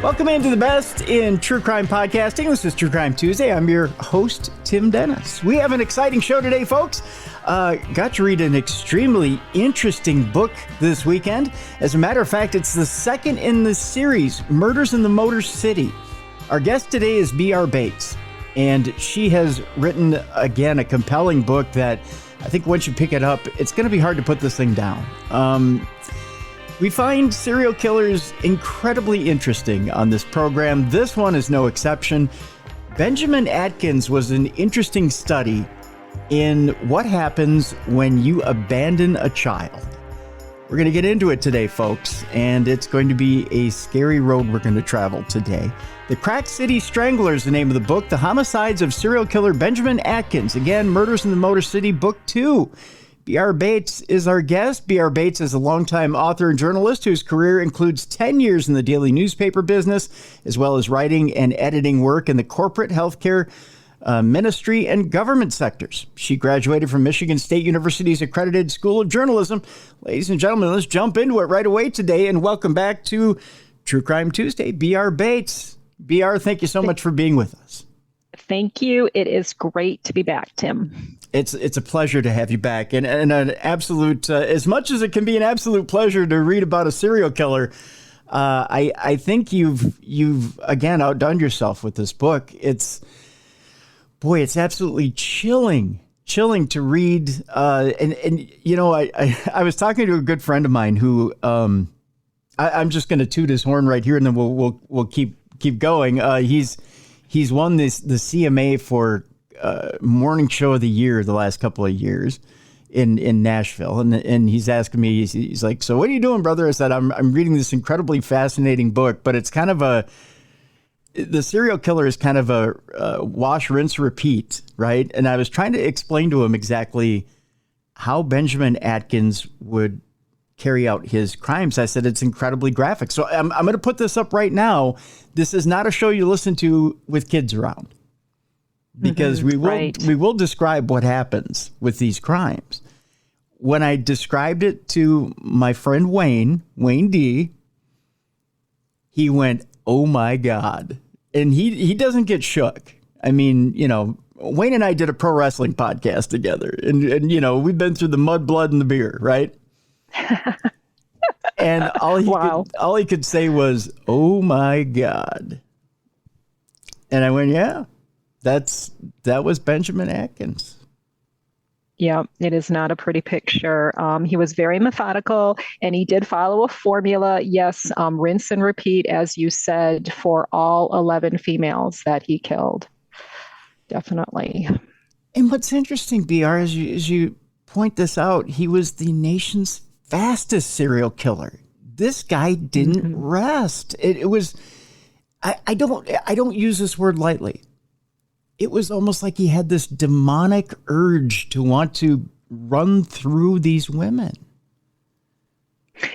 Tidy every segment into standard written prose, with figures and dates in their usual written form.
Welcome into the best in true crime podcasting. This is True Crime Tuesday. I'm your host, Tim Dennis. We have an exciting show today, folks. Got to read an extremely interesting book this weekend. As a matter of fact, it's the second in the series, Murders in the Motor City. Our guest today is B.R. Bates, and she has written, again, a compelling book that I think once you pick it up, it's going to be hard to put this thing down. We find serial killers incredibly interesting on this program. This one is no exception. Benjamin Aktins was an interesting study in what happens when you abandon a child. We're going to get into it today, folks, and it's going to be a scary road we're going to travel today. The Crack City Strangler is the name of the book, The Homicides of Serial Killer Benjamin Aktins. Again, Murders in the Motor City, Book 2. B.R. Bates is our guest. B.R. Bates is a longtime author and journalist whose career includes 10 years in the daily newspaper business, as well as writing and editing work in the corporate, healthcare, ministry, and government sectors. She graduated from Michigan State University's accredited School of Journalism. Ladies and gentlemen, let's jump into it right away today, and welcome back to True Crime Tuesday, B.R. Bates. B.R., thank you so much for being with us. Thank you. It is great to be back, Tim. It's a pleasure to have you back, and an absolute, as much as it can be an absolute pleasure to read about a serial killer, I think you've again outdone yourself with this book. It's absolutely chilling to read. And you know, I was talking to a good friend of mine who I'm just going to toot his horn right here, and then we'll keep going. He's won the CMA for morning show of the year the last couple of years in Nashville, and he's asking me, he's like, so what are you doing, brother? I said, I'm reading this incredibly fascinating book, but it's kind of the serial killer is kind of a wash, rinse, repeat, right? And I was trying to explain to him exactly how Benjamin Aktins would carry out his crimes. I said, it's incredibly graphic. So I'm going to put this up right now. This is not a show you listen to with kids around, because we will describe what happens with these crimes. When I described it to my friend Wayne D, he went, oh my God. And he doesn't get shook. I mean, you know, Wayne and I did a pro wrestling podcast together, and you know, we've been through the mud, blood, and the beer, right? And all he could say was, oh my God. And I went, yeah. That was Benjamin Aktins. Yeah, it is not a pretty picture. He was very methodical, and he did follow a formula. Yes, rinse and repeat, as you said, for all 11 females that he killed. Definitely. And what's interesting, BR, as you point this out, he was the nation's fastest serial killer. This guy didn't rest. It was, I don't use this word lightly. It was almost like he had this demonic urge to want to run through these women.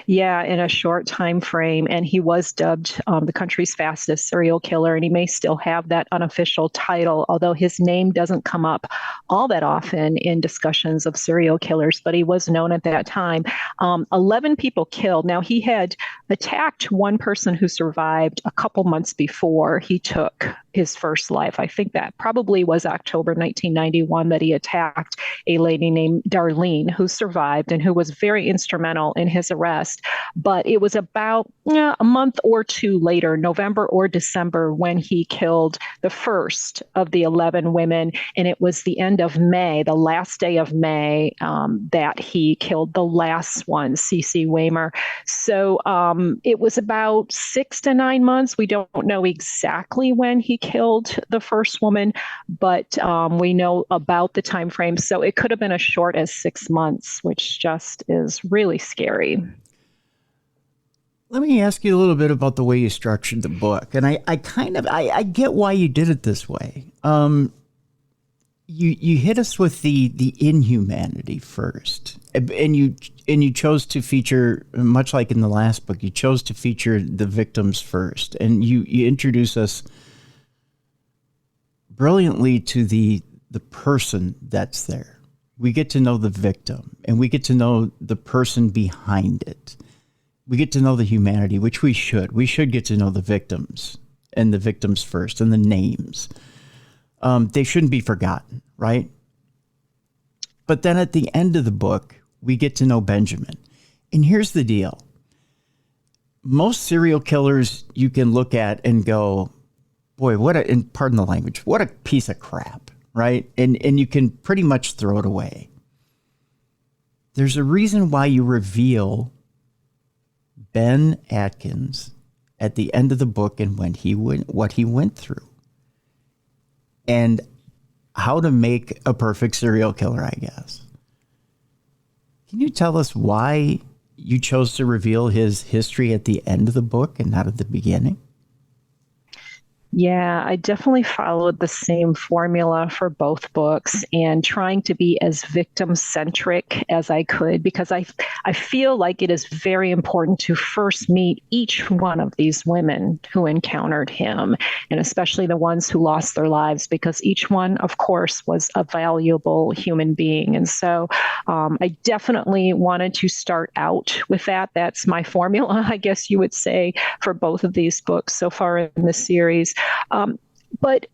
Yeah, in a short time frame. And he was dubbed the country's fastest serial killer, and he may still have that unofficial title, although his name doesn't come up all that often in discussions of serial killers, but he was known at that time. 11 people killed. Now, he had attacked one person who survived a couple months before he took his first life. I think that probably was October 1991 that he attacked a lady named Darlene, who survived and who was very instrumental in his arrest. But it was about a month or two later, November or December, when he killed the first of the 11 women. And it was the end of May, the last day of May, that he killed the last one, C.C. Waymer. So it was about 6 to 9 months. We don't know exactly when he killed the first woman, but we know about the time frame. So it could have been as short as 6 months, which just is really scary. Let me ask you a little bit about the way you structured the book. And I get why you did it this way. You hit us with the inhumanity first, and you chose to feature, much like in the last book, you chose to feature the victims first, and you introduce us brilliantly to the person that's there. We get to know the victim, and we get to know the person behind it. we get to know the humanity, which we should. We should get to know the victims and the victims first and the names. They shouldn't be forgotten, right? But then at the end of the book, we get to know Benjamin. And here's the deal. Most serial killers you can look at and go, boy, and pardon the language, what a piece of crap, right? And you can pretty much throw it away. There's a reason why you reveal Ben Atkins at the end of the book and what he went through. And how to make a perfect serial killer, I guess. Can you tell us why you chose to reveal his history at the end of the book and not at the beginning? Yeah, I definitely followed the same formula for both books and trying to be as victim-centric as I could, because I feel like it is very important to first meet each one of these women who encountered him, and especially the ones who lost their lives, because each one, of course, was a valuable human being. And so I definitely wanted to start out with that. That's my formula, I guess you would say, for both of these books so far in the series. But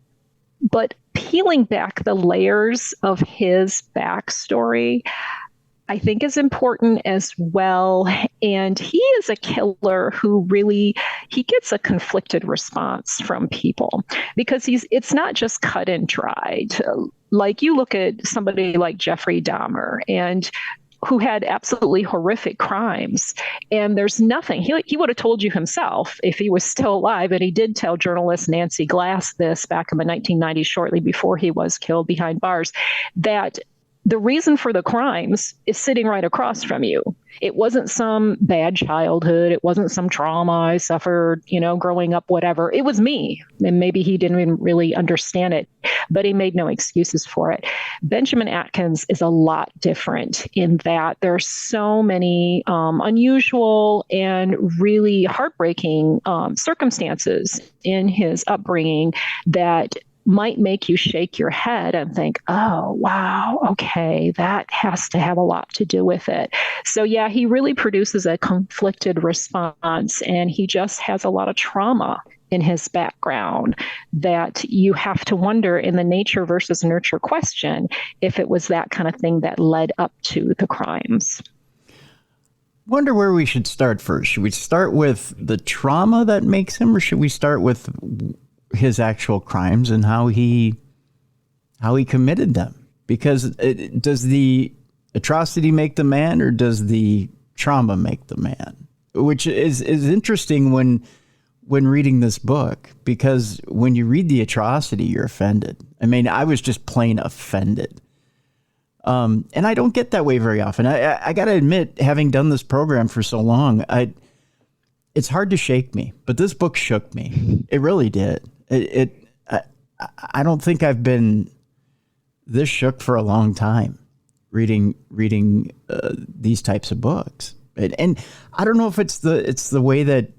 peeling back the layers of his backstory, I think is important as well. And he is a killer who he gets a conflicted response from people, because it's not just cut and dried. Like, you look at somebody like Jeffrey Dahmer, and who had absolutely horrific crimes. And there's nothing. He would have told you himself if he was still alive. And he did tell journalist Nancy Glass this back in the 1990s, shortly before he was killed behind bars, that the reason for the crimes is sitting right across from you. It wasn't some bad childhood. It wasn't some trauma I suffered, growing up, whatever. It was me. And maybe he didn't even really understand it, but he made no excuses for it. Benjamin Atkins is a lot different in that there are so many unusual and really heartbreaking circumstances in his upbringing that might make you shake your head and think, oh, wow, okay, that has to have a lot to do with it. So yeah, he really produces a conflicted response, and he just has a lot of trauma in his background that you have to wonder, in the nature versus nurture question, if it was that kind of thing that led up to the crimes. Wonder where we should start first. Should we start with the trauma that makes him, or should we start with his actual crimes and how he committed them? Because does the atrocity make the man, or does the trauma make the man? Which is interesting when reading this book, because when you read the atrocity, you're offended. I mean, I was just plain offended. And I don't get that way very often. I got to admit, having done this program for so long, it's hard to shake me, but this book shook me. It really did. I don't think I've been this shook for a long time reading these types of books. And I don't know if it's the way that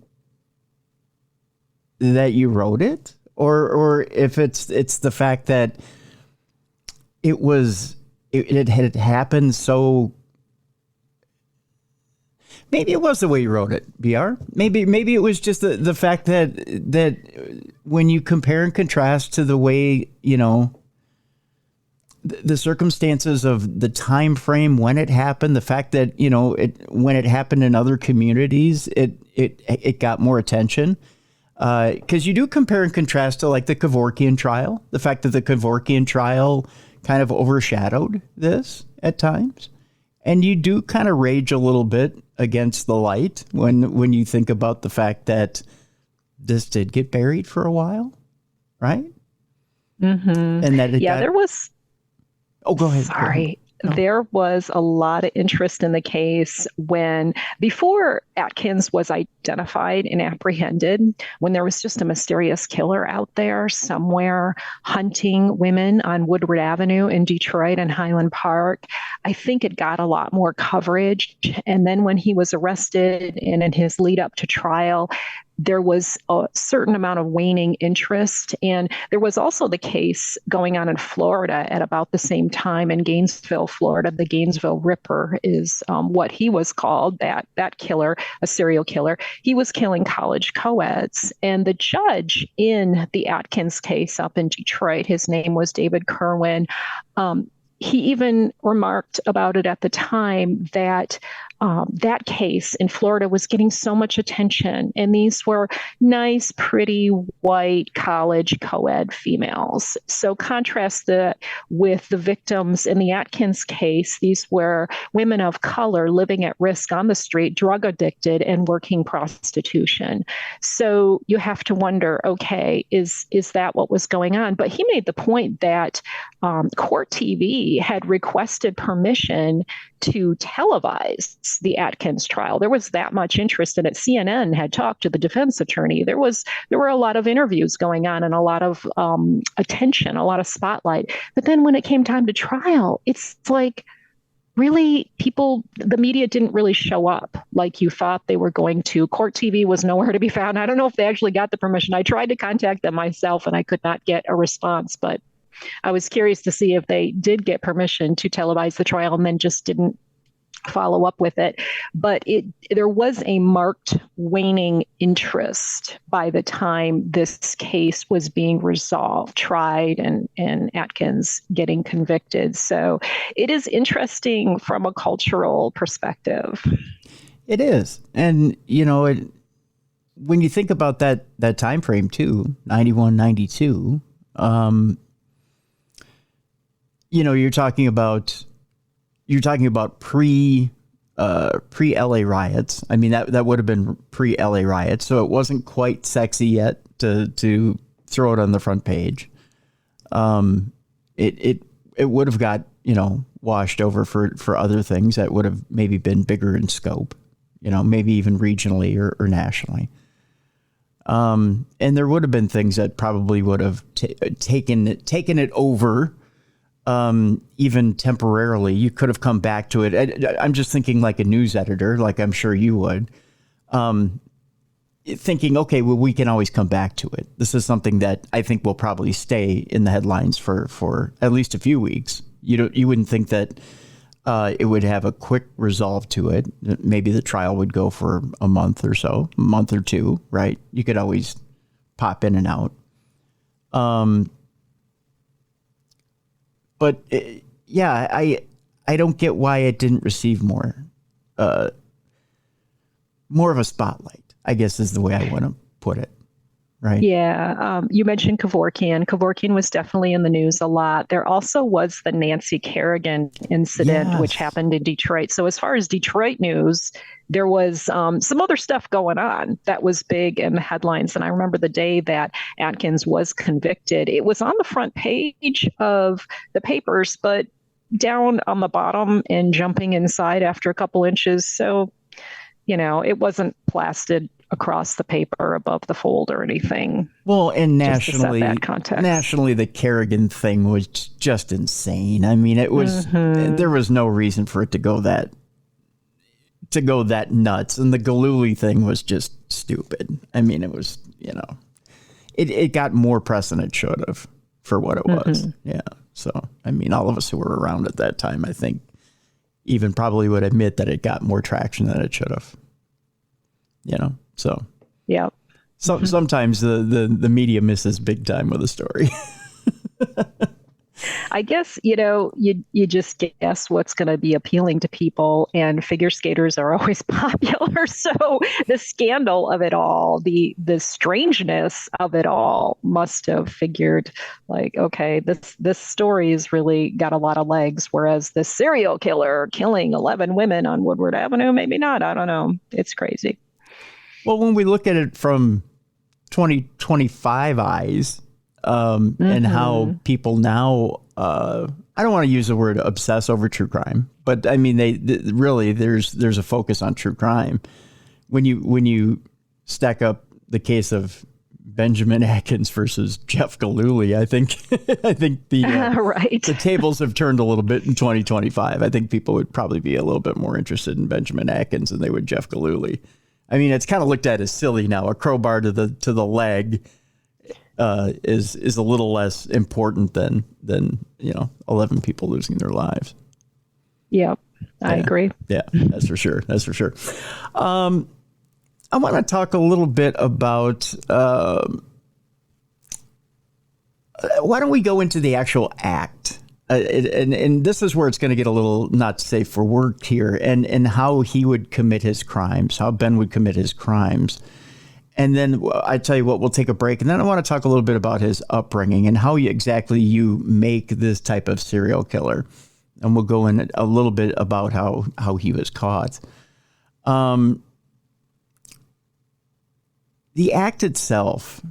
you wrote it, or if it's the fact that it had happened so. Maybe it was the way you wrote it, BR. Maybe it was just the fact that when you compare and contrast to the way, the circumstances of the time frame when it happened, the fact that, when it happened in other communities, it got more attention. Because you do compare and contrast to like the Kevorkian trial, the fact that the Kevorkian trial kind of overshadowed this at times. And you do kind of rage a little bit against the light when you think about the fact that this did get buried for a while, right? Mm-hmm. And that there was. Oh, go ahead. Sorry. There was a lot of interest in the case before Atkins was identified and apprehended, when there was just a mysterious killer out there somewhere hunting women on Woodward Avenue in Detroit and Highland Park. I think it got a lot more coverage. And then when he was arrested and in his lead up to trial, there was a certain amount of waning interest. And there was also the case going on in Florida at about the same time in Gainesville, Florida. The Gainesville Ripper is what he was called, that killer, a serial killer. He was killing college co-eds. And the judge in the Atkins case up in Detroit, his name was David Kerwin, he even remarked about it at the time that that case in Florida was getting so much attention. And these were nice, pretty, white college co-ed females. So contrast that with the victims in the Atkins case. These were women of color living at risk on the street, drug addicted, and working prostitution. So you have to wonder, okay, is that what was going on? But he made the point that Court TV had requested permission to televise the Atkins trial. There was that much interest in it. CNN had talked to the defense attorney. There were a lot of interviews going on and a lot of attention, a lot of spotlight. But then when it came time to trial, it's like, really, the media didn't really show up like you thought they were going to. Court TV was nowhere to be found. I don't know if they actually got the permission. I tried to contact them myself and I could not get a response, but I was curious to see if they did get permission to televise the trial and then just didn't follow up with it. But there was a marked waning interest by the time this case was being resolved, tried, and Atkins getting convicted. So it is interesting from a cultural perspective. It is. And, when you think about that time frame too, 91, 92, you're talking about pre LA riots. I mean, that would have been pre LA riots, so it wasn't quite sexy yet to throw it on the front page. It would have got washed over for other things that would have maybe been bigger in scope, maybe even regionally or nationally. And there would have been things that probably would have taken it over. Even temporarily, you could have come back to it. I'm just thinking like a news editor, like I'm sure you would, thinking, okay, well, we can always come back to it. This is something that I think will probably stay in the headlines for at least a few weeks. You wouldn't think that it would have a quick resolve to it. Maybe the trial would go for a month or so, a month or two, right? You could always pop in and out. But I don't get why it didn't receive more of a spotlight, I guess is the way I want to put it. Right. Yeah. You mentioned Kevorkian. Kevorkian was definitely in the news a lot. There also was the Nancy Kerrigan incident, yes, which happened in Detroit. So as far as Detroit news, there was some other stuff going on that was big in the headlines. And I remember the day that Atkins was convicted, it was on the front page of the papers, but down on the bottom and jumping inside after a couple inches. So, it wasn't plastered across the paper above the fold or anything. Well, and nationally, the Kerrigan thing was just insane. I mean, it was, there was no reason for it to go that nuts. And the Gillooly thing was just stupid. I mean, it was, it got more press than it should have for what it was. Yeah. So, I mean, all of us who were around at that time, I think even probably would admit that it got more traction than it should have, So yeah. So sometimes the media misses big time with a story. I guess, you just guess what's going to be appealing to people, and figure skaters are always popular. So the scandal of it all, the strangeness of it all must have figured like, okay, this story has really got a lot of legs, whereas the serial killer killing 11 women on Woodward Avenue, maybe not. I don't know. It's crazy. Well, when we look at it from 2025 eyes, and how people now, I don't want to use the word obsess over true crime, but I mean, really, there's a focus on true crime. When you stack up the case of Benjamin Aktins versus Jeff Gillooly, I think right. The tables have turned a little bit in 2025. I think people would probably be a little bit more interested in Benjamin Aktins than they would Jeff Gillooly. I mean, it's kind of looked at as silly now. A crowbar to the leg is a little less important than 11 people losing their lives. Yep, I agree. Yeah, that's for sure. That's for sure. I want to talk a little bit about. Why don't we go into the actual act? And this is where it's going to get a little not safe for work here, and how he would commit his crimes, how Ben would commit his crimes. And then I tell you what, we'll take a break. And then I want to talk a little bit about his upbringing and how exactly you make this type of serial killer. And we'll go in a little bit about how he was caught. The act itself,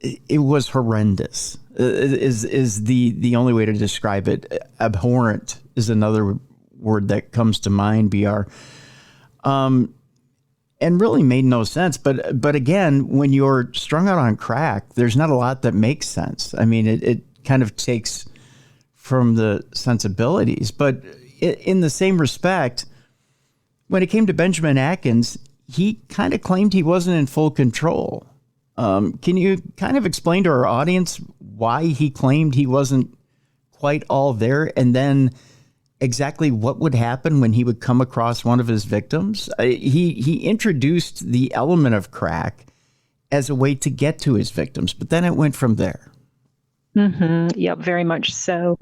it was horrendous. Is the only way to describe it. Abhorrent is another word that comes to mind, BR. And really made no sense. But again, when you're strung out on crack, there's not a lot that makes sense. I mean, it kind of takes from the sensibilities. But in the same respect, when it came to Benjamin Aktins, he kind of claimed he wasn't in full control. Can you kind of explain to our audience why he claimed he wasn't quite all there, and then exactly what would happen when he would come across one of his victims? He introduced the element of crack as a way to get to his victims, but then it went from there. Mm-hmm. Yep, very much so.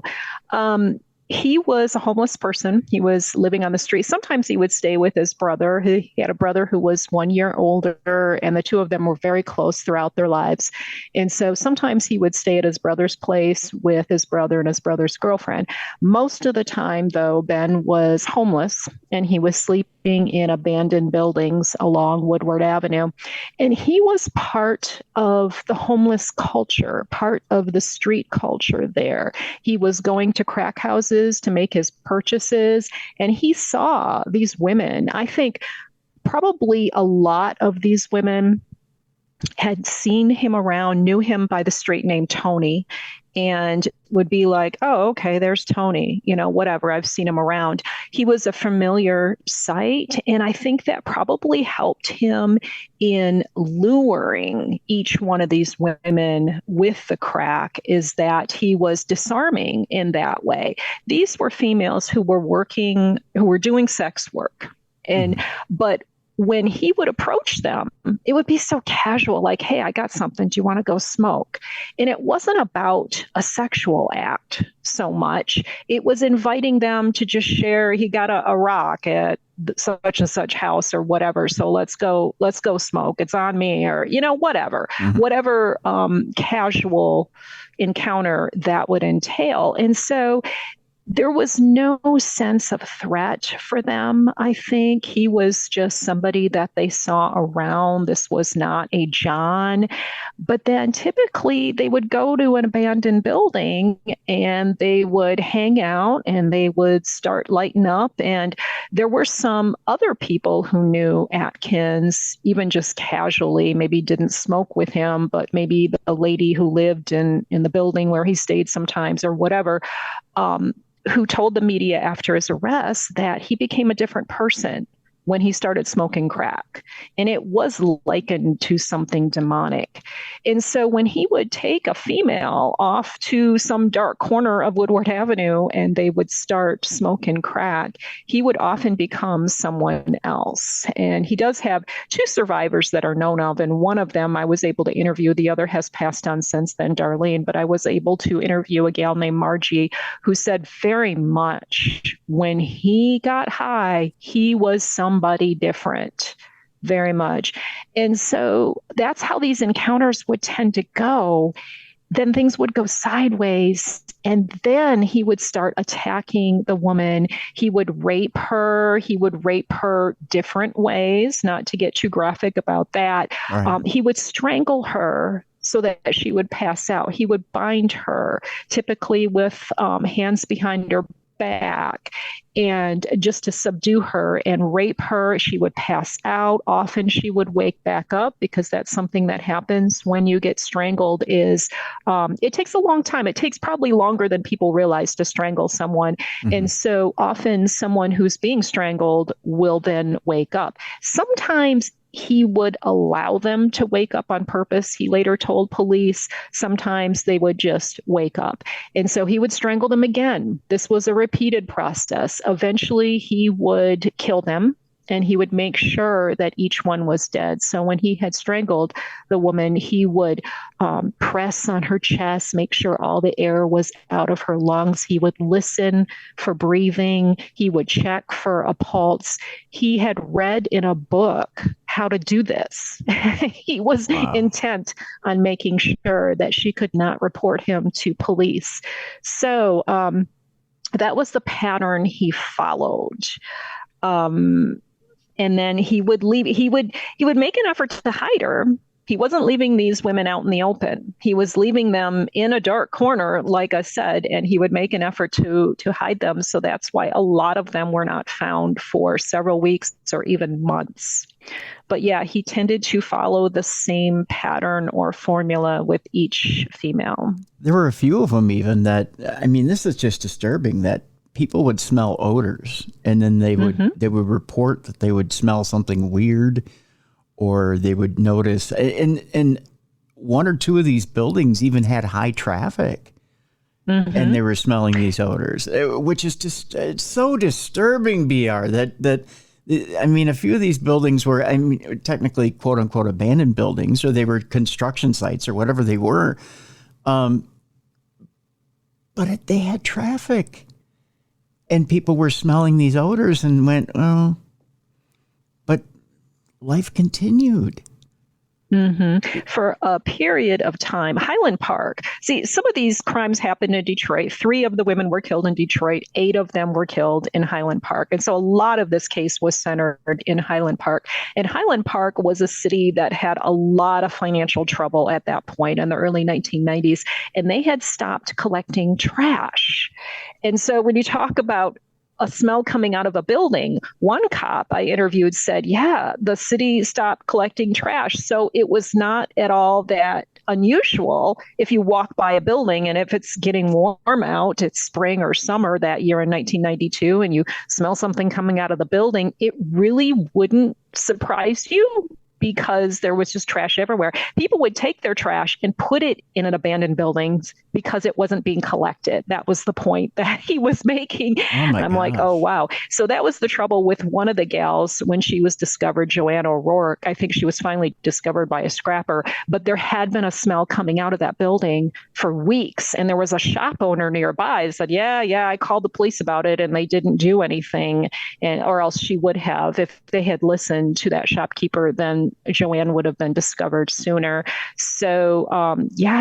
He was a homeless person. He was living on the street. Sometimes he would stay with his brother. He had a brother who was 1 year older, and the two of them were very close throughout their lives. And so sometimes he would stay at his brother's place with his brother and his brother's girlfriend. Most of the time, though, Ben was homeless, and he was sleeping in abandoned buildings along Woodward Avenue. And he was part of the homeless culture, part of the street culture there. He was going to crack houses to make his purchases, and he saw these women. I think probably a lot of these women had seen him around, knew him by the street name Tony, and would be like, oh, okay, there's Tony, whatever, I've seen him around. He was a familiar sight, and I think that probably helped him in luring each one of these women with the crack, is that he was disarming in that way. These were females who were doing sex work, but when he would approach them, it would be so casual, like, hey, I got something. Do you want to go smoke? And it wasn't about a sexual act so much. It was inviting them to just share. He got a rock at such and such house or whatever. So let's go smoke. It's on me, or, whatever casual encounter that would entail. And so there was no sense of threat for them. I think he was just somebody that they saw around. This was not a John. But then typically they would go to an abandoned building and they would hang out and they would start lighting up. And there were some other people who knew Atkins, even just casually, maybe didn't smoke with him, but maybe the lady who lived in the building where he stayed sometimes or whatever, who told the media after his arrest that he became a different person when he started smoking crack. And it was likened to something demonic. And so when he would take a female off to some dark corner of Woodward Avenue and they would start smoking crack, he would often become someone else. And he does have two survivors that are known of. And one of them I was able to interview. The other has passed on since then, Darlene. But I was able to interview a gal named Margie who said very much when he got high, he was somebody different, very much. And so that's how these encounters would tend to go. Then things would go sideways, and then he would start attacking the woman. He would rape her. He would rape her different ways, not to get too graphic about that. Right. He would strangle her so that she would pass out. He would bind her, typically with hands behind her back, and just to subdue her and rape her. She would pass out. Often she would wake back up, because that's something that happens when you get strangled. Is it takes a long time. It takes probably longer than people realize to strangle someone. And so often someone who's being strangled will then wake up. Sometimes he would allow them to wake up on purpose. He later told police sometimes they would just wake up. And so he would strangle them again. This was a repeated process. Eventually, he would kill them and he would make sure that each one was dead. So when he had strangled the woman, he would press on her chest, make sure all the air was out of her lungs. He would listen for breathing. He would check for a pulse. He had read in a book how to do this. He was intent on making sure that she could not report him to police. So that was the pattern he followed. And then he would leave. He would make an effort to hide her. He wasn't leaving these women out in the open. He was leaving them in a dark corner, like I said, and he would make an effort to hide them. So that's why a lot of them were not found for several weeks or even months. But yeah, he tended to follow the same pattern or formula with each female. There were a few of them even that, I mean, this is just disturbing that people would smell odors and then they would report that they would smell something weird, or they would notice, and one or two of these buildings even had high traffic and they were smelling these odors, which is just, it's so disturbing, BR, that I mean, a few of these buildings were, I mean, technically quote unquote abandoned buildings, or they were construction sites or whatever they were. But they had traffic. And people were smelling these odors and went, oh, but life continued. For a period of time, Highland Park. See, some of these crimes happened in Detroit. 3 of the women were killed in Detroit. 8 of them were killed in Highland Park. And so a lot of this case was centered in Highland Park. And Highland Park was a city that had a lot of financial trouble at that point in the early 1990s. And they had stopped collecting trash. And so when you talk about a smell coming out of a building, one cop I interviewed said, yeah, the city stopped collecting trash. So it was not at all that unusual if you walk by a building and if it's getting warm out, it's spring or summer that year in 1992, and you smell something coming out of the building, it really wouldn't surprise you, because there was just trash everywhere. People would take their trash and put it in an abandoned buildings because it wasn't being collected. That was the point that he was making. I'm like, oh, wow. So that was the trouble with one of the gals when she was discovered, Joanne O'Rourke. I think she was finally discovered by a scrapper, but there had been a smell coming out of that building for weeks. And there was a shop owner nearby that said, yeah, I called the police about it and they didn't do anything. Or else she would have, if they had listened to that shopkeeper, then Joanne would have been discovered sooner. So,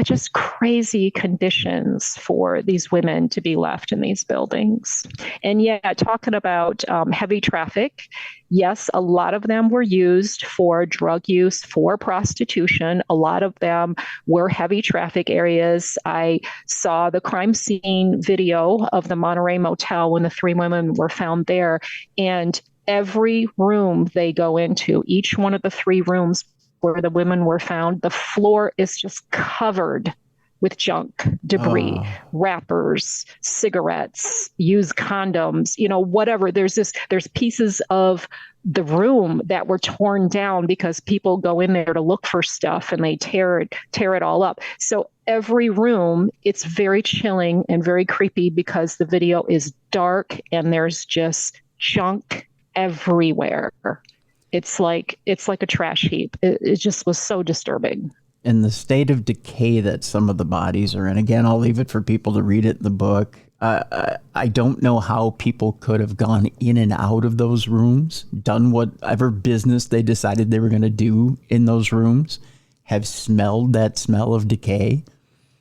just crazy conditions for these women to be left in these buildings. And talking about heavy traffic, yes, a lot of them were used for drug use, for prostitution. A lot of them were heavy traffic areas. I saw the crime scene video of the Monterey Motel when the 3 women were found there. And every room they go into, each one of the 3 rooms where the women were found, the floor is just covered with junk, debris, wrappers, cigarettes, used condoms, whatever. There's pieces of the room that were torn down because people go in there to look for stuff and they tear it all up. So every room, it's very chilling and very creepy because the video is dark and there's just junk everywhere. It's like a trash heap. It just was so disturbing. And the state of decay that some of the bodies are in. Again, I'll leave it for people to read it in the book. I don't know how people could have gone in and out of those rooms, done whatever business they decided they were going to do in those rooms, have smelled that smell of decay.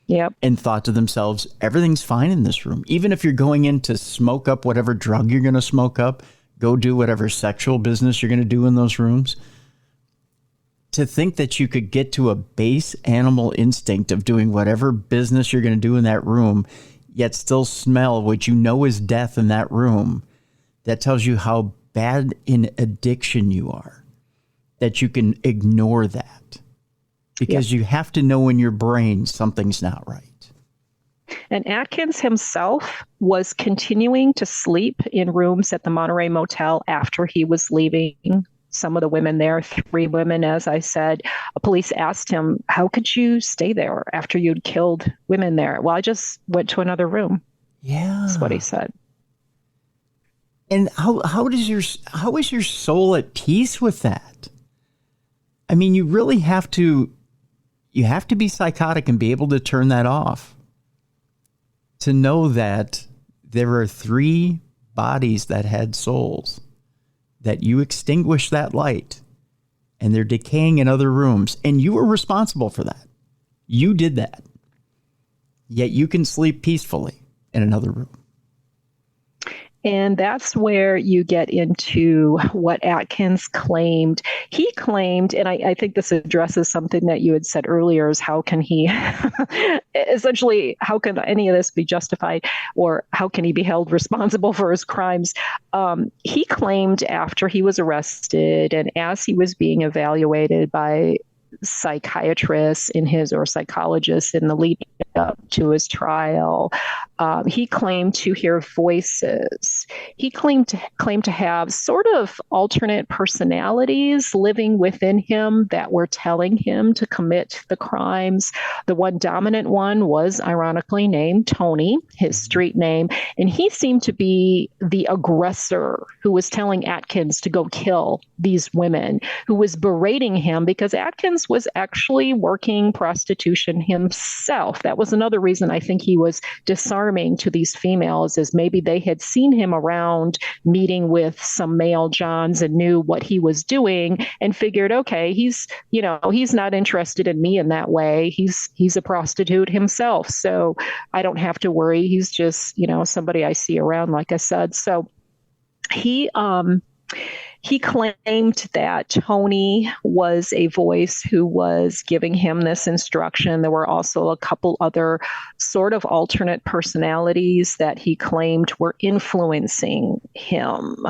Yep. And thought to themselves, everything's fine in this room. Even if you're going in to smoke up whatever drug you're going to smoke up, go do whatever sexual business you're going to do in those rooms. To think that you could get to a base animal instinct of doing whatever business you're going to do in that room, yet still smell what you know is death in that room, that tells you how bad in addiction you are, that you can ignore that. Because you have to know in your brain something's not right. And Atkins himself was continuing to sleep in rooms at the Monterey Motel after he was leaving some of the women there, 3 women, as I said. Police asked him, how could you stay there after you'd killed women there? Well, I just went to another room. Yeah. That's what he said. And how is your soul at peace with that? I mean, you really have to be psychotic and be able to turn that off to know that there are 3 bodies that had souls, that you extinguished that light and they're decaying in other rooms, and you were responsible for that. You did that. Yet you can sleep peacefully in another room. And that's where you get into what Atkins claimed. He claimed, and I think this addresses something that you had said earlier, is how can he, essentially, how can any of this be justified, or how can he be held responsible for his crimes? He claimed after he was arrested and as he was being evaluated by psychiatrists or psychologists in the lead up to his trial, he claimed to hear voices. He claimed to have sort of alternate personalities living within him that were telling him to commit the crimes. The one dominant one was ironically named Tony, his street name, and he seemed to be the aggressor who was telling Atkins to go kill these women, who was berating him because Atkins was actually working prostitution himself. That was another reason I think he was disarming to these females, is maybe they had seen him around meeting with some male Johns and knew what he was doing and figured, okay, he's not interested in me in that way. He's a prostitute himself, so I don't have to worry. He's just, somebody I see around, like I said. So he claimed that Tony was a voice who was giving him this instruction. There were also a couple other sort of alternate personalities that he claimed were influencing him.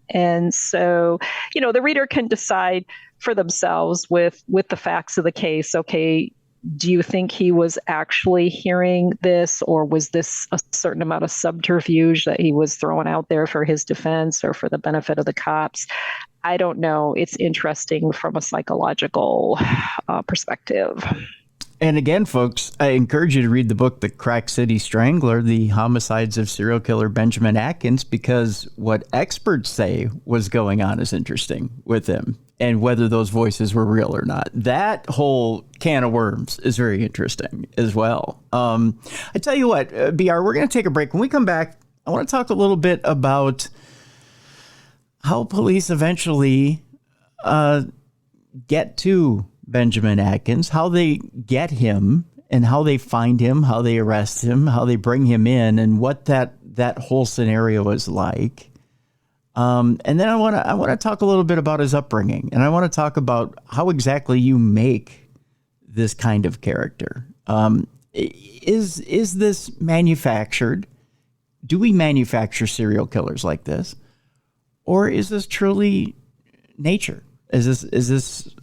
And so, the reader can decide for themselves with the facts of the case, okay, do you think he was actually hearing this, or was this a certain amount of subterfuge that he was throwing out there for his defense or for the benefit of the cops? I don't know. It's interesting from a psychological perspective. And again, folks, I encourage you to read the book, The Crack City Strangler, The Homicides of Serial Killer Benjamin Aktins, because what experts say was going on is interesting with him, and whether those voices were real or not. That whole can of worms is very interesting as well. I tell you what, BR, we're going to take a break. When we come back, I want to talk a little bit about how police eventually get to Benjamin Aktins, how they get him and how they find him, how they arrest him, how they bring him in, and what that whole scenario is like. And then I want to talk a little bit about his upbringing, and I want to talk about how exactly you make this kind of character. Is this manufactured? Do we manufacture serial killers like this, or is this truly nature? Is this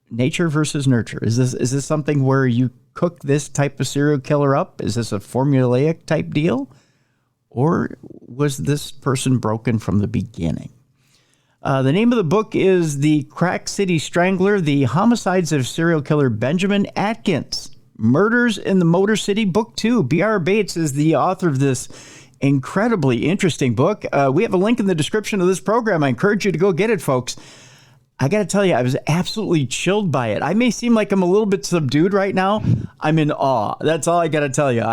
nature versus nurture? Is this something where you cook this type of serial killer up? Is this a formulaic type deal? Or was this person broken from the beginning? The name of the book is The Crack City Strangler, The Homicides of Serial Killer Benjamin Aktins, Murders in the Motor City, Book 2. B.R. Bates is the author of this incredibly interesting book. We have a link in the description of this program. I encourage you to go get it, folks. I got to tell you, I was absolutely chilled by it. I may seem like I'm a little bit subdued right now. I'm in awe. That's all I got to tell you.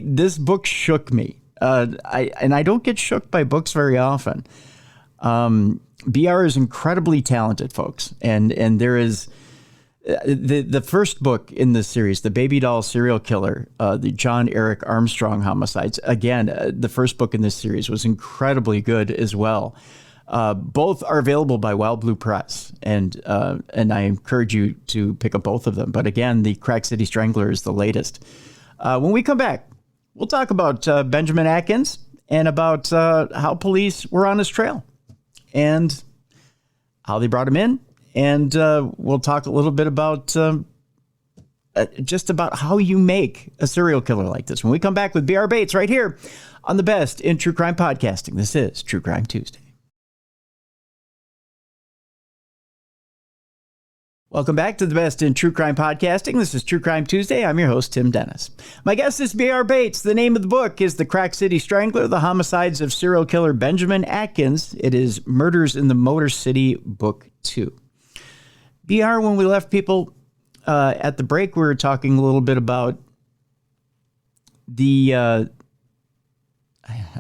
This book shook me. I don't get shook by books very often. BR is incredibly talented, folks. And there is the first book in this series, The Baby Doll Serial Killer, the John Eric Armstrong Homicides. Again, the first book in this series was incredibly good as well. Both are available by Wild Blue Press, and I encourage you to pick up both of them. But again, The Crack City Strangler is the latest. When we come back, we'll talk about Benjamin Aktins and about how police were on his trail and how they brought him in. And we'll talk a little bit about just about how you make a serial killer like this. When we come back with B.R. Bates right here on the best in true crime podcasting. This is True Crime Tuesday. Welcome back to the best in true crime podcasting. This is True Crime Tuesday. I'm your host, Tim Dennis. My guest is B.R. Bates. The name of the book is The Crack City Strangler, The Homicides of Serial Killer Benjamin Aktins. It is Murders in the Motor City, Book 2. B.R., when we left people at the break, we were talking a little bit about the, I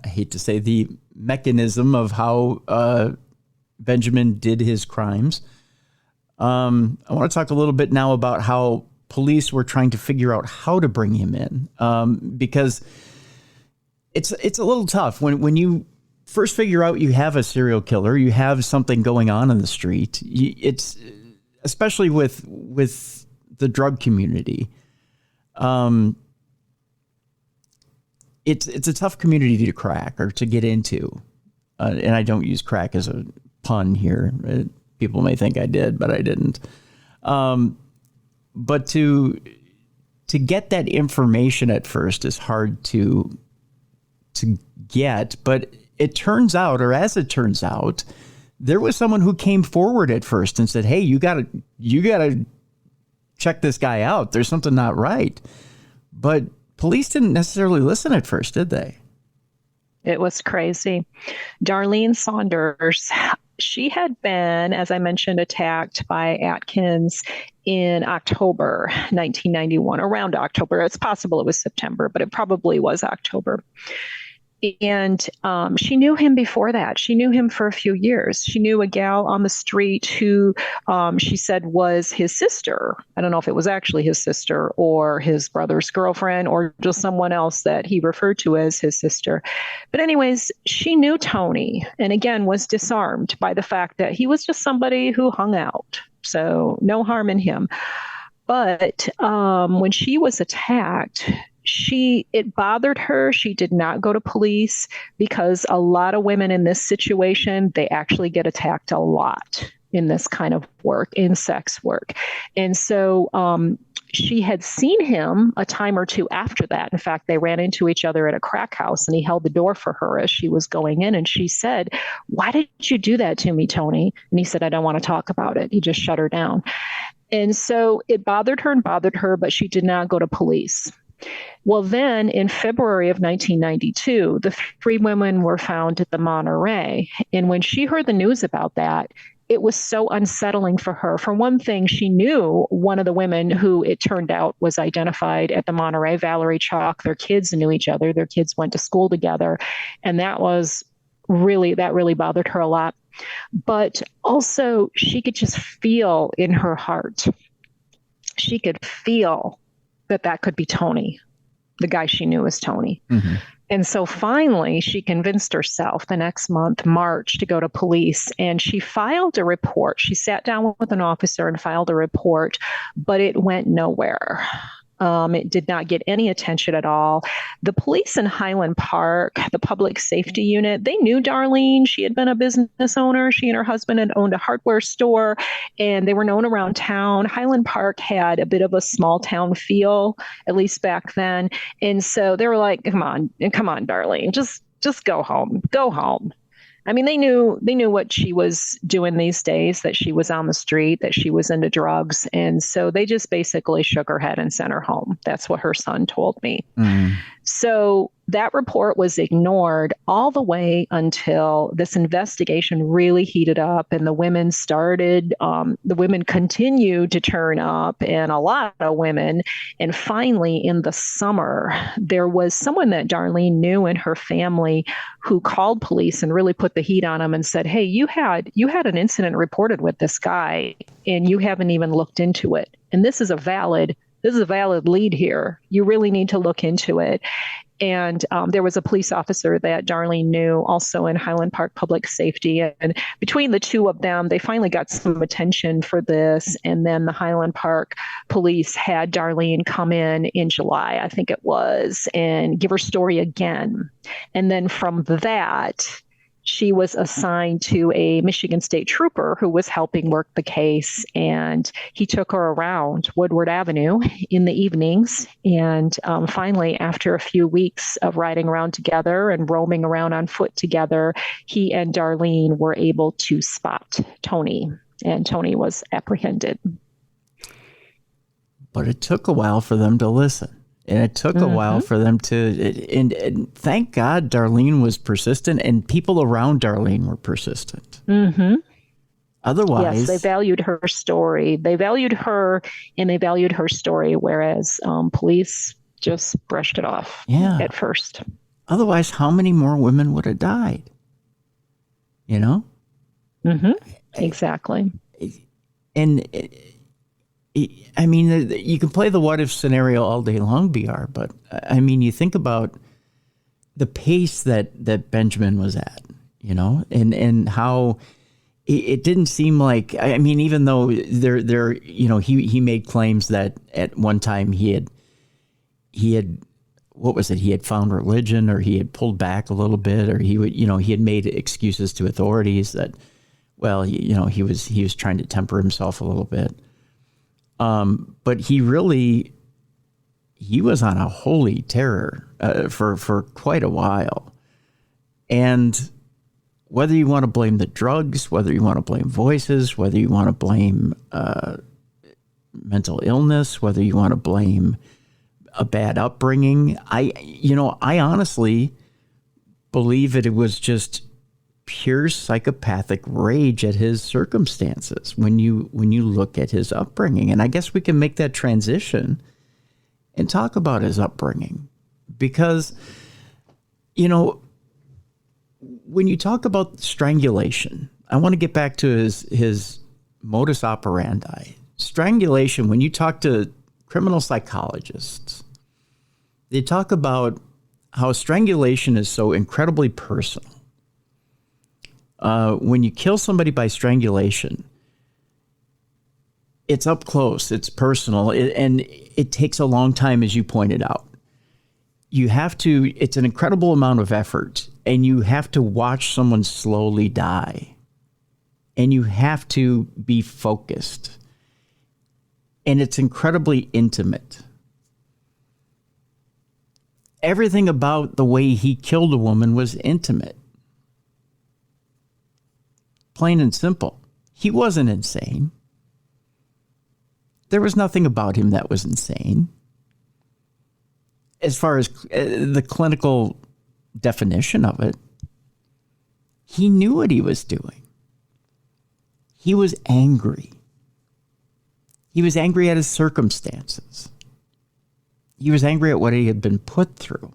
hate to say, the mechanism of how Benjamin did his crimes. I want to talk a little bit now about how police were trying to figure out how to bring him in, because it's a little tough when you first figure out you have a serial killer, you have something going on in the street. It's especially with the drug community. It's a tough community to crack or to get into, and I don't use crack as a pun here. People may think I did, but I didn't. But to get that information at first is hard to get. But it turns out, or as it turns out, there was someone who came forward at first and said, "Hey, you gotta check this guy out. There's something not right." But police didn't necessarily listen at first, did they? It was crazy. Darlene Saunders, she had been, as I mentioned, attacked by Atkins in October 1991, around October. It's possible it was September, but it probably was October. And she knew him before that. She knew him for a few years. She knew a gal on the street who she said was his sister. I don't know if it was actually his sister or his brother's girlfriend or just someone else that he referred to as his sister. But anyways, she knew Tony, and again was disarmed by the fact that he was just somebody who hung out. So no harm in him. But when she was attacked, it bothered her. She did not go to police because a lot of women in this situation, they actually get attacked a lot in this kind of work, in sex work. And so she had seen him a time or two after that. In fact, they ran into each other at a crack house and he held the door for her as she was going in. And she said, "Why did you do that to me, Tony?" And he said, "I don't want to talk about it." He just shut her down. And so it bothered her, but she did not go to police. Well, then in February of 1992, the three women were found at the Monterey. And when she heard the news about that, it was so unsettling for her. For one thing, she knew one of the women who it turned out was identified at the Monterey, Valerie Chalk. Their kids knew each other. Their kids went to school together. And that really bothered her a lot. But also, she could just feel in her heart, she could feel that could be Tony, the guy she knew as Tony. Mm-hmm. And so finally, she convinced herself the next month, March, to go to police. And she filed a report. She sat down with an officer and filed a report, but it went nowhere. It did not get any attention at all. The police in Highland Park, the public safety unit, they knew Darlene. She had been a business owner. She and her husband had owned a hardware store, and they were known around town. Highland Park had a bit of a small town feel, at least back then. And so they were like, come on, Darlene, just go home. I mean, they knew what she was doing these days, that she was on the street, that she was into drugs. And so they just basically shook her head and sent her home. That's what her son told me. Mm. So that report was ignored all the way until this investigation really heated up and the women continued to turn up, and a lot of women. And finally, in the summer, there was someone that Darlene knew in her family who called police and really put the heat on them and said, "Hey, you had an incident reported with this guy and you haven't even looked into it. And this is a valid lead here. You really need to look into it." And there was a police officer that Darlene knew also in Highland Park Public Safety. And between the two of them, they finally got some attention for this. And then the Highland Park police had Darlene come in July, I think it was, and give her story again. And then from that, she was assigned to a Michigan State trooper who was helping work the case. And he took her around Woodward Avenue in the evenings. And finally, after a few weeks of riding around together and roaming around on foot together, he and Darlene were able to spot Tony, and Tony was apprehended. But it took a while for them to listen. And it took a while for them to, and thank God Darlene was persistent, and people around Darlene were persistent. Otherwise, yes, they valued her story. They valued her, and they valued her story, whereas police just brushed it off at first. Otherwise, how many more women would have died? You know? Exactly. And I mean, you can play the what if scenario all day long, BR, but I mean, you think about the pace that Benjamin was at, you know, and how it didn't seem like, I mean, even though there, you know, he made claims that at one time he had, what was it? He had found religion, or he had pulled back a little bit, or he would, you know, he had made excuses to authorities that, well, you know, he was trying to temper himself a little bit. But he was on a holy terror for quite a while. And whether you want to blame the drugs, whether you want to blame voices, whether you want to blame mental illness, whether you want to blame a bad upbringing, I honestly believe that it was just pure psychopathic rage at his circumstances when you look at his upbringing. And I guess we can make that transition and talk about his upbringing, because, you know, when you talk about strangulation, I want to get back to his modus operandi. Strangulation, when you talk to criminal psychologists, they talk about how strangulation is so incredibly personal. When you kill somebody by strangulation, it's up close, it's personal, and it takes a long time, as you pointed out. It's an incredible amount of effort, and you have to watch someone slowly die, and you have to be focused, and it's incredibly intimate. Everything about the way he killed a woman was intimate. Plain and simple. He wasn't insane. There was nothing about him that was insane. As far as the clinical definition of it, he knew what he was doing. He was angry. He was angry at his circumstances. He was angry at what he had been put through.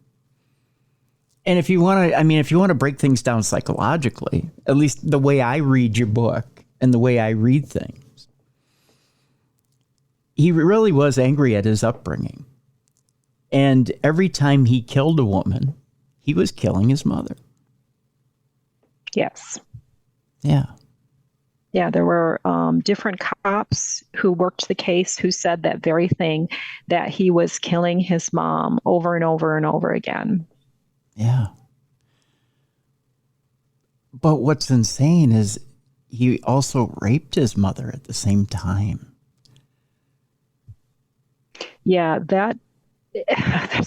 And if you want to break things down psychologically, at least the way I read your book and the way I read things, he really was angry at his upbringing. And every time he killed a woman, he was killing his mother. Yes. Yeah. Yeah, there were different cops who worked the case who said that very thing, that he was killing his mom over and over and over again. Yeah. But what's insane is he also raped his mother at the same time. Yeah, there's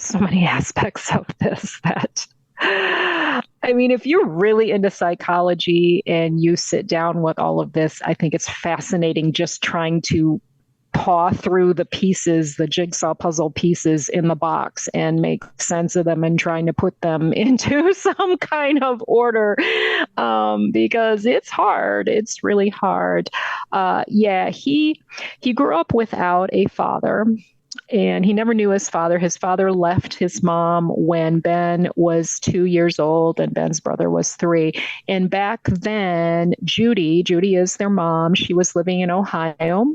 so many aspects of this that, I mean, if you're really into psychology and you sit down with all of this, I think it's fascinating just trying to paw through the pieces, the jigsaw puzzle pieces in the box, and make sense of them and trying to put them into some kind of order, because it's hard. It's really hard. He grew up without a father. And he never knew his father. His father left his mom when Ben was 2 years old and Ben's brother was 3. And back then, Judy is their mom. She was living in Ohio.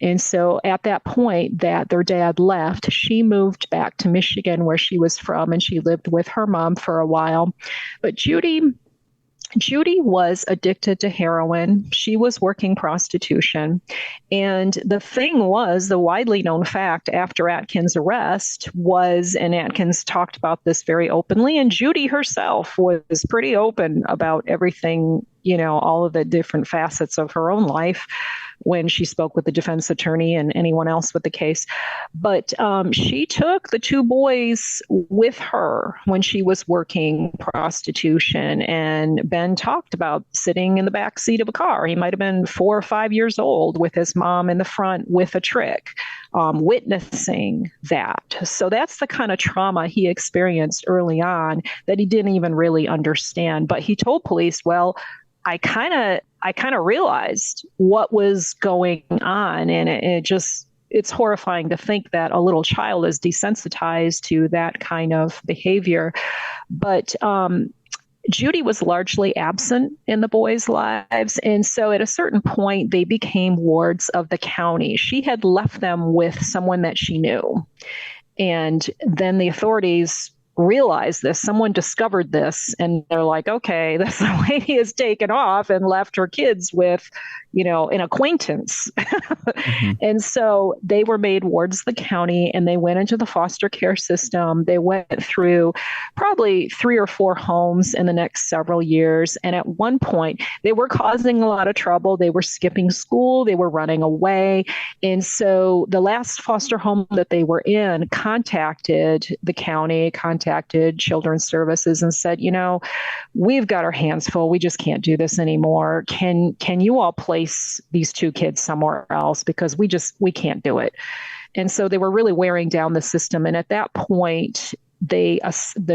And so at that point that their dad left, she moved back to Michigan, where she was from, and she lived with her mom for a while. But Judy was addicted to heroin. She was working prostitution. And the thing was, the widely known fact after Atkins' arrest was, and Atkins talked about this very openly, and Judy herself was pretty open about everything, you know, all of the different facets of her own life when she spoke with the defense attorney and anyone else with the case. But she took the 2 boys with her when she was working prostitution. And Ben talked about sitting in the back seat of a car. He might have been 4 or 5 years old with his mom in the front with a trick. witnessing that. So that's the kind of trauma he experienced early on that he didn't even really understand. But he told police, well, I kind of realized what was going on, and it's horrifying to think that a little child is desensitized to that kind of behavior. But Judy was largely absent in the boys' lives. And so at a certain point, they became wards of the county. She had left them with someone that she knew. And then the authorities realized this. Someone discovered this, and they're like, okay, this lady has taken off and left her kids with, an acquaintance. Mm-hmm. And so they were made wards of the county, and they went into the foster care system. They went through probably 3 or 4 homes in the next several years. And at one point, they were causing a lot of trouble. They were skipping school. They were running away. And so the last foster home that they were in contacted the county, contacted Children's Services, and said, we've got our hands full. We just can't do this anymore. Can you all place these 2 kids somewhere else, because we can't do it. And so they were really wearing down the system. And at that point, the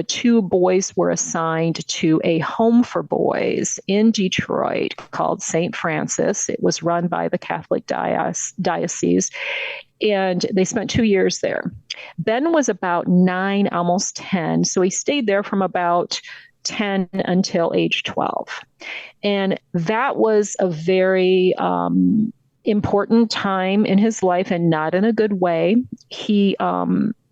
2 boys were assigned to a home for boys in Detroit called St. Francis. It was run by the Catholic diocese. And they spent 2 years there. Ben was about 9, almost 10. So he stayed there from about 10 until age 12. And that was a very important time in his life, and not in a good way.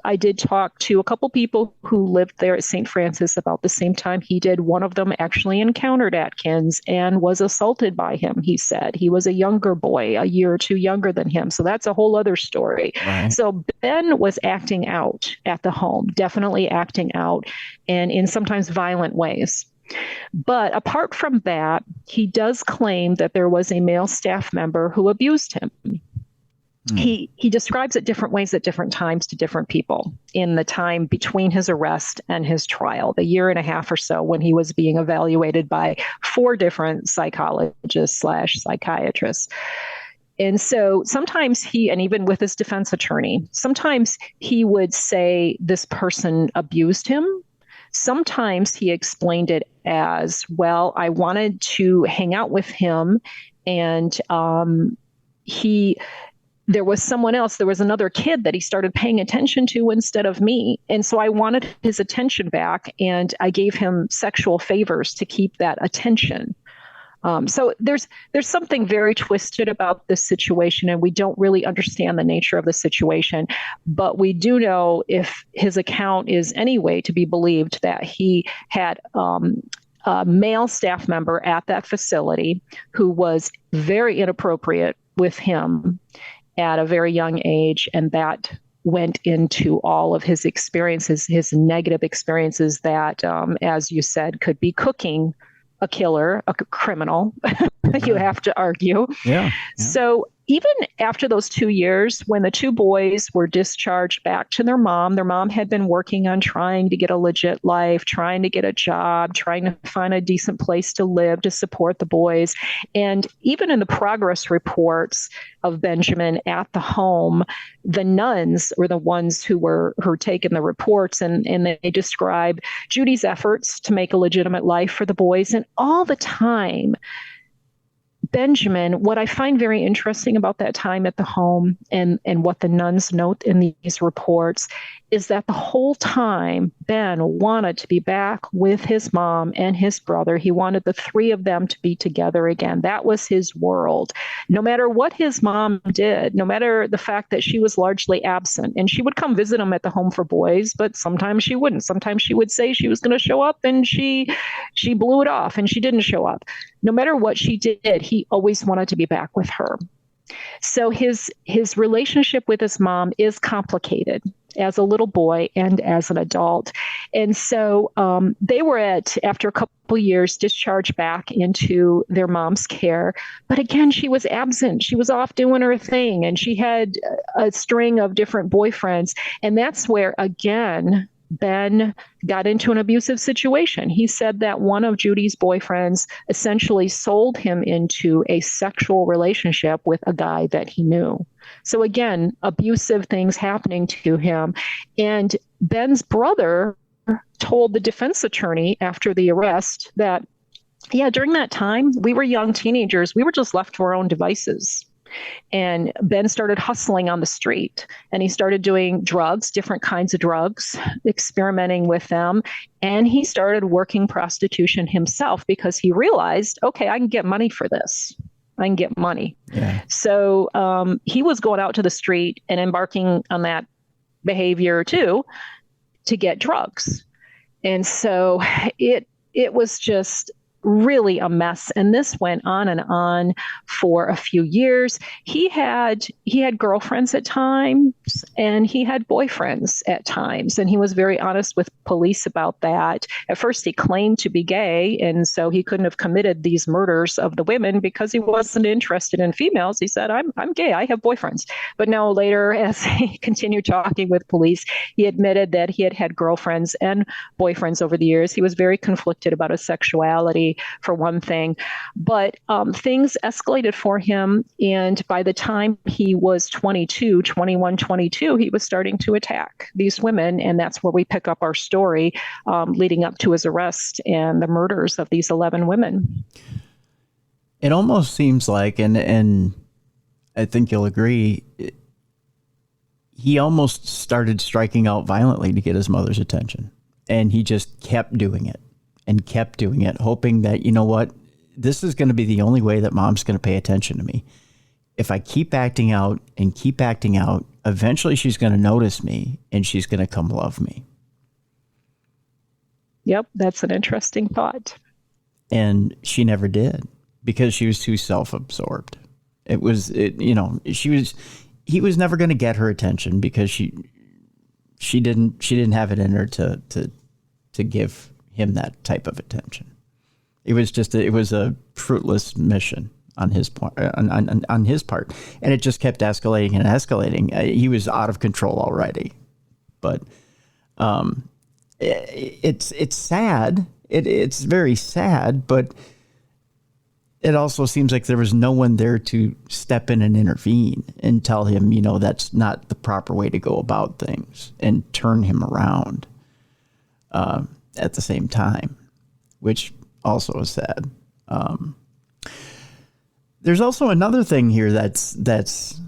I did talk to a couple people who lived there at St. Francis about the same time he did. One of them actually encountered Atkins and was assaulted by him, he said. He was a younger boy, a year or 2 younger than him. So that's a whole other story. Right. So Ben was acting out at the home, definitely acting out, and in sometimes violent ways. But apart from that, he does claim that there was a male staff member who abused him. He describes it different ways at different times to different people in the time between his arrest and his trial, the year and a half or so when he was being evaluated by 4 different psychologists/psychiatrists. And so sometimes and even with his defense attorney, sometimes he would say this person abused him. Sometimes he explained it as, well, I wanted to hang out with him, and there was someone else, there was another kid that he started paying attention to instead of me. And so I wanted his attention back, and I gave him sexual favors to keep that attention. So there's something very twisted about this situation, and we don't really understand the nature of the situation. But we do know, if his account is any way to be believed, that he had a male staff member at that facility who was very inappropriate with him at a very young age, and that went into all of his experiences, his negative experiences that, as you said, could be cooking a killer, a criminal, you have to argue. Yeah. So even after those 2 years, when the 2 boys were discharged back to their mom had been working on trying to get a legit life, trying to get a job, trying to find a decent place to live to support the boys. And even in the progress reports of Benjamin at the home, the nuns were the ones who were taking the reports, and they describe Judy's efforts to make a legitimate life for the boys. And all the time, Benjamin, what I find very interesting about that time at the home, and what the nuns note in these reports, is that the whole time Ben wanted to be back with his mom and his brother. He wanted the 3 of them to be together again. That was his world. No matter what his mom did, no matter the fact that she was largely absent, and she would come visit him at the home for boys, but sometimes she wouldn't. Sometimes she would say she was going to show up, and she blew it off and she didn't show up. No matter what she did, he always wanted to be back with her. So his relationship with his mom is complicated as a little boy and as an adult. And so they were after a couple years, discharged back into their mom's care. But again, she was absent. She was off doing her thing, and she had a string of different boyfriends. And that's where, again, Ben got into an abusive situation. He said that one of Judy's boyfriends essentially sold him into a sexual relationship with a guy that he knew. So again, abusive things happening to him. And Ben's brother told the defense attorney after the arrest that, yeah, during that time, we were young teenagers. We were just left to our own devices. And Ben started hustling on the street, and he started doing drugs, different kinds of drugs, experimenting with them. And he started working prostitution himself because he realized, okay, I can get money for this. I can get money. Yeah. So he was going out to the street and embarking on that behavior too, to get drugs. And so it was just really a mess. And this went on and on for a few years. He had girlfriends at times, and he had boyfriends at times. And he was very honest with police about that. At first, he claimed to be gay, and so he couldn't have committed these murders of the women because he wasn't interested in females. He said, I'm gay, I have boyfriends. But no, later, as he continued talking with police, he admitted that he had had girlfriends and boyfriends over the years. He was very conflicted about his sexuality, for one thing. But things escalated for him. And by the time he was 21, 22, he was starting to attack these women. And that's where we pick up our story leading up to his arrest and the murders of these 11 women. It almost seems like, and I think you'll agree, he almost started striking out violently to get his mother's attention. And he just kept doing it. And kept doing it, hoping that, you know what, this is going to be the only way that mom's going to pay attention to me. If I keep acting out and keep acting out, eventually she's going to notice me and she's going to come love me. Yep, that's an interesting thought. And she never did, because she was too self-absorbed. He was never going to get her attention because she didn't have it in her to give him that type of attention. It was a fruitless mission on his part, on his part, and it just kept escalating and escalating. He was out of control already, but it's sad. It's very sad, but it also seems like there was no one there to step in and intervene and tell him, that's not the proper way to go about things, and turn him around. At the same time, which also is sad. There's also another thing here that's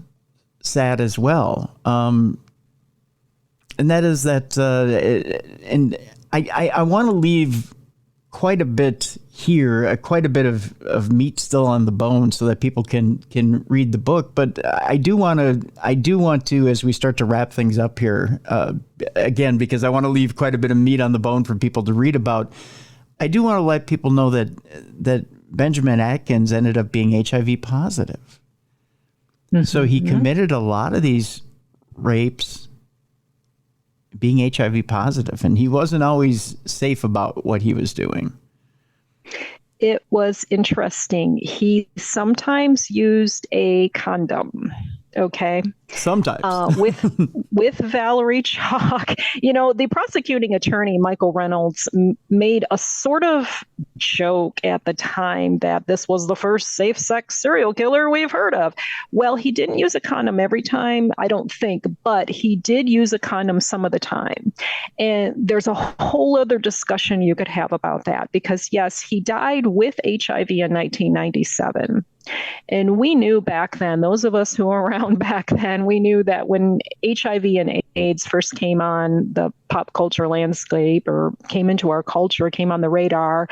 sad as well, and that is that, and I want to leave quite a bit here, quite a bit of meat still on the bone, so that people can read the book. But I do want to, as we start to wrap things up here, again, because I want to leave quite a bit of meat on the bone for people to read about. I do want to let people know that Benjamin Aktins ended up being HIV positive. Mm-hmm. So he committed a lot of these rapes being HIV positive, and he wasn't always safe about what he was doing. It was interesting. He sometimes used a condom. Okay. Sometimes. With Valerie Chalk, the prosecuting attorney, Michael Reynolds, made a sort of joke at the time that this was the first safe sex serial killer we've heard of. Well, he didn't use a condom every time, I don't think, but he did use a condom some of the time. And there's a whole other discussion you could have about that, because yes, he died with HIV in 1997. And we knew back then, those of us who were around back then, we knew that when HIV and AIDS first came on the pop culture landscape, or came into our culture, came on the radar,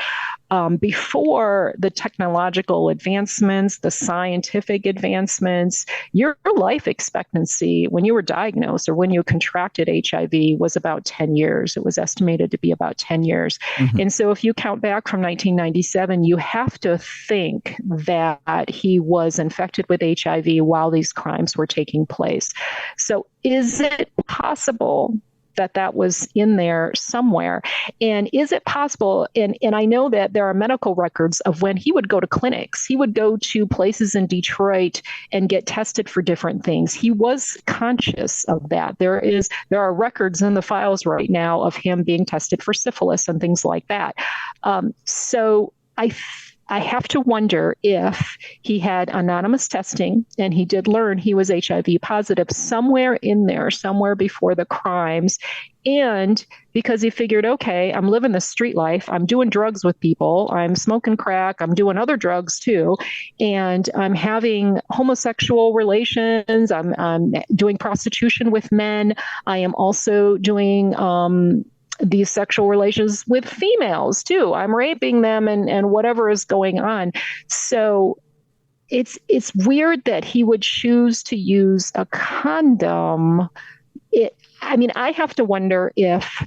before the technological advancements, the scientific advancements, your life expectancy when you were diagnosed or when you contracted HIV was about 10 years. It was estimated to be about 10 years. Mm-hmm. And so if you count back from 1997, you have to think that he was infected with HIV while these crimes were taking place. So is it possible that was in there somewhere. And is it possible? And I know that there are medical records of when he would go to clinics, he would go to places in Detroit and get tested for different things. He was conscious of that. There are records in the files right now of him being tested for syphilis and things like that. So I have to wonder if he had anonymous testing and he did learn he was HIV positive somewhere in there, somewhere before the crimes. And because he figured, okay, I'm living the street life, I'm doing drugs with people, I'm smoking crack, I'm doing other drugs too, and I'm having homosexual relations, I'm doing prostitution with men, I am also doing these sexual relations with females too. I'm raping them and whatever is going on. So it's weird that he would choose to use a condom. I have to wonder if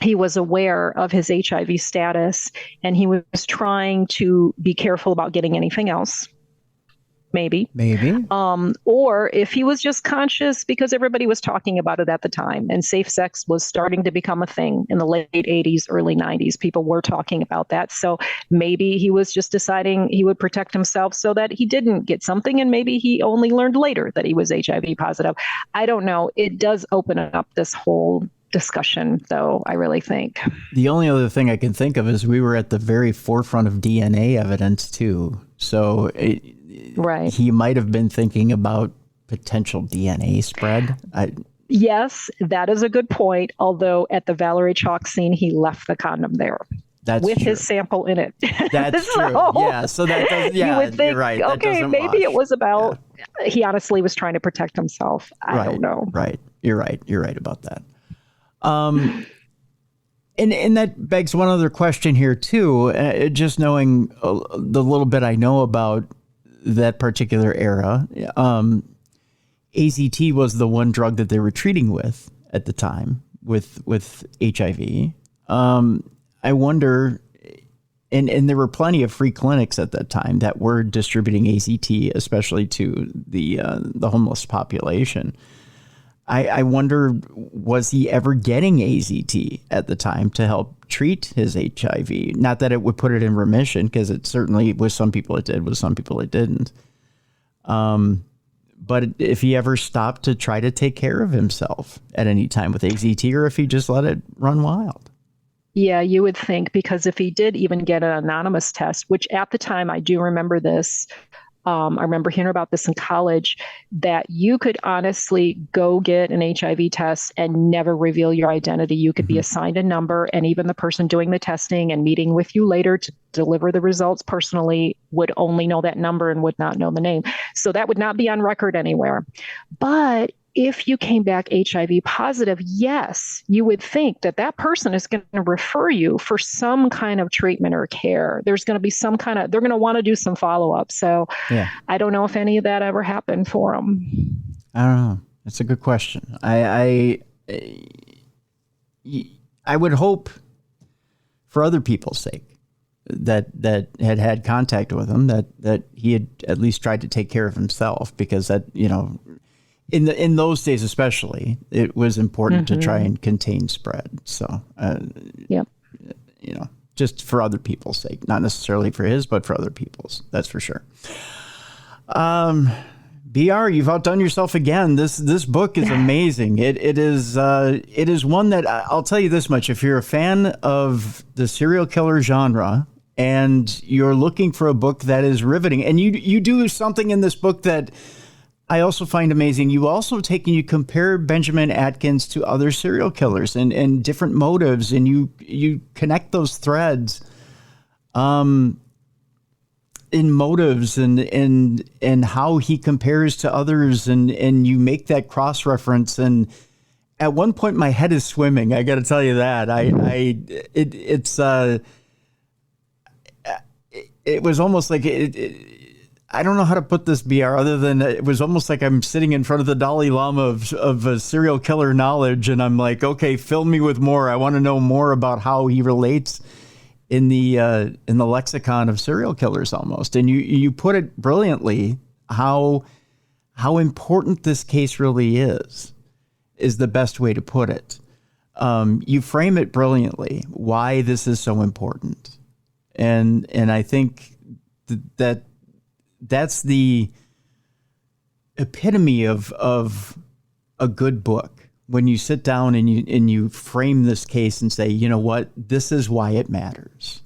he was aware of his HIV status and he was trying to be careful about getting anything else. Maybe. Or if he was just conscious because everybody was talking about it at the time and safe sex was starting to become a thing in the late 80s, early 90s. People were talking about that. So maybe he was just deciding he would protect himself so that he didn't get something. And maybe he only learned later that he was HIV positive. I don't know. It does open up this whole discussion, though, I really think. The only other thing I can think of is we were at the very forefront of DNA evidence, too. So right. He might have been thinking about potential DNA spread. Yes, that is a good point. Although at the Valerie Chalk scene, he left the condom there. That's with true. His sample in it. That's true. Yeah. So that does. Yeah, you would think, you're right. Okay, maybe it was about. Yeah. He honestly was trying to protect himself. I don't know. Right. You're right. You're right about that. And that begs one other question here too. Just knowing the little bit I know about that particular era, AZT was the one drug that they were treating with at the time with HIV. I wonder, and there were plenty of free clinics at that time that were distributing AZT, especially to the homeless population. I wonder, was he ever getting AZT at the time to help treat his HIV? Not that it would put it in remission, because it certainly, with some people it did, with some people it didn't. But if he ever stopped to try to take care of himself at any time with AZT, or if he just let it run wild. Yeah, you would think, because if he did even get an anonymous test, which at the time, I do remember this, I remember hearing about this in college, that you could honestly go get an HIV test and never reveal your identity. You could be assigned a number, and even the person doing the testing and meeting with you later to deliver the results personally would only know that number and would not know the name. So that would not be on record anywhere. But if you came back HIV positive, yes, you would think that that person is going to refer you for some kind of treatment or care. There's going to be some kind of, they're going to want to do some follow-up. So yeah. I don't know if any of that ever happened for him. I don't know. That's a good question. I would hope, for other people's sake, that had contact with him, that he had at least tried to take care of himself, because that, in those days especially, it was important to try and contain spread. So, just for other people's sake, not necessarily for his, but for other people's. That's for sure. BR, you've outdone yourself again. This book is amazing. It is one that, I'll tell you this much: if you're a fan of the serial killer genre and you're looking for a book that is riveting, and you do something in this book that I also find amazing. You also you compare Benjamin Aktins to other serial killers and different motives, and you connect those threads in motives and how he compares to others, and you make that cross reference. And at one point, my head is swimming. I got to tell you that. It was almost like I don't know how to put this, BR, other than it was almost like I'm sitting in front of the Dalai Lama of serial killer knowledge, and I'm like, okay, fill me with more. I want to know more about how he relates in the lexicon of serial killers, almost. And you put it brilliantly how important this case really is the best way to put it. you frame it brilliantly, why this is so important. And I think that's the epitome of a good book. When you sit down and you frame this case and say, you know what, this is why it matters.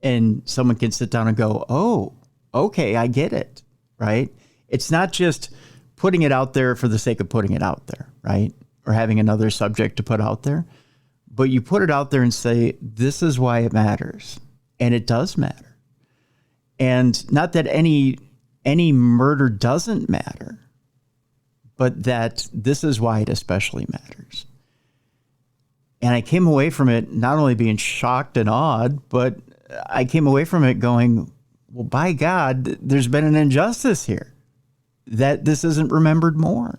And someone can sit down and go, oh, okay, I get it, right? It's not just putting it out there for the sake of putting it out there, right? Or having another subject to put out there. But you put it out there and say, this is why it matters. And it does matter. And not that any murder doesn't matter, but that this is why it especially matters. And I came away from it not only being shocked and awed, but I came away from it going, well, by God, there's been an injustice here, that this isn't remembered more.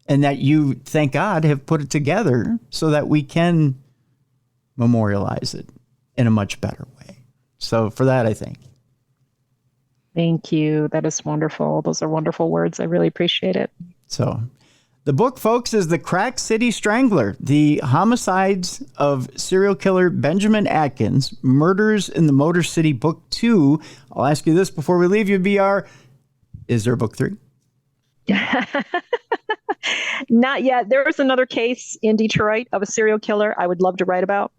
And that you, thank God, have put it together so that we can memorialize it in a much better way. So for that, I thank you. Thank you. That is wonderful. Those are wonderful words. I really appreciate it. So the book, folks, is The Crack City Strangler, the homicides of serial killer Benjamin Aktins, Murders in the Motor City, Book 2. I'll ask you this before we leave you, BR. Is there a Book 3? Not yet. There was another case in Detroit of a serial killer I would love to write about.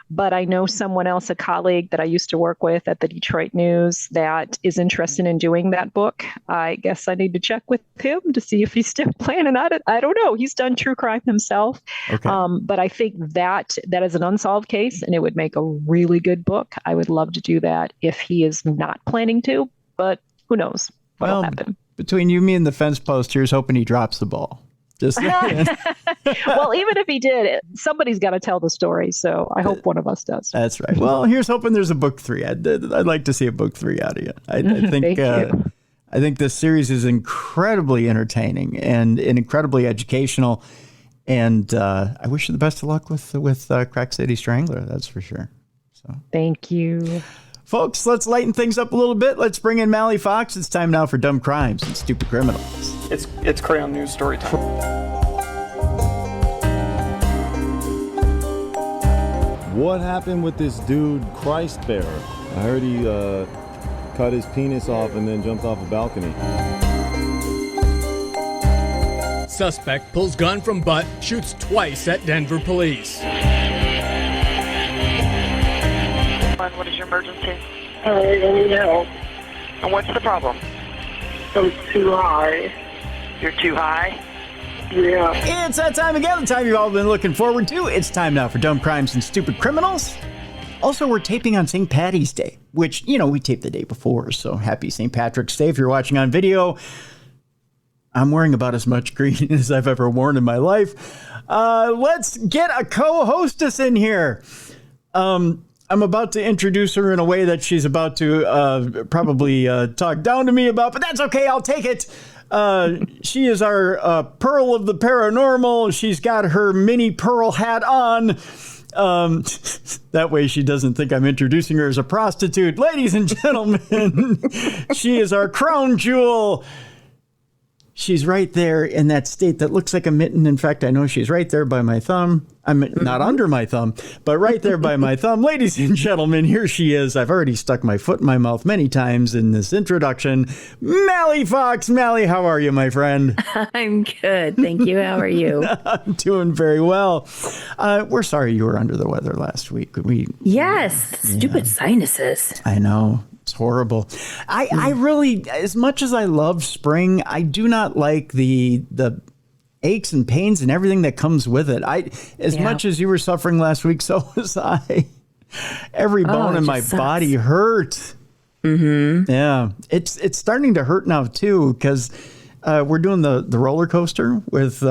But I know someone else, a colleague that I used to work with at the Detroit News, that is interested in doing that book. I guess I need to check with him to see if he's still planning on it. I don't know. He's done true crime himself. Okay. But I think that is an unsolved case, and it would make a really good book. I would love to do that if he is not planning to, but who knows what'll happen. Between you, me, and the fence post, here's hoping he drops the ball. Just Well, even if he did, somebody's got to tell the story. So I hope one of us does. That's right. Well, here's hoping there's a Book 3. I'd like to see a Book 3 out of you. I think I think this series is incredibly entertaining and incredibly educational. And I wish you the best of luck with Crack City Strangler. That's for sure. So thank you. Folks, let's lighten things up a little bit. Let's bring in Mally Fox. It's time now for Dumb Crimes and Stupid Criminals. It's Crayon News story time. What happened with this dude, Christ Bearer? I heard he cut his penis off and then jumped off a balcony. Suspect pulls gun from butt, shoots twice at Denver police. What is your emergency? I need help. And what's the problem? I'm too high. You're too high? Yeah. It's that time again, the time you've all been looking forward to. It's time now for Dumb Crimes and Stupid Criminals. Also, we're taping on St. Paddy's Day, which, we taped the day before, so happy St. Patrick's Day if you're watching on video. I'm wearing about as much green as I've ever worn in my life. Let's get a co-hostess in here. I'm about to introduce her in a way that she's about to probably talk down to me about, but that's okay. I'll take it. She is our Pearl of the Paranormal. She's got her mini pearl hat on. That way she doesn't think I'm introducing her as a prostitute. Ladies and gentlemen, she is our crown jewel. She's right there in that state that looks like a mitten. In fact, I know she's right there by my thumb. I'm not under my thumb, but right there by my thumb. Ladies and gentlemen, here she is. I've already stuck my foot in my mouth many times in this introduction. Mally Fox. Mally, how are you, my friend? I'm good. Thank you. How are you? I'm doing very well. We're sorry you were under the weather last week. Yes. Stupid sinuses. I know. It's horrible. I really, as much as I love spring, I do not like the aches and pains and everything that comes with it. As much as you were suffering last week, so was I. Every bone in my body hurt. Mm-hmm. Yeah, it's starting to hurt now too because we're doing the roller coaster with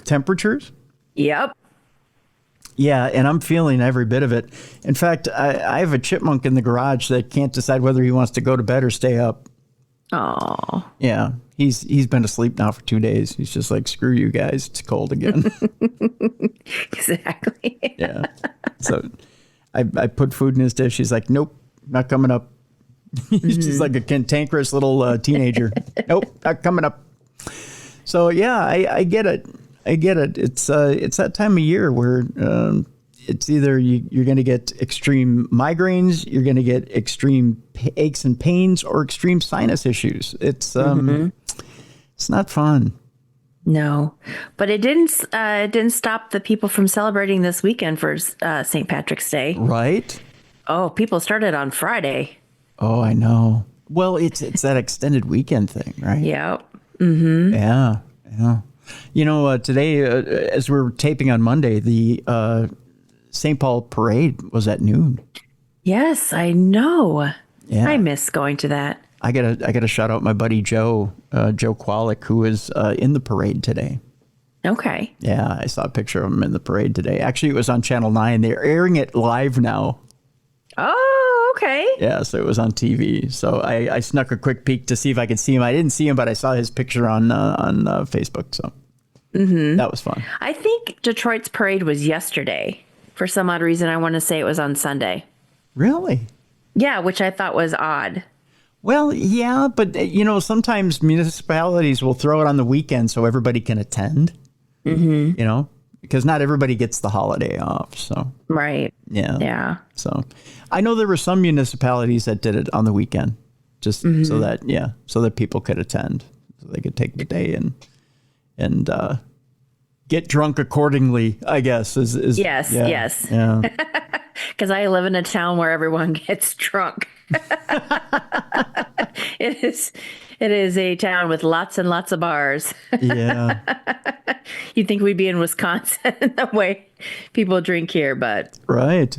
temperatures. Yep. Yeah, and I'm feeling every bit of it. In fact, I have a chipmunk in the garage that can't decide whether he wants to go to bed or stay up. Oh. Yeah, he's been asleep now for 2 days. He's just like, screw you guys, it's cold again. Exactly. Yeah. So I put food in his dish. He's like, nope, not coming up. He's just like a cantankerous little teenager. Nope, not coming up. So yeah, I get it. I get it. It's that time of year where it's either you're going to get extreme migraines, you're going to get extreme aches and pains, or extreme sinus issues. It's not fun. No, but it didn't stop the people from celebrating this weekend for St. Patrick's Day. Right? Oh, people started on Friday. Oh, I know. Well, it's that extended weekend thing, right? Yeah. Mm-hmm. Yeah. You know, today, as we're taping on Monday, the St. Paul parade was at noon. Yes, I know. Yeah. I miss going to that. I gotta shout out my buddy Joe Kwalik, who is in the parade today. Okay. Yeah, I saw a picture of him in the parade today. Actually, it was on Channel 9. They're airing it live now. Oh, okay. Yeah, so it was on TV. So I snuck a quick peek to see if I could see him. I didn't see him, but I saw his picture on Facebook. So that was fun. I think Detroit's parade was yesterday. For some odd reason, I want to say it was on Sunday. Really? Yeah, which I thought was odd. Well, yeah, but sometimes municipalities will throw it on the weekend so everybody can attend. Mm-hmm. Because not everybody gets the holiday off. So right. Yeah. So I know there were some municipalities that did it on the weekend, just so that people could attend, so they could take the day and get drunk accordingly, I guess. Yes. Yeah. Because I live in a town where everyone gets drunk. It is a town with lots and lots of bars. Yeah. You'd think we'd be in Wisconsin the way people drink here, but Right.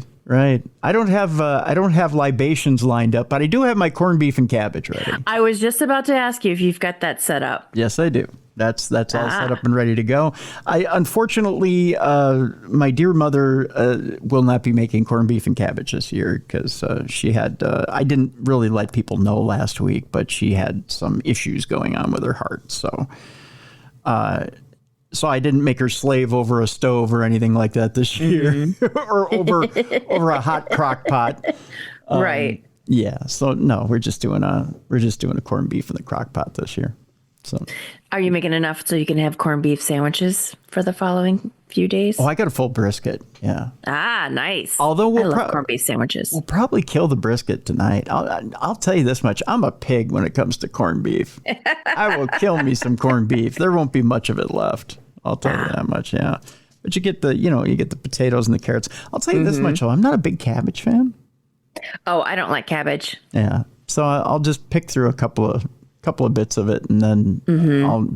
I don't have libations lined up, but I do have my corned beef and cabbage ready. I was just about to ask you if you've got that set up. Yes, I do. That's all set up and ready to go. Unfortunately, my dear mother will not be making corned beef and cabbage this year because she had. I didn't really let people know last week, but she had some issues going on with her heart. So I didn't make her slave over a stove or anything like that this year, or over a hot crock pot. Right. Yeah. So no, we're just doing a corned beef in the crock pot this year. So, are you making enough so you can have corned beef sandwiches for the following few days? Oh, I got a full brisket. Yeah. Ah, nice. Although I love corned beef sandwiches. We'll probably kill the brisket tonight. I'll tell you this much: I'm a pig when it comes to corned beef. I will kill me some corned beef. There won't be much of it left. I'll tell you that much. Yeah. But you get the potatoes and the carrots. I'll tell you this much though: I'm not a big cabbage fan. Oh, I don't like cabbage. Yeah. So I'll just pick through a couple of bits of it, and then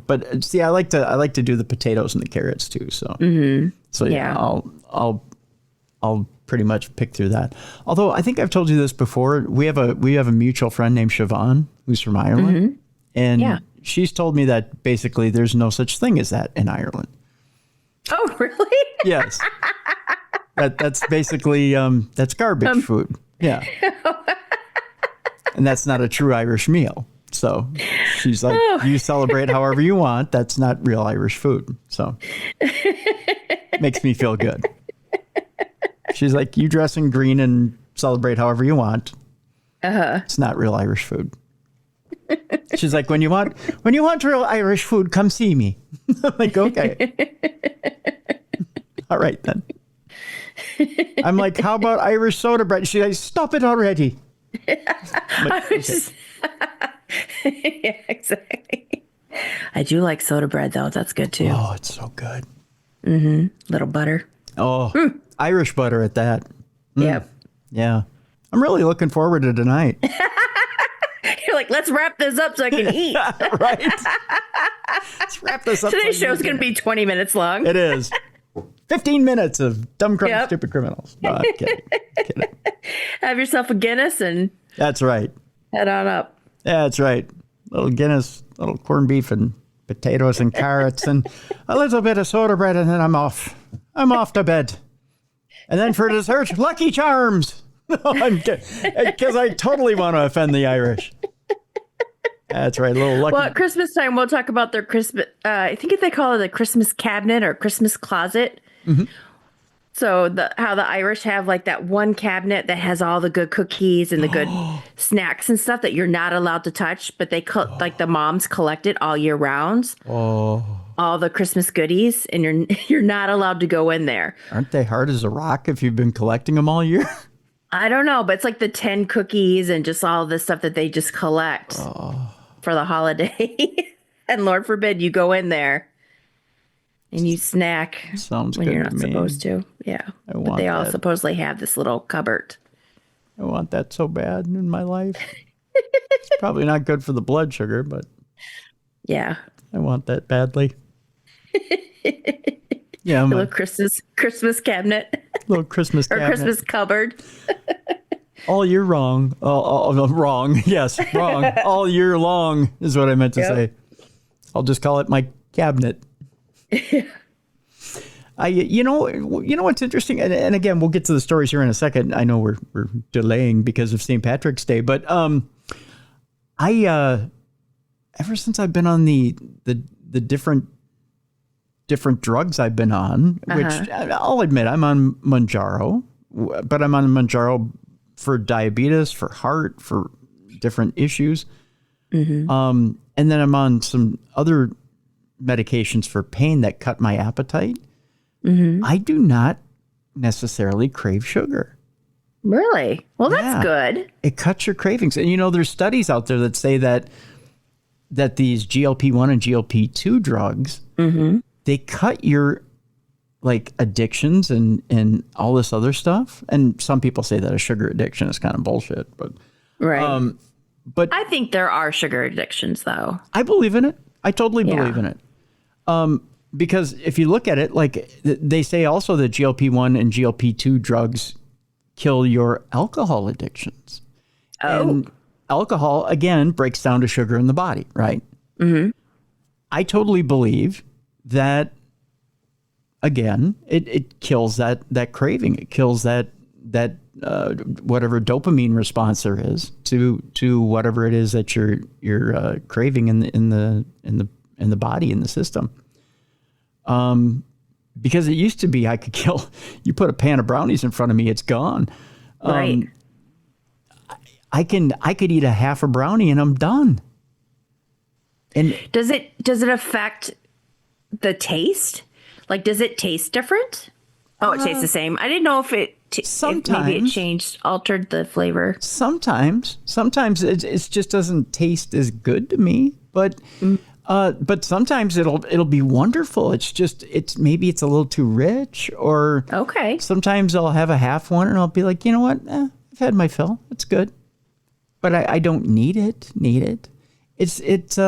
but see, I like to do the potatoes and the carrots too. So I'll pretty much pick through that. Although I think I've told you this before, we have a mutual friend named Siobhan who's from Ireland, and she's told me that basically there's no such thing as that in Ireland. Oh, really? Yes. That's basically that's garbage food. Yeah. And that's not a true Irish meal. So she's like, you celebrate however you want. That's not real Irish food. So makes me feel good. She's like, you dress in green and celebrate however you want. It's not real Irish food. She's like, when you want real Irish food, come see me. I'm like, okay. All right, then. I'm like, how about Irish soda bread? She's like, stop it already. Like, okay. Yeah, exactly. I do like soda bread, though. That's good, too. Oh, it's so good. Little butter. Oh, Irish butter at that. Yep. Yeah. I'm really looking forward to tonight. You're like, let's wrap this up so I can eat. Right. Let's wrap this up. Today's show's going to be 20 minutes long. It is. 15 minutes of dumb, stupid criminals. No, I'm kidding. Have yourself a Guinness and That's right. head on up. Yeah, that's right. Little Guinness, little corned beef and potatoes and carrots and a little bit of soda bread, and then I'm off. I'm off to bed. And then for dessert, Lucky Charms. No, I'm kidding. Because I totally want to offend the Irish. That's right, a little Lucky. Well, at Christmas time, we'll talk about their Christmas. I think they call it a Christmas cabinet or Christmas closet. So how the Irish have like that one cabinet that has all the good cookies and the good snacks and stuff that you're not allowed to touch, but they like the moms collect it all year round. Oh. all the Christmas goodies, and you're not allowed to go in there. Aren't they hard as a rock if you've been collecting them all year? I don't know, but it's like the 10 cookies and just all this stuff that they just collect for the holiday. And Lord forbid you go in there and you snack Sounds when good you're to not me. supposed to. Yeah. But they all supposedly have this little cupboard. I want that so bad in my life. It's probably not good for the blood sugar, but yeah, I want that badly. Yeah, little Christmas cabinet. Little Christmas or cabinet. Christmas cupboard. All year wrong. Wrong. Yes, wrong. All year long is what I meant to say. I'll just call it my cabinet. You know what's interesting, and again, we'll get to the stories here in a second. I know we're delaying because of St. Patrick's Day, but ever since I've been on the different drugs I've been on, which I'll admit I'm on Mounjaro, but I'm on Mounjaro for diabetes, for heart, for different issues. And then I'm on some other medications for pain that cut my appetite. I do not necessarily crave sugar. Really? Well, that's good. It cuts your cravings. And there's studies out there that say that these GLP-1 and GLP-2 drugs, they cut your addictions and all this other stuff. And some people say that a sugar addiction is kind of bullshit, but right. But I think there are sugar addictions, though. I believe in it. I totally believe in it. Because if you look at it, they say also that GLP-1 and GLP-2 drugs kill your alcohol addictions. Oh. And alcohol, again, breaks down to sugar in the body, right? I totally believe that, again, it kills that craving. It kills that whatever dopamine response there is to whatever it is that you're craving in the body, in the system. Because it used to be I could you put a pan of brownies in front of me, it's gone. Right. I could eat a half a brownie and I'm done. And does it affect the taste? Does it taste different? Oh, it tastes the same. I didn't know if it sometimes if maybe it altered the flavor. Sometimes it just doesn't taste as good to me, but sometimes it'll be wonderful. Maybe it's a little too rich, or sometimes I'll have a half one and I'll be like, you know what? I've had my fill. It's good, but I don't need it. It's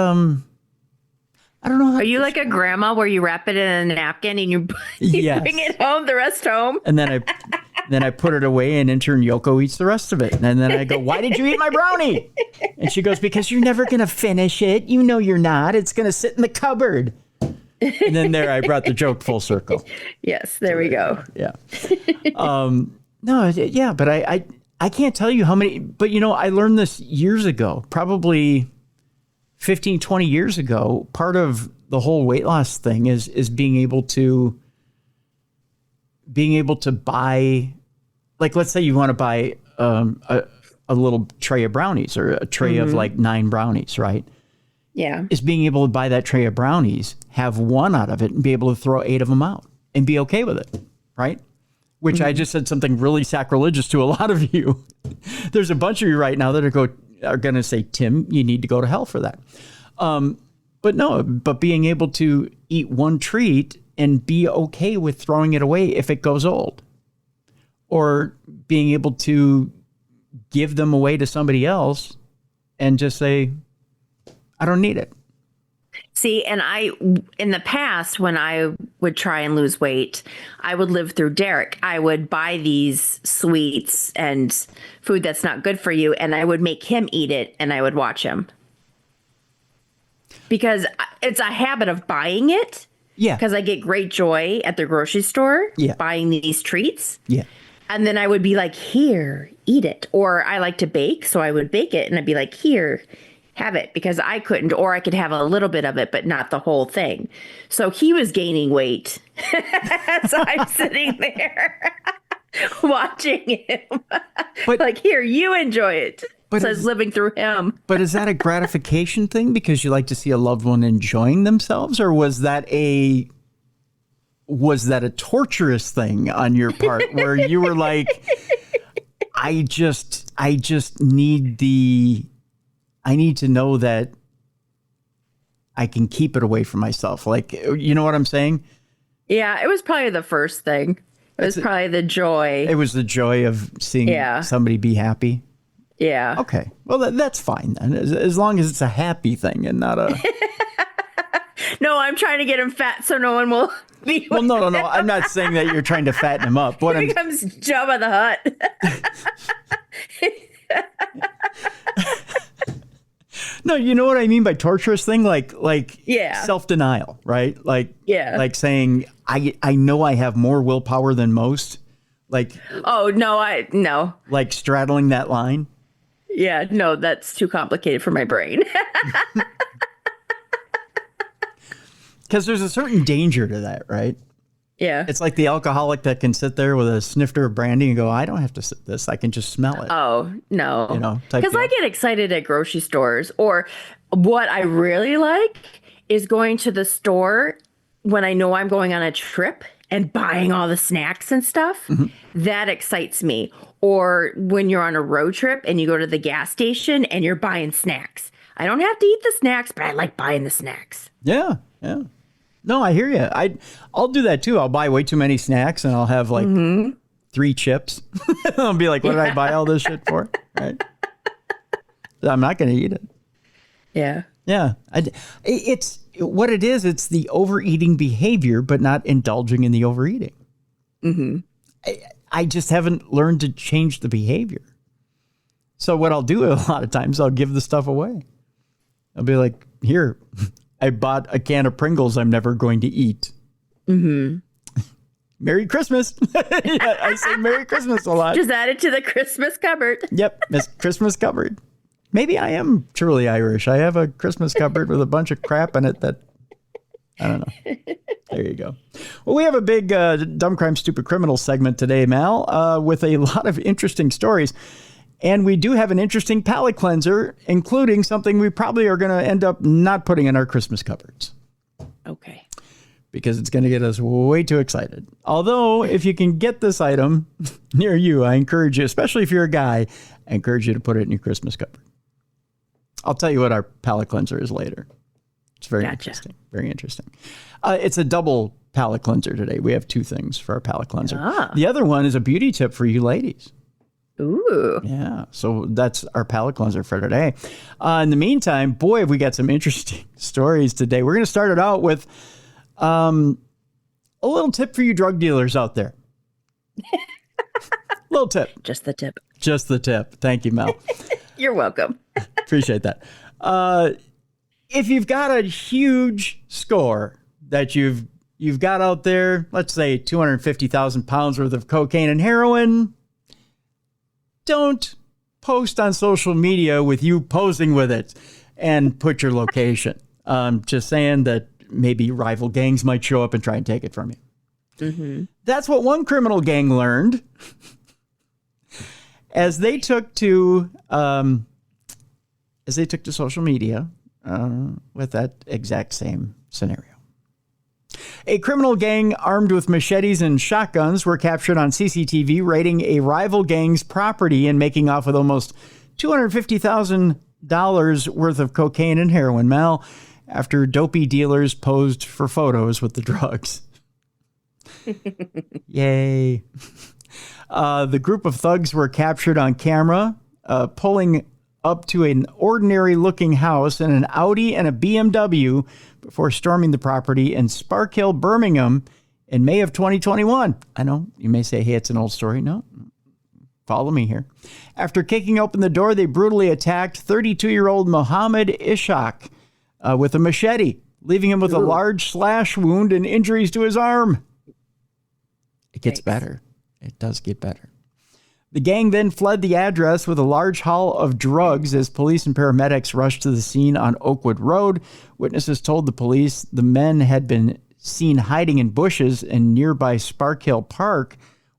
I don't know. Are you like a grandma where you wrap it in a napkin and you bring it home, the rest home? And then I put it away, and intern Yoko eats the rest of it. And then I go, "Why did you eat my brownie?" And she goes, "Because you're never going to finish it. You know you're not. It's going to sit in the cupboard." And then I brought the joke full circle. Yes, there we go. Yeah. But I can't tell you how many, but I learned this years ago, probably 15, 20 years ago. Part of the whole weight loss thing is being able to buy, let's say you want to buy a little tray of brownies, or a tray of 9 brownies, right? Yeah. Is being able to buy that tray of brownies, have one out of it, and be able to throw 8 of them out and be okay with it, right? Which I just said something really sacrilegious to a lot of you. There's a bunch of you right now that are going to say, Tim, you need to go to hell for that. But being able to eat one treat and be okay with throwing it away if it goes old, or being able to give them away to somebody else and just say, I don't need it. See, and in the past, when I would try and lose weight, I would live through Derek. I would buy these sweets and food that's not good for you, and I would make him eat it, and I would watch him. Because it's a habit of buying it. Yeah. Because I get great joy at the grocery store buying these treats. Yeah. And then I would be like, here, eat it. Or I like to bake, so I would bake it, and I'd be like, here, have it, because I couldn't, or I could have a little bit of it, but not the whole thing. So he was gaining weight. So I'm sitting there watching him. But, like, here, you enjoy it. So I was living through him. But is that a gratification thing because you like to see a loved one enjoying themselves, or was that a torturous thing on your part where you were like, I just need I need to know that I can keep it away from myself. Like, you know what I'm saying? Yeah, it was probably the first thing. It was probably the joy. It was the joy of seeing somebody be happy. Yeah. Okay. Well, that's fine then, as long as it's a happy thing and not a. No, I'm trying to get him fat so no one will be. Well, no. I'm not saying that you're trying to fatten him up. What Here comes Jabba the Hutt. No, you know what I mean by torturous thing, like self-denial, right? Like saying I know I have more willpower than most. Like no. Like straddling that line. Yeah, no, that's too complicated for my brain. Because there's a certain danger to that, right? Yeah. It's like the alcoholic that can sit there with a snifter of brandy and go, I don't have to sip this. I can just smell it. Oh, no. You know, because I get excited at grocery stores, or what I really like is going to the store when I know I'm going on a trip and buying all the snacks and stuff. Mm-hmm. That excites me. Or when you're on a road trip and you go to the gas station and you're buying snacks. I don't have to eat the snacks, but I like buying the snacks. Yeah. No, I hear you. I'll do that too. I'll buy way too many snacks and I'll have like 3 chips. I'll be like, what did I buy all this shit for? Right? I'm not going to eat it. Yeah. Yeah. It's what it is. It's the overeating behavior, but not indulging in the overeating. Mm-hmm. I just haven't learned to change the behavior. So what I'll do a lot of times, I'll give the stuff away. I'll be like, here, I bought a can of Pringles I'm never going to eat. Mm-hmm. Merry Christmas. Yeah, I say Merry Christmas a lot. Just add it to the Christmas cupboard. Yep, Miss Christmas cupboard. Maybe I am truly Irish. I have a Christmas cupboard with a bunch of crap in it that, I don't know. There you go. Well, we have a big Dumb Crime Stupid Criminal segment today, Mal, with a lot of interesting stories. And we do have an interesting palate cleanser, including something we probably are going to end up not putting in our Christmas cupboards. Okay. Because it's going to get us way too excited. Although, if you can get this item near you, I encourage you, especially if you're a guy, I encourage you to put it in your Christmas cupboard. I'll tell you what our palate cleanser is later. It's very interesting. Very interesting. It's a double palate cleanser today. We have 2 things for our palate cleanser. The other one is a beauty tip for you ladies. Ooh. Yeah. So that's our palate cleanser for today. In the meantime, boy, have we got some interesting stories today. We're going to start it out with a little tip for you drug dealers out there. Little tip. Just the tip. Just the tip. Thank you, Mel. You're welcome. Appreciate that. If you've got a huge score that you've got out there, let's say 250,000 pounds worth of cocaine and heroin, don't post on social media with you posing with it and put your location. Just saying that maybe rival gangs might show up and try and take it from you. Mm-hmm. That's what one criminal gang learned as they took to social media with that exact same scenario. A criminal gang armed with machetes and shotguns were captured on CCTV raiding a rival gang's property and making off with almost $250,000 worth of cocaine and heroin, Mal, after dopey dealers posed for photos with the drugs. Yay. The group of thugs were captured on camera, pulling up to an ordinary-looking house in an Audi and a BMW before storming the property in Sparkhill, Birmingham in May of 2021. I know you may say, hey, it's an old story. No, follow me here. After kicking open the door, they brutally attacked 32-year-old Mohammed Ishaq with a machete, leaving him with a large slash wound and injuries to his arm. It gets better. It does get better. The gang then fled the address with a large haul of drugs as police and paramedics rushed to the scene on Oakwood Road. Witnesses told the police the men had been seen hiding in bushes in nearby Sparkhill Park,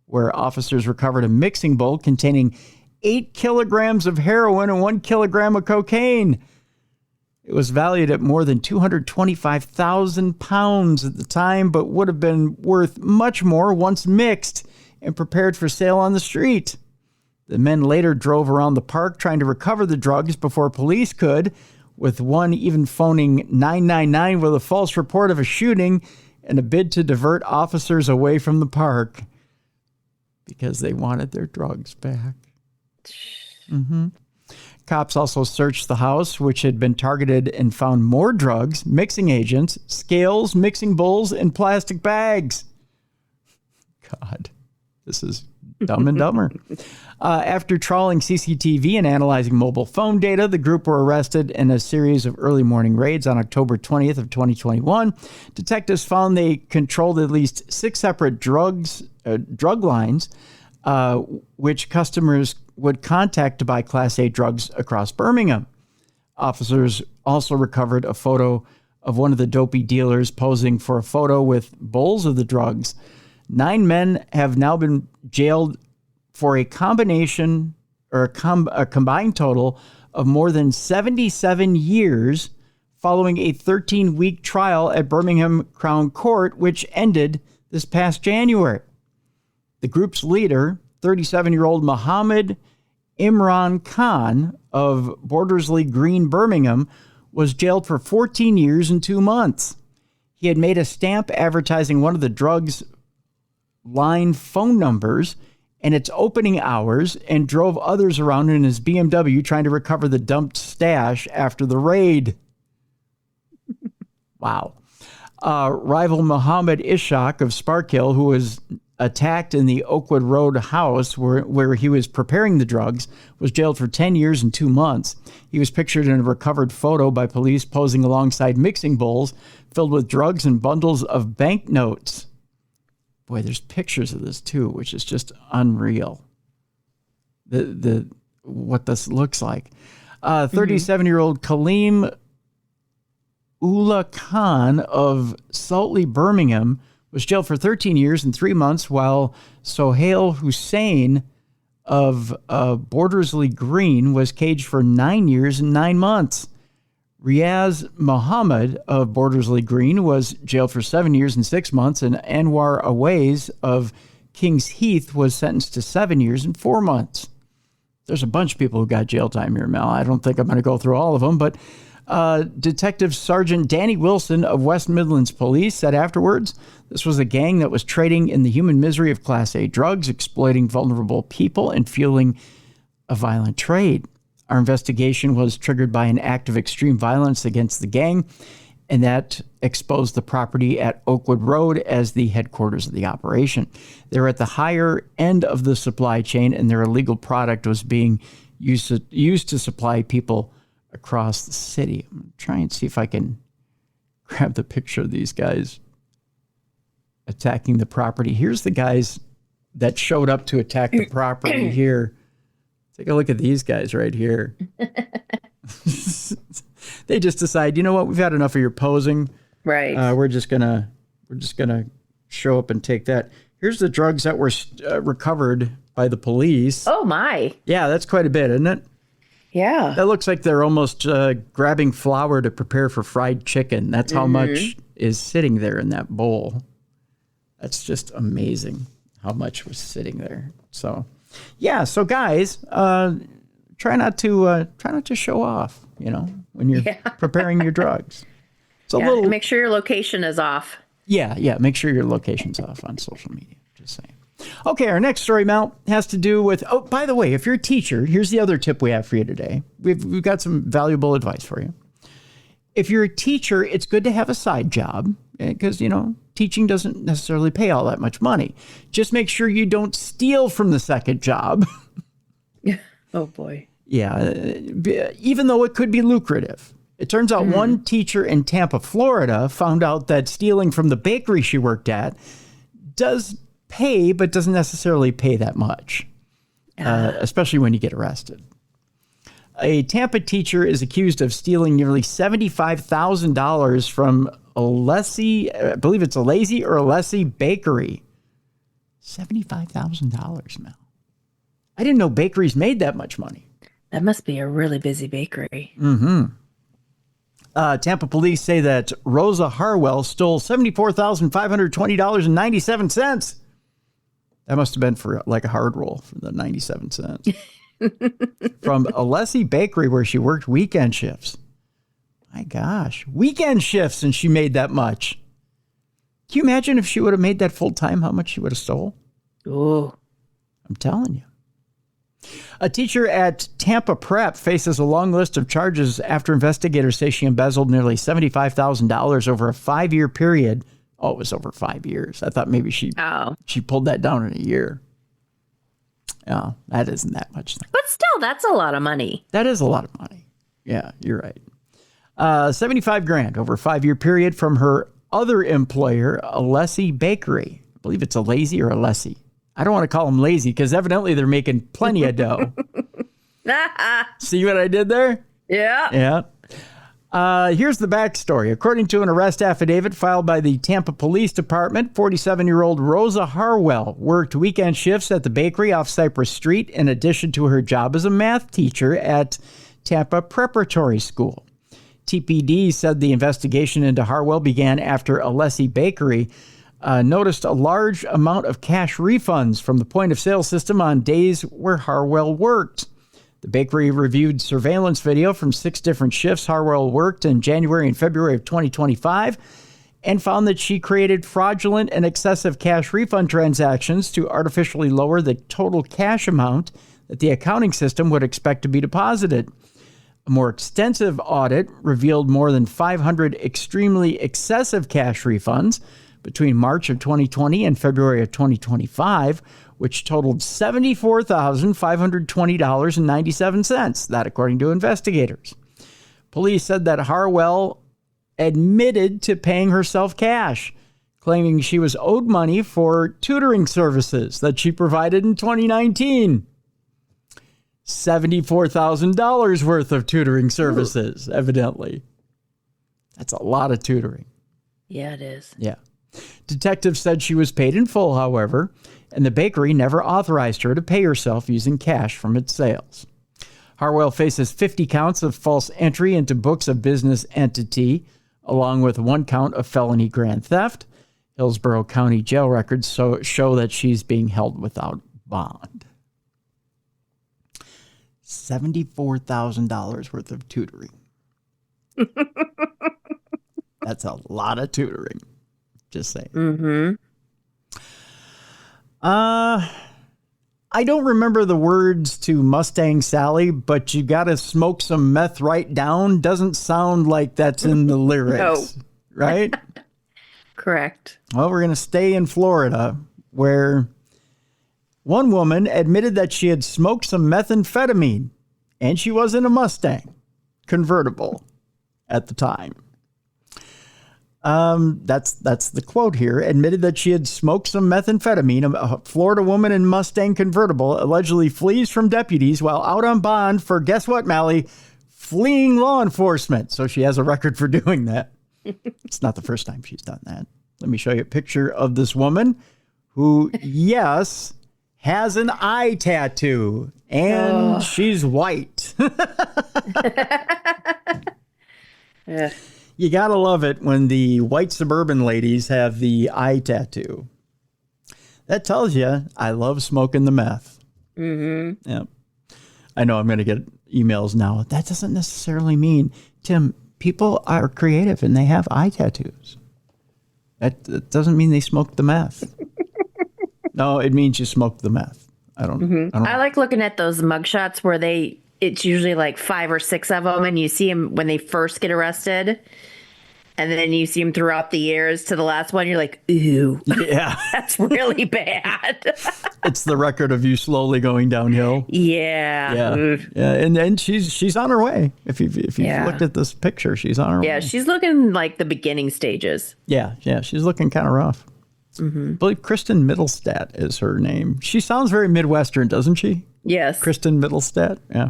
where officers recovered a mixing bowl containing 8 kilograms of heroin and 1 kilogram of cocaine. It was valued at more than 225,000 pounds at the time, but would have been worth much more once mixed and prepared for sale on the street. The men later drove around the park trying to recover the drugs before police could, with one even phoning 999 with a false report of a shooting and a bid to divert officers away from the park because they wanted their drugs back. Mm-hmm. Cops also searched the house, which had been targeted, and found more drugs, mixing agents, scales, mixing bowls, and plastic bags. God, this is Dumb and Dumber. After trawling CCTV and analyzing mobile phone data, the group were arrested in a series of early morning raids on October 20th of 2021. Detectives found they controlled at least 6 separate drug lines, which customers would contact to buy Class A drugs across Birmingham. Officers also recovered a photo of one of the dopey dealers posing for a photo with bowls of the drugs. 9 men have now been jailed for a combination or a combined total of more than 77 years following a 13-week trial at Birmingham Crown Court, which ended this past January. The group's leader, 37-year-old Mohammed Imran Khan of Bordersley Green, Birmingham, was jailed for 14 years and 2 months. He had made a stamp advertising one of the drugs line phone numbers and its opening hours and drove others around in his BMW trying to recover the dumped stash after the raid. Wow. Rival Muhammad Ishaq of Sparkhill, who was attacked in the Oakwood Road house where he was preparing the drugs, was jailed for 10 years and 2 months. He was pictured in a recovered photo by police posing alongside mixing bowls filled with drugs and bundles of banknotes. Boy, there's pictures of this too, which is just unreal. The what this looks like. 37-year-old Kaleem Ullah Khan of Saltley, Birmingham, was jailed for 13 years and 3 months, while Sohail Hussein of Bordersley Green was caged for 9 years and 9 months. Riaz Muhammad of Bordersley Green was jailed for 7 years and 6 months, and Anwar Awais of Kings Heath was sentenced to 7 years and 4 months. There's a bunch of people who got jail time here, Mel. I don't think I'm going to go through all of them, but Detective Sergeant Danny Wilson of West Midlands Police said afterwards, this was a gang that was trading in the human misery of Class A drugs, exploiting vulnerable people, and fueling a violent trade. Our investigation was triggered by an act of extreme violence against the gang, and that exposed the property at Oakwood Road as the headquarters of the operation. They're at the higher end of the supply chain, and their illegal product was being used to supply people across the city. I'm going to try and see if I can grab the picture of these guys attacking the property. Here's the guys that showed up to attack the property here. Take a look at these guys right here. They just decide, you know what, we've had enough of your posing. Right. We're just gonna show up and take that. Here's the drugs that were recovered by the police. Oh my. Yeah, that's quite a bit, isn't it? Yeah. That looks like they're almost grabbing flour to prepare for fried chicken. That's how much is sitting there in that bowl. That's just amazing how much was sitting there. So, yeah. So, guys, try not to show off. You know, when you're preparing your drugs. It's a little. Make sure your location is off. Yeah. Make sure your location's off on social media. Just saying. Okay, our next story, Mel, has to do with, oh, by the way, if you're a teacher, here's the other tip we have for you today. We've got some valuable advice for you. If you're a teacher, it's good to have a side job because, you know, teaching doesn't necessarily pay all that much money. Just make sure you don't steal from the second job. Oh, boy. Yeah, even though it could be lucrative. It turns out one teacher in Tampa, Florida, found out that stealing from the bakery she worked at does pay, but doesn't necessarily pay that much, especially when you get arrested. A Tampa teacher is accused of stealing nearly $75,000 from Alessi, I believe it's Alessi or Alessi Bakery. $75,000, Mel. I didn't know bakeries made that much money. That must be a really busy bakery. Tampa police say that Rosa Harwell stole $74,520.97. That must have been for like a hard roll for the 97 cents. From Alessi Bakery, where she worked weekend shifts. My gosh, weekend shifts, and she made that much. Can you imagine if she would have made that full time, how much she would have stole? Oh, I'm telling you. A teacher at Tampa Prep faces a long list of charges after investigators say she embezzled nearly $75,000 over a 5-year period. Oh, it was over 5 years. I thought maybe she pulled that down in a year. Oh, that isn't that much. But still, that's a lot of money. That is a lot of money. Yeah, you're right. $75,000 over a 5-year period from her other employer, Alessi Bakery. I believe it's a lazy or a Alessi. I don't want to call them lazy because evidently they're making plenty of dough. See what I did there? Yeah. Yeah. Here's the backstory. According to an arrest affidavit filed by the Tampa Police Department, 47-year-old Rosa Harwell worked weekend shifts at the bakery off Cypress Street in addition to her job as a math teacher at Tampa Preparatory School. TPD said the investigation into Harwell began after Alessi Bakery noticed a large amount of cash refunds from the point-of-sale system on days where Harwell worked. The bakery reviewed surveillance video from 6 different shifts Harwell worked in January and February of 2025 and found that she created fraudulent and excessive cash refund transactions to artificially lower the total cash amount that the accounting system would expect to be deposited. A more extensive audit revealed more than 500 extremely excessive cash refunds between March of 2020 and February of 2025, which totaled $74,520.97. That, according to investigators. Police said that Harwell admitted to paying herself cash, claiming she was owed money for tutoring services that she provided in 2019. $74,000 worth of tutoring services, evidently. That's a lot of tutoring. Yeah, it is. Yeah. Detectives said she was paid in full, however, and the bakery never authorized her to pay herself using cash from its sales. Harwell faces 50 counts of false entry into books of business entity, along with 1 count of felony grand theft. Hillsborough County jail records show that she's being held without bond. $74,000 worth of tutoring. That's a lot of tutoring. Just saying. Mm-hmm. I don't remember the words to Mustang Sally, but you got to smoke some meth right down. Doesn't sound like that's in the lyrics, No. Right? Correct. Well, we're going to stay in Florida, where one woman admitted that she had smoked some methamphetamine, and she was in a Mustang convertible at the time. That's the quote here. Admitted that she had smoked some methamphetamine. A Florida woman in Mustang convertible allegedly flees from deputies while out on bond for, guess what, Mally? Fleeing law enforcement. So she has a record for doing that. It's not the first time she's done that. Let me show you a picture of this woman who, yes, has an eye tattoo, and she's white. Yeah. You gotta love it when the white suburban ladies have the eye tattoo. That tells you I love smoking the meth. Mm-hmm. Yeah. I know I'm going to get emails now. That doesn't necessarily mean, Tim, people are creative and they have eye tattoos. That doesn't mean they smoked the meth. No, it means you smoked the meth. I don't I like looking at those mugshots where it's usually like 5 or 6 of them, and you see them when they first get arrested, and then you see them throughout the years to the last one. You're like, ooh, yeah, that's really bad. It's the record of you slowly going downhill. Yeah, yeah, and she's on her way. If you've looked at this picture, she's on her way. Yeah, she's looking like the beginning stages. Yeah, she's looking kind of rough. Mm-hmm. I believe Kristen Middlestat is her name. She sounds very Midwestern, doesn't she? Yes. Kristen Middlestat, yeah.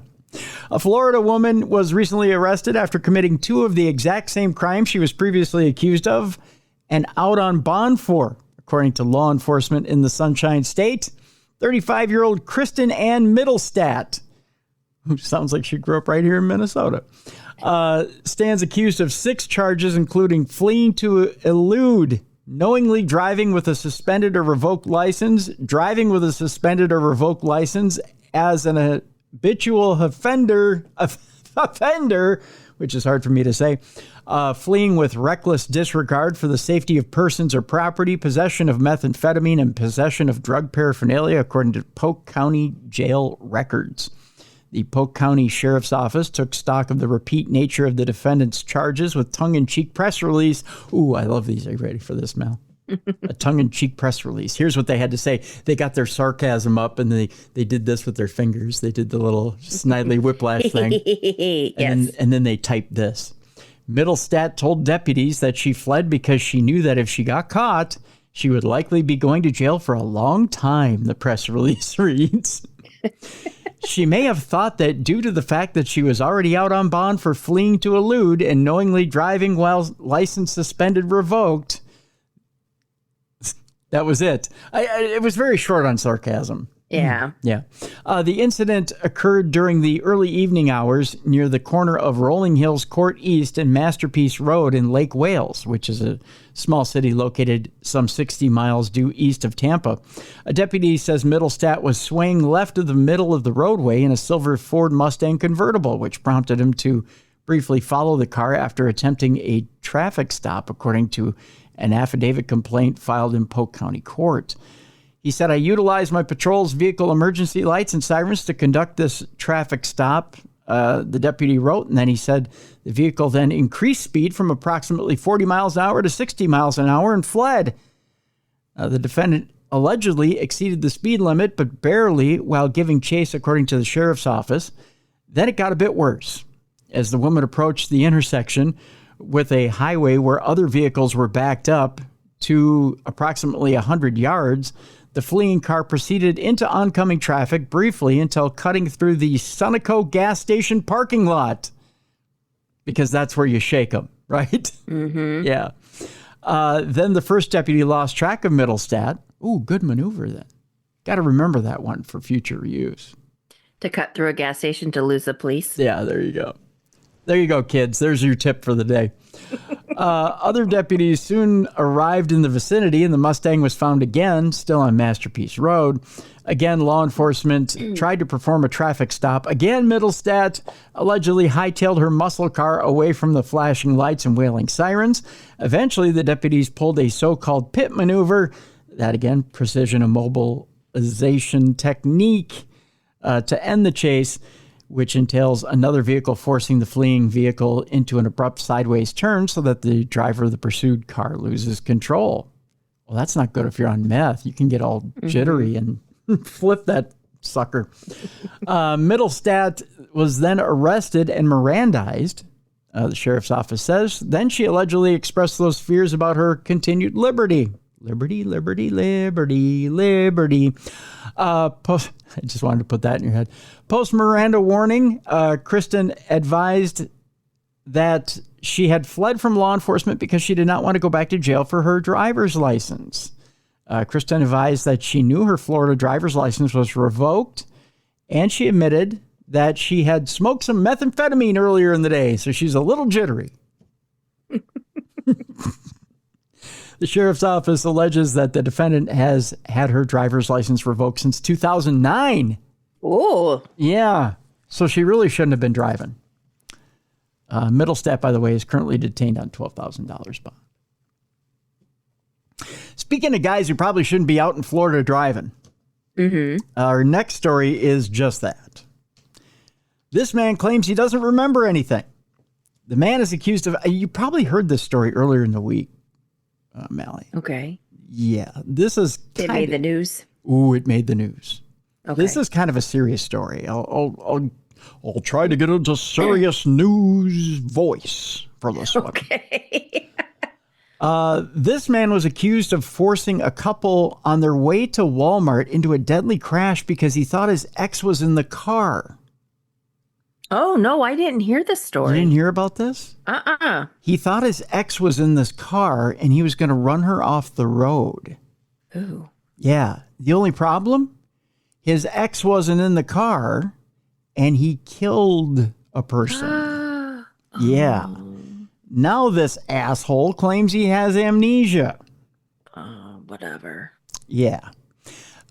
A Florida woman was recently arrested after committing 2 of the exact same crimes she was previously accused of and out on bond for, according to law enforcement in the Sunshine State. 35-year-old Kristen Ann Middlestat, who sounds like she grew up right here in Minnesota, stands accused of 6 charges, including fleeing to elude, knowingly driving with a suspended or revoked license, driving with a suspended or revoked license as an habitual offender, which is hard for me to say, fleeing with reckless disregard for the safety of persons or property, possession of methamphetamine, and possession of drug paraphernalia, according to Polk County Jail records. The Polk County Sheriff's Office took stock of the repeat nature of the defendant's charges with tongue-in-cheek press release. Ooh, I love these. Are you ready for this, Mel? A tongue-in-cheek press release. Here's what they had to say. They got their sarcasm up, and they did this with their fingers. They did the little snidely whiplash thing. Yes. And then they typed this. Middlestat told deputies that she fled because she knew that if she got caught, she would likely be going to jail for a long time, the press release reads. She may have thought that due to the fact that she was already out on bond for fleeing to elude and knowingly driving while license suspended revoked, that was it. It was very short on sarcasm. Yeah. Yeah. The incident occurred during the early evening hours near the corner of Rolling Hills Court East and Masterpiece Road in Lake Wales, which is a small city located some 60 miles due east of Tampa. A deputy says Middlestat was swaying left of the middle of the roadway in a silver Ford Mustang convertible, which prompted him to briefly follow the car after attempting a traffic stop, according to an affidavit complaint filed in Polk County Court. He said, I utilized my patrol's vehicle emergency lights and sirens to conduct this traffic stop, the deputy wrote. And then he said the vehicle then increased speed from approximately 40 miles an hour to 60 miles an hour and fled. The defendant allegedly exceeded the speed limit, but barely while giving chase, according to the sheriff's office. Then it got a bit worse. As the woman approached the intersection with a highway where other vehicles were backed up to approximately 100 yards, the fleeing car proceeded into oncoming traffic briefly until cutting through the Sunoco gas station parking lot, because that's where you shake them, right? Mm-hmm. Yeah. Then the first deputy lost track of Middlestat. Ooh, good maneuver then. Got to remember that one for future use. To cut through a gas station to lose the police. Yeah, there you go. There you go, kids. There's your tip for the day. Other deputies soon arrived in the vicinity, and the Mustang was found again, still on Masterpiece Road. Again, law enforcement tried to perform a traffic stop. Again, Middlestat allegedly hightailed her muscle car away from the flashing lights and wailing sirens. Eventually, the deputies pulled a so-called pit maneuver, that again, precision immobilization technique, to end the chase, which entails another vehicle forcing the fleeing vehicle into an abrupt sideways turn so that the driver of the pursued car loses control. Well, that's not good if you're on meth. You can get all jittery and flip that sucker. Middlestat was then arrested and Mirandized, the sheriff's office says. Then she allegedly expressed those fears about her continued liberty. Liberty, liberty, liberty, liberty. I just wanted to put that in your head. Post Miranda warning, Kristen advised that she had fled from law enforcement because she did not want to go back to jail for her driver's license. Kristen advised that she knew her Florida driver's license was revoked, and she admitted that she had smoked some methamphetamine earlier in the day, so she's a little jittery. The sheriff's office alleges that the defendant has had her driver's license revoked since 2009. Oh. Yeah. So she really shouldn't have been driving. Middlestat, by the way, is currently detained on $12,000 bond. Speaking of guys who probably shouldn't be out in Florida driving, our next story is just that. This man claims he doesn't remember anything. The man is accused of, you probably heard this story earlier in the week, Mally. Okay. Yeah, this is It made the news. Ooh, it made the news. Okay. This is kind of a serious story. I'll try to get into serious news voice for this one. Okay. This man was accused of forcing a couple on their way to Walmart into a deadly crash because he thought his ex was in the car. Oh, no, I didn't hear this story. You didn't hear about this? He thought his ex was in this car and he was going to run her off the road. Ooh. Yeah. The only problem? His ex wasn't in the car, and he killed a person. Yeah. Now this asshole claims he has amnesia. Whatever. Yeah.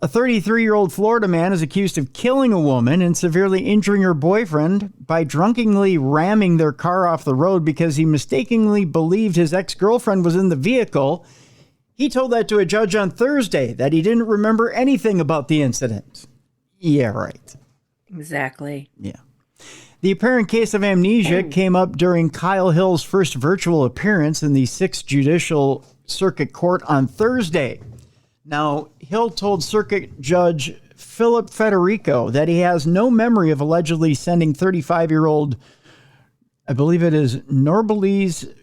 A 33-year-old Florida man is accused of killing a woman and severely injuring her boyfriend by drunkenly ramming their car off the road because he mistakenly believed his ex-girlfriend was in the vehicle. He told that to a judge on Thursday that he didn't remember anything about the incident. Yeah, right. Exactly. Yeah. The apparent case of amnesia came up during Kyle Hill's first virtual appearance in the 6th Judicial Circuit Court on Thursday. Now, Hill told Circuit Judge Philip Federico that he has no memory of allegedly sending 35-year-old, I believe it is Norbeliz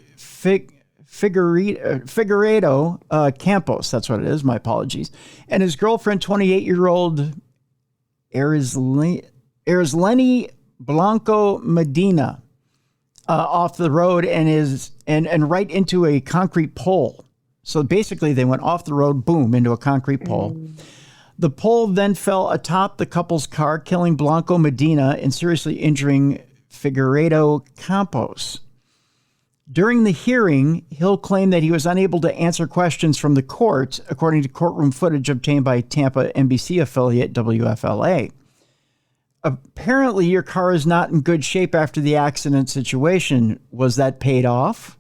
Figueredo Campos, that's what it is, my apologies, and his girlfriend, 28-year-old Erzleni Blanco Medina off the road and right into a concrete pole. So basically they went off the road, boom, into a concrete pole. The pole then fell atop the couple's car, killing Blanco Medina and seriously injuring Figueredo Campos. During the hearing, Hill claimed that he was unable to answer questions from the court, according to courtroom footage obtained by Tampa NBC affiliate WFLA. Apparently, your car is not in good shape after the accident situation. Was that paid off?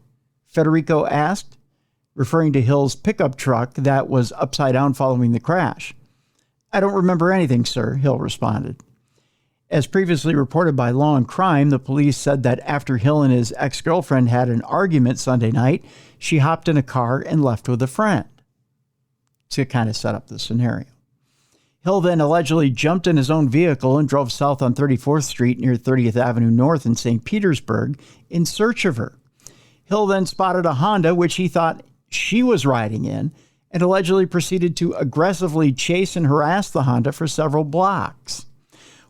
Federico asked, referring to Hill's pickup truck that was upside down following the crash. I don't remember anything, sir, Hill responded. As previously reported by Law and Crime, the police said that after Hill and his ex-girlfriend had an argument Sunday night, she hopped in a car and left with a friend to kind of set up the scenario. Hill then allegedly jumped in his own vehicle and drove south on 34th Street near 30th Avenue North in St. Petersburg in search of her. Hill then spotted a Honda, which he thought she was riding in, and allegedly proceeded to aggressively chase and harass the Honda for several blocks.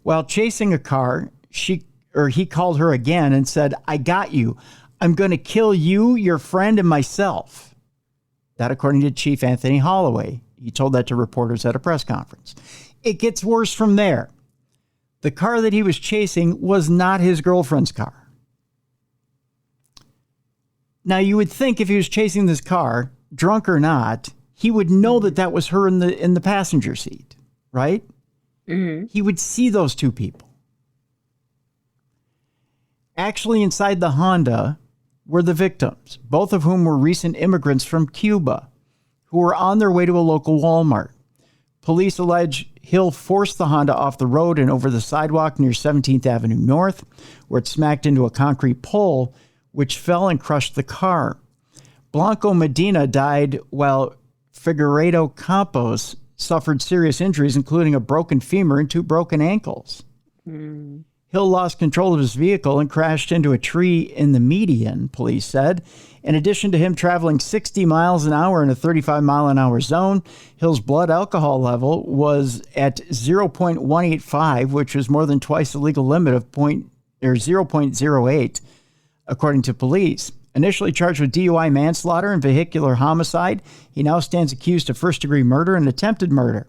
While chasing a car, he called her again and said, I got you. I'm going to kill you, your friend, and myself. That according to Chief Anthony Holloway. He told that to reporters at a press conference. It gets worse from there. The car that he was chasing was not his girlfriend's car. Now, you would think if he was chasing this car, drunk or not, he would know that that was her in the passenger seat, right? Mm-hmm. He would see those two people. Actually, inside the Honda were the victims, both of whom were recent immigrants from Cuba who were on their way to a local Walmart. Police allege Hill forced the Honda off the road and over the sidewalk near 17th Avenue North, where it smacked into a concrete pole, which fell and crushed the car. Blanco Medina died while Figueredo Campos suffered serious injuries, including a broken femur and 2 broken ankles. Hill lost control of his vehicle and crashed into a tree in the median, police said. In addition to him traveling 60 miles an hour in a 35-mile-an-hour zone, Hill's blood alcohol level was at 0.185, which was more than twice the legal limit of 0.08, according to police. Initially charged with DUI manslaughter and vehicular homicide, he now stands accused of first-degree murder and attempted murder.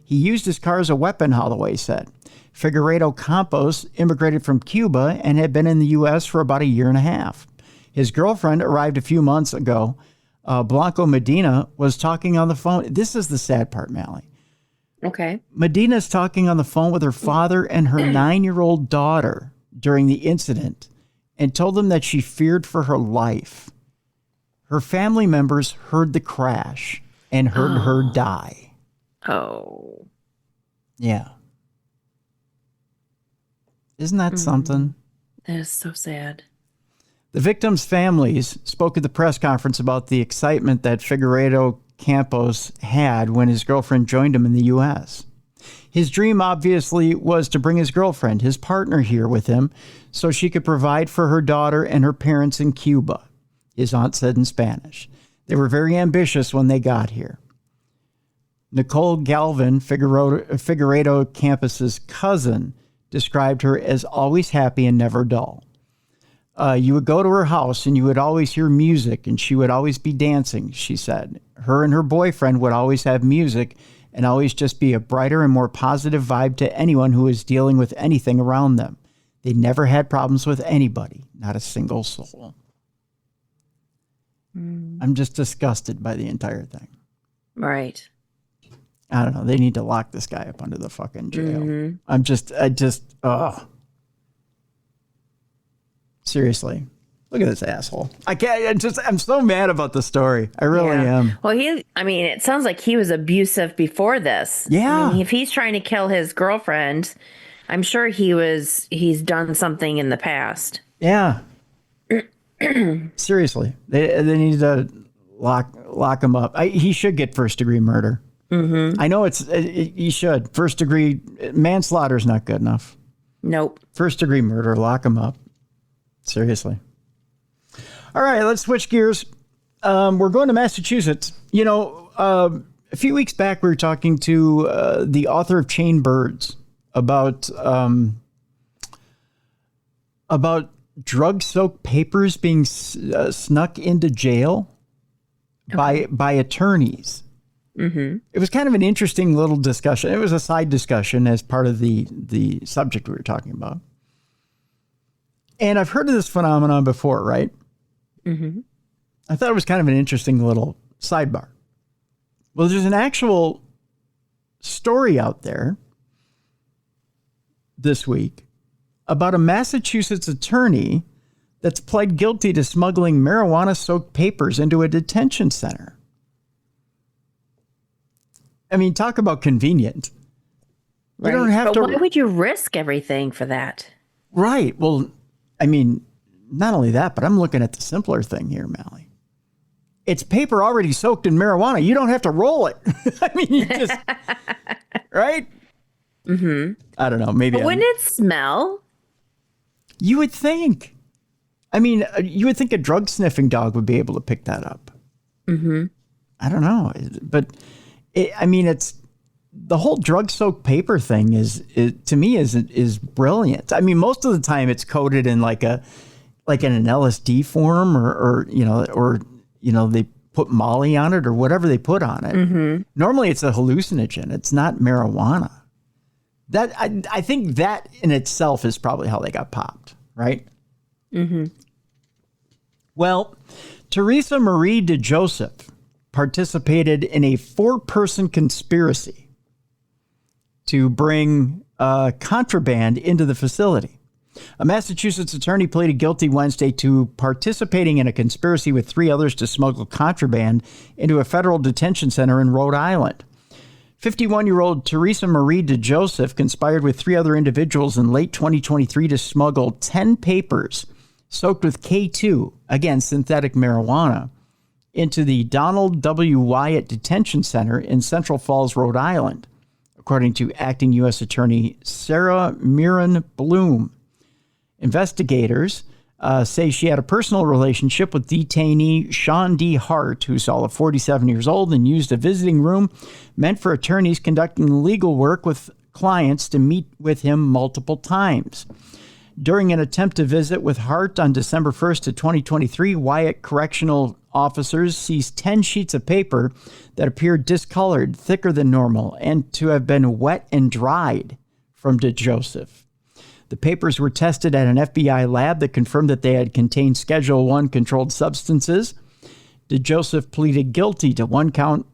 He used his car as a weapon, Holloway said. Figueredo Campos immigrated from Cuba and had been in the U.S. for about a year and a half. His girlfriend arrived a few months ago. Blanco Medina was talking on the phone. This is the sad part, Mally. Okay. Medina's talking on the phone with her father and her 9-year-old daughter during the incident and told them that she feared for her life. Her family members heard the crash and heard her die. Oh. Yeah. Isn't that something? That is so sad. The victims' families spoke at the press conference about the excitement that Figueredo Campos had when his girlfriend joined him in the U.S. His dream, obviously, was to bring his girlfriend, his partner, here with him so she could provide for her daughter and her parents in Cuba, his aunt said in Spanish. They were very ambitious when they got here. Nicole Galvin, Figueredo Campos's cousin, described her as always happy and never dull. You would go to her house and you would always hear music and she would always be dancing, she said. Her and her boyfriend would always have music and always just be a brighter and more positive vibe to anyone who is dealing with anything around them. They never had problems with anybody, not a single soul. I'm just disgusted by the entire thing. Right. I don't know. They need to lock this guy up under the fucking jail. Seriously. Look at this asshole. I'm so mad about the story. I really am. Well, it sounds like he was abusive before this. Yeah. I mean, if he's trying to kill his girlfriend, I'm sure he's done something in the past. Yeah. Seriously. They need to lock him up. He should get first-degree murder. Mm-hmm. I know he should. First-degree manslaughter is not good enough. Nope. First-degree murder, lock him up. Seriously. All right, let's switch gears. We're going to Massachusetts. A few weeks back, we were talking to the author of Chained Birds about drug-soaked papers being snuck into jail by attorneys. Mm-hmm. It was kind of an interesting little discussion. It was a side discussion as part of the subject we were talking about. And I've heard of this phenomenon before, right? Mm-hmm. I thought it was kind of an interesting little sidebar. Well, there's an actual story out there this week about a Massachusetts attorney that's pled guilty to smuggling marijuana-soaked papers into a detention center. I mean, talk about convenient. Right. You don't have to. Why would you risk everything for that? Right. Well, I mean, not only that, but I'm looking at the simpler thing here, Mally. It's paper already soaked in marijuana. You don't have to roll it. I mean, you just, right? Mm-hmm. I don't know. Maybe. But wouldn't it smell? You would think. I mean, you would think a drug sniffing dog would be able to pick that up. Mm-hmm. I don't know. But, it's the whole drug soaked paper thing to me is brilliant. I mean, most of the time it's coated in like in an LSD form or they put Molly on it or whatever they put on it. Mm-hmm. Normally it's a hallucinogen. It's not marijuana. That I think that in itself is probably how they got popped, right? Mm-hmm. Well, Teresa Marie DeJoseph participated in a 4-person conspiracy to bring contraband into the facility. A Massachusetts attorney pleaded guilty Wednesday to participating in a conspiracy with 3 others to smuggle contraband into a federal detention center in Rhode Island. 51-year-old Teresa Marie DeJoseph conspired with 3 other individuals in late 2023 to smuggle 10 papers soaked with K2, again, synthetic marijuana, into the Donald W. Wyatt Detention Center in Central Falls, Rhode Island, according to acting U.S. Attorney Sarah Mirren Bloom. Investigators say she had a personal relationship with detainee Sean D. Hart, who's all of 47 years old, and used a visiting room meant for attorneys conducting legal work with clients to meet with him multiple times. During an attempt to visit with Hart on December 1st of 2023, Wyatt correctional officers seized 10 sheets of paper that appeared discolored, thicker than normal, and to have been wet and dried from DeJoseph. The papers were tested at an FBI lab that confirmed that they had contained Schedule I controlled substances. DeJoseph pleaded guilty to 1 count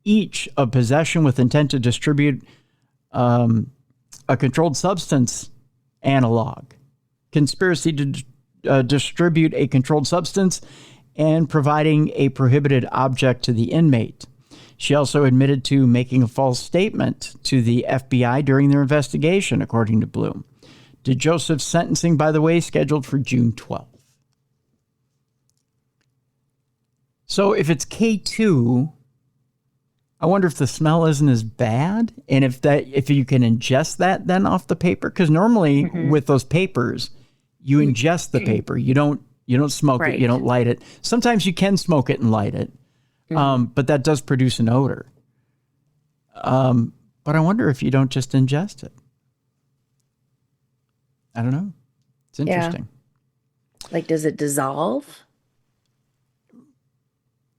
each of possession with intent to distribute a controlled substance analog, conspiracy to distribute a controlled substance, and providing a prohibited object to the inmate. She also admitted to making a false statement to the FBI during their investigation, according to Bloom. DeJoseph's sentencing, by the way, scheduled for June 12th. So if it's K2, I wonder if the smell isn't as bad, and if you can ingest that then off the paper, because normally with those papers, you ingest the paper. You don't smoke it. You don't light it. Sometimes you can smoke it and light it, but that does produce an odor. But I wonder if you don't just ingest it. I don't know. It's interesting. Yeah. Like, does it dissolve?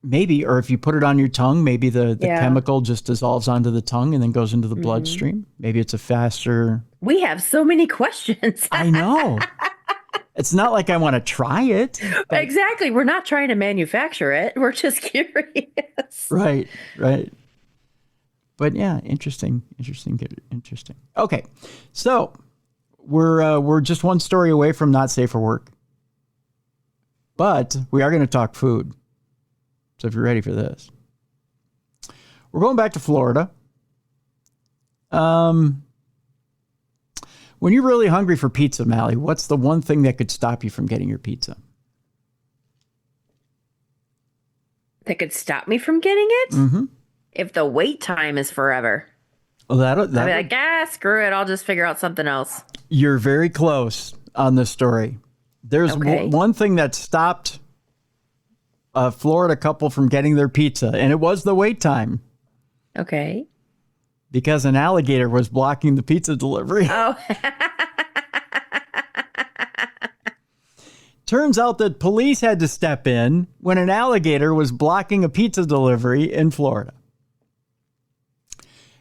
Maybe, or if you put it on your tongue, maybe the chemical just dissolves onto the tongue and then goes into the bloodstream. Maybe it's a faster... We have so many questions. I know. It's not like I want to try it. But... Exactly. We're not trying to manufacture it. We're just curious. Right. But yeah, interesting. Okay, so we're just one story away from not safe for work, but we are going to talk food. So if you're ready for this, we're going back to Florida. When you're really hungry for pizza, Mally, what's the one thing that could stop you from getting your pizza? That could stop me from getting it? Mm-hmm. If the wait time is forever. Well, I'd be like, screw it. I'll just figure out something else. You're very close on this story. There's one thing that stopped a Florida couple from getting their pizza, and it was the wait time. Okay. Because an alligator was blocking the pizza delivery. Oh. Turns out that police had to step in when an alligator was blocking a pizza delivery in Florida.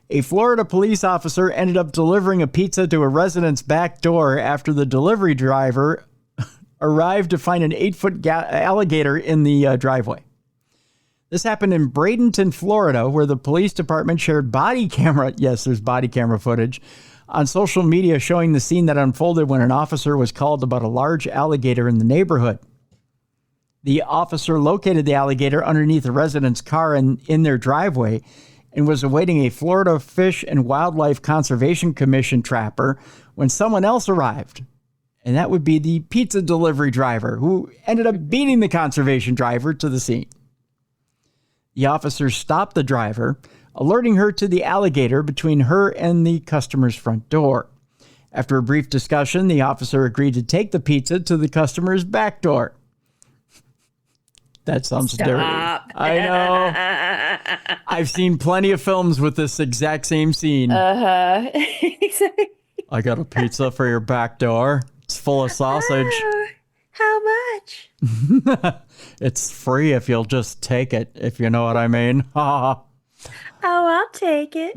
A Florida police officer ended up delivering a pizza to a resident's back door after the delivery driver arrived to find an 8-foot alligator in the driveway. This happened in Bradenton, Florida, where the police department shared body camera. Yes, there's body camera footage on social media showing the scene that unfolded when an officer was called about a large alligator in the neighborhood. The officer located the alligator underneath a resident's car in their driveway and was awaiting a Florida Fish and Wildlife Conservation Commission trapper when someone else arrived. And that would be the pizza delivery driver, who ended up beating the conservation driver to the scene. The officer stopped the driver, alerting her to the alligator between her and the customer's front door. After a brief discussion, the officer agreed to take the pizza to the customer's back door. That sounds dirty. I know. I've seen plenty of films with this exact same scene. Uh-huh. I got a pizza for your back door. It's full of sausage. How much? It's free if you'll just take it, if you know what I mean. Oh, I'll take it.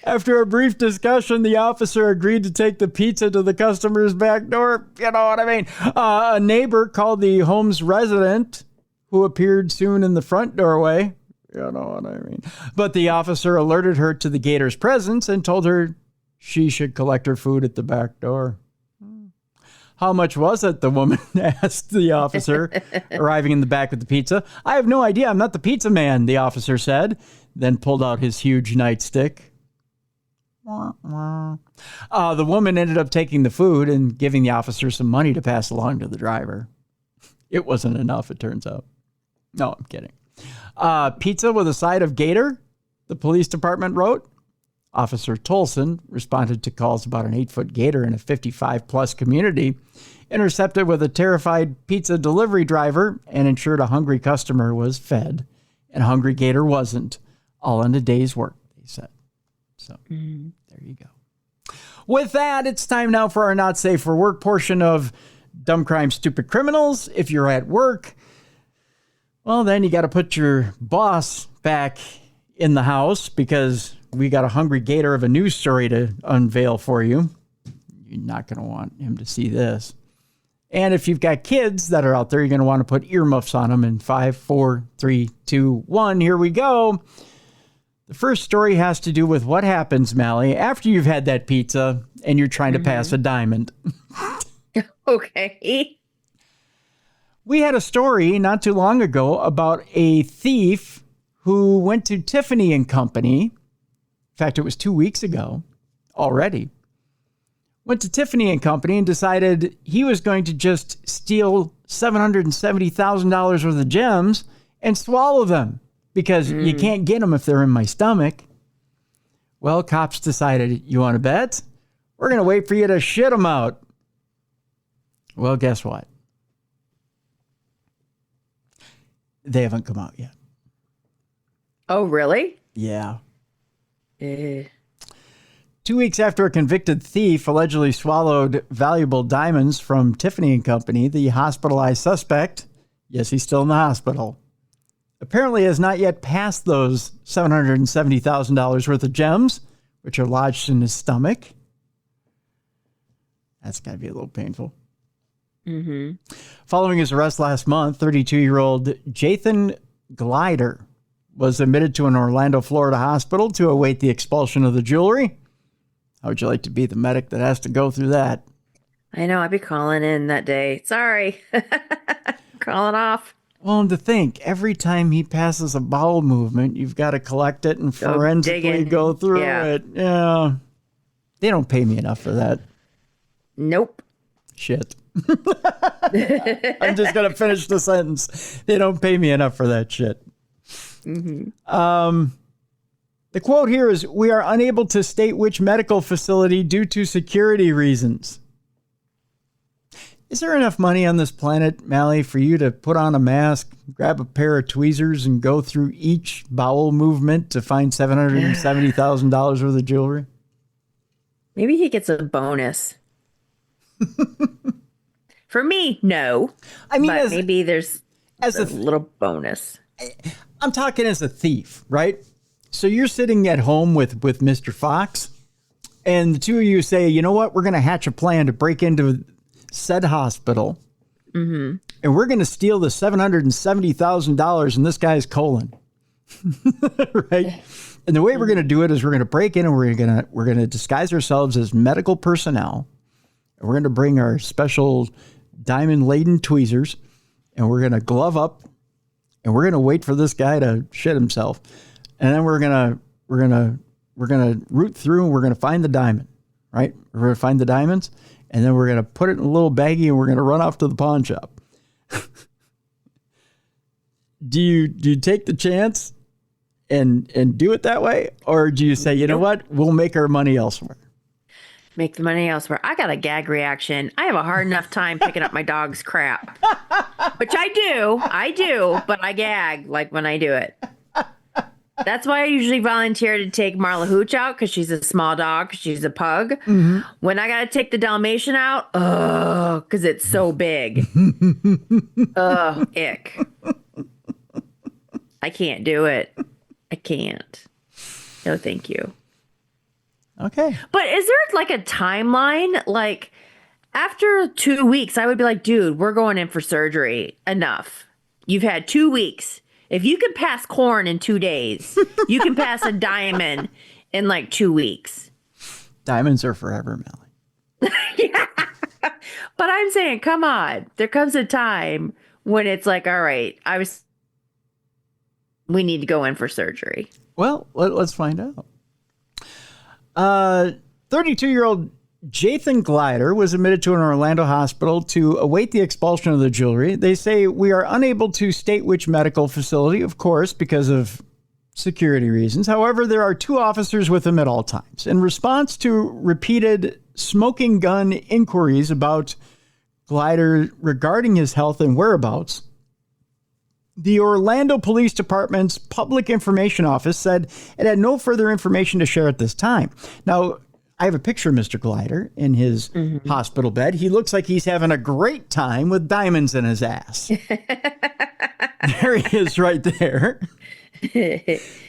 After a brief discussion, the officer agreed to take the pizza to the customer's back door. You know what I mean? A neighbor called the home's resident, who appeared soon in the front doorway. You know what I mean? But the officer alerted her to the gator's presence and told her she should collect her food at the back door. How much was it? The woman asked the officer, arriving in the back with the pizza. I have no idea. I'm not the pizza man, the officer said, then pulled out his huge nightstick. The woman ended up taking the food and giving the officer some money to pass along to the driver. It wasn't enough, it turns out. No, I'm kidding. Pizza with a side of gator, the police department wrote. Officer Tolson responded to calls about an 8-foot gator in a 55-plus community, intercepted with a terrified pizza delivery driver, and ensured a hungry customer was fed, and a hungry gator wasn't. All in a day's work, they said. So there you go. With that, it's time now for our Not Safe for Work portion of Dumb Crime, Stupid Criminals. If you're at work, well, then you got to put your boss back in the house because we got a hungry gator of a news story to unveil for you. You're not going to want him to see this. And if you've got kids that are out there, you're going to want to put earmuffs on them in 5, 4, 3, 2, 1. Here we go. The first story has to do with what happens, Mally, after you've had that pizza and you're trying to pass a diamond. Okay. We had a story not too long ago about a thief who went to Tiffany and Company. In fact, it was 2 weeks ago already. Went to Tiffany and Company and decided he was going to just steal $770,000 worth of gems and swallow them because you can't get them if they're in my stomach. Well, cops decided, you want to bet? We're going to wait for you to shit them out. Well, guess what? They haven't come out yet. Oh, really? Yeah. 2 weeks after a convicted thief allegedly swallowed valuable diamonds from Tiffany & Company, the hospitalized suspect, yes, he's still in the hospital, apparently has not yet passed those $770,000 worth of gems, which are lodged in his stomach. That's got to be a little painful. Mm-hmm. Following his arrest last month, 32-year-old Jathan Glider was admitted to an Orlando, Florida hospital to await the expulsion of the jewelry. How would you like to be the medic that has to go through that? I know. I'd be calling in that day. Sorry. Calling off. Well, and to think, every time he passes a bowel movement, you've got to collect it and forensically go through it. Yeah. They don't pay me enough for that. Nope. Shit. I'm just going to finish the sentence. They don't pay me enough for that shit. Mm-hmm. The quote here is, "We are unable to state which medical facility due to security reasons." Is there enough money on this planet, Mally, for you to put on a mask, grab a pair of tweezers, and go through each bowel movement to find $770,000 worth of jewelry? Maybe he gets a bonus. For me, no. I mean, but maybe there's a little bonus. I'm talking as a thief, right? So you're sitting at home with Mr. Fox, and the two of you say, you know what? We're going to hatch a plan to break into said hospital, and we're going to steal the $770,000 in this guy's colon, right? And the way we're going to do it is we're going to break in and we're going to disguise ourselves as medical personnel, and we're going to bring our special diamond-laden tweezers, and we're going to glove up, and we're going to wait for this guy to shit himself. And then we're gonna root through and we're gonna find the diamond, right? We're gonna find the diamonds, and then we're gonna put it in a little baggie and we're gonna run off to the pawn shop. Do you take the chance and do it that way, or do you say, you know what, we'll make our money elsewhere? Make the money elsewhere. I got a gag reaction. I have a hard enough time picking up my dog's crap, which I do, but I gag like when I do it. That's why I usually volunteer to take Marla Hooch out, because she's a small dog. She's a pug. Mm-hmm. When I got to take the Dalmatian out, because it's so big. Ick. I can't do it. I can't. No, thank you. Okay. But is there like a timeline? Like after 2 weeks, I would be like, dude, we're going in for surgery. Enough. You've had 2 weeks. If you can pass corn in 2 days, you can pass a diamond in like 2 weeks. Diamonds are forever, Melly. Yeah. But I'm saying, come on. There comes a time when it's like, all right, we need to go in for surgery. Well, let's find out. 32-year-old Jathan Glider was admitted to an Orlando hospital to await the expulsion of the jewelry. They say, we are unable to state which medical facility, of course, because of security reasons. However, there are 2 officers with him at all times. In response to repeated smoking gun inquiries about Glider regarding his health and whereabouts, the Orlando Police Department's Public Information Office said it had no further information to share at this time. Now, I have a picture of Mr. Glider in his hospital bed. He looks like he's having a great time with diamonds in his ass. There he is right there.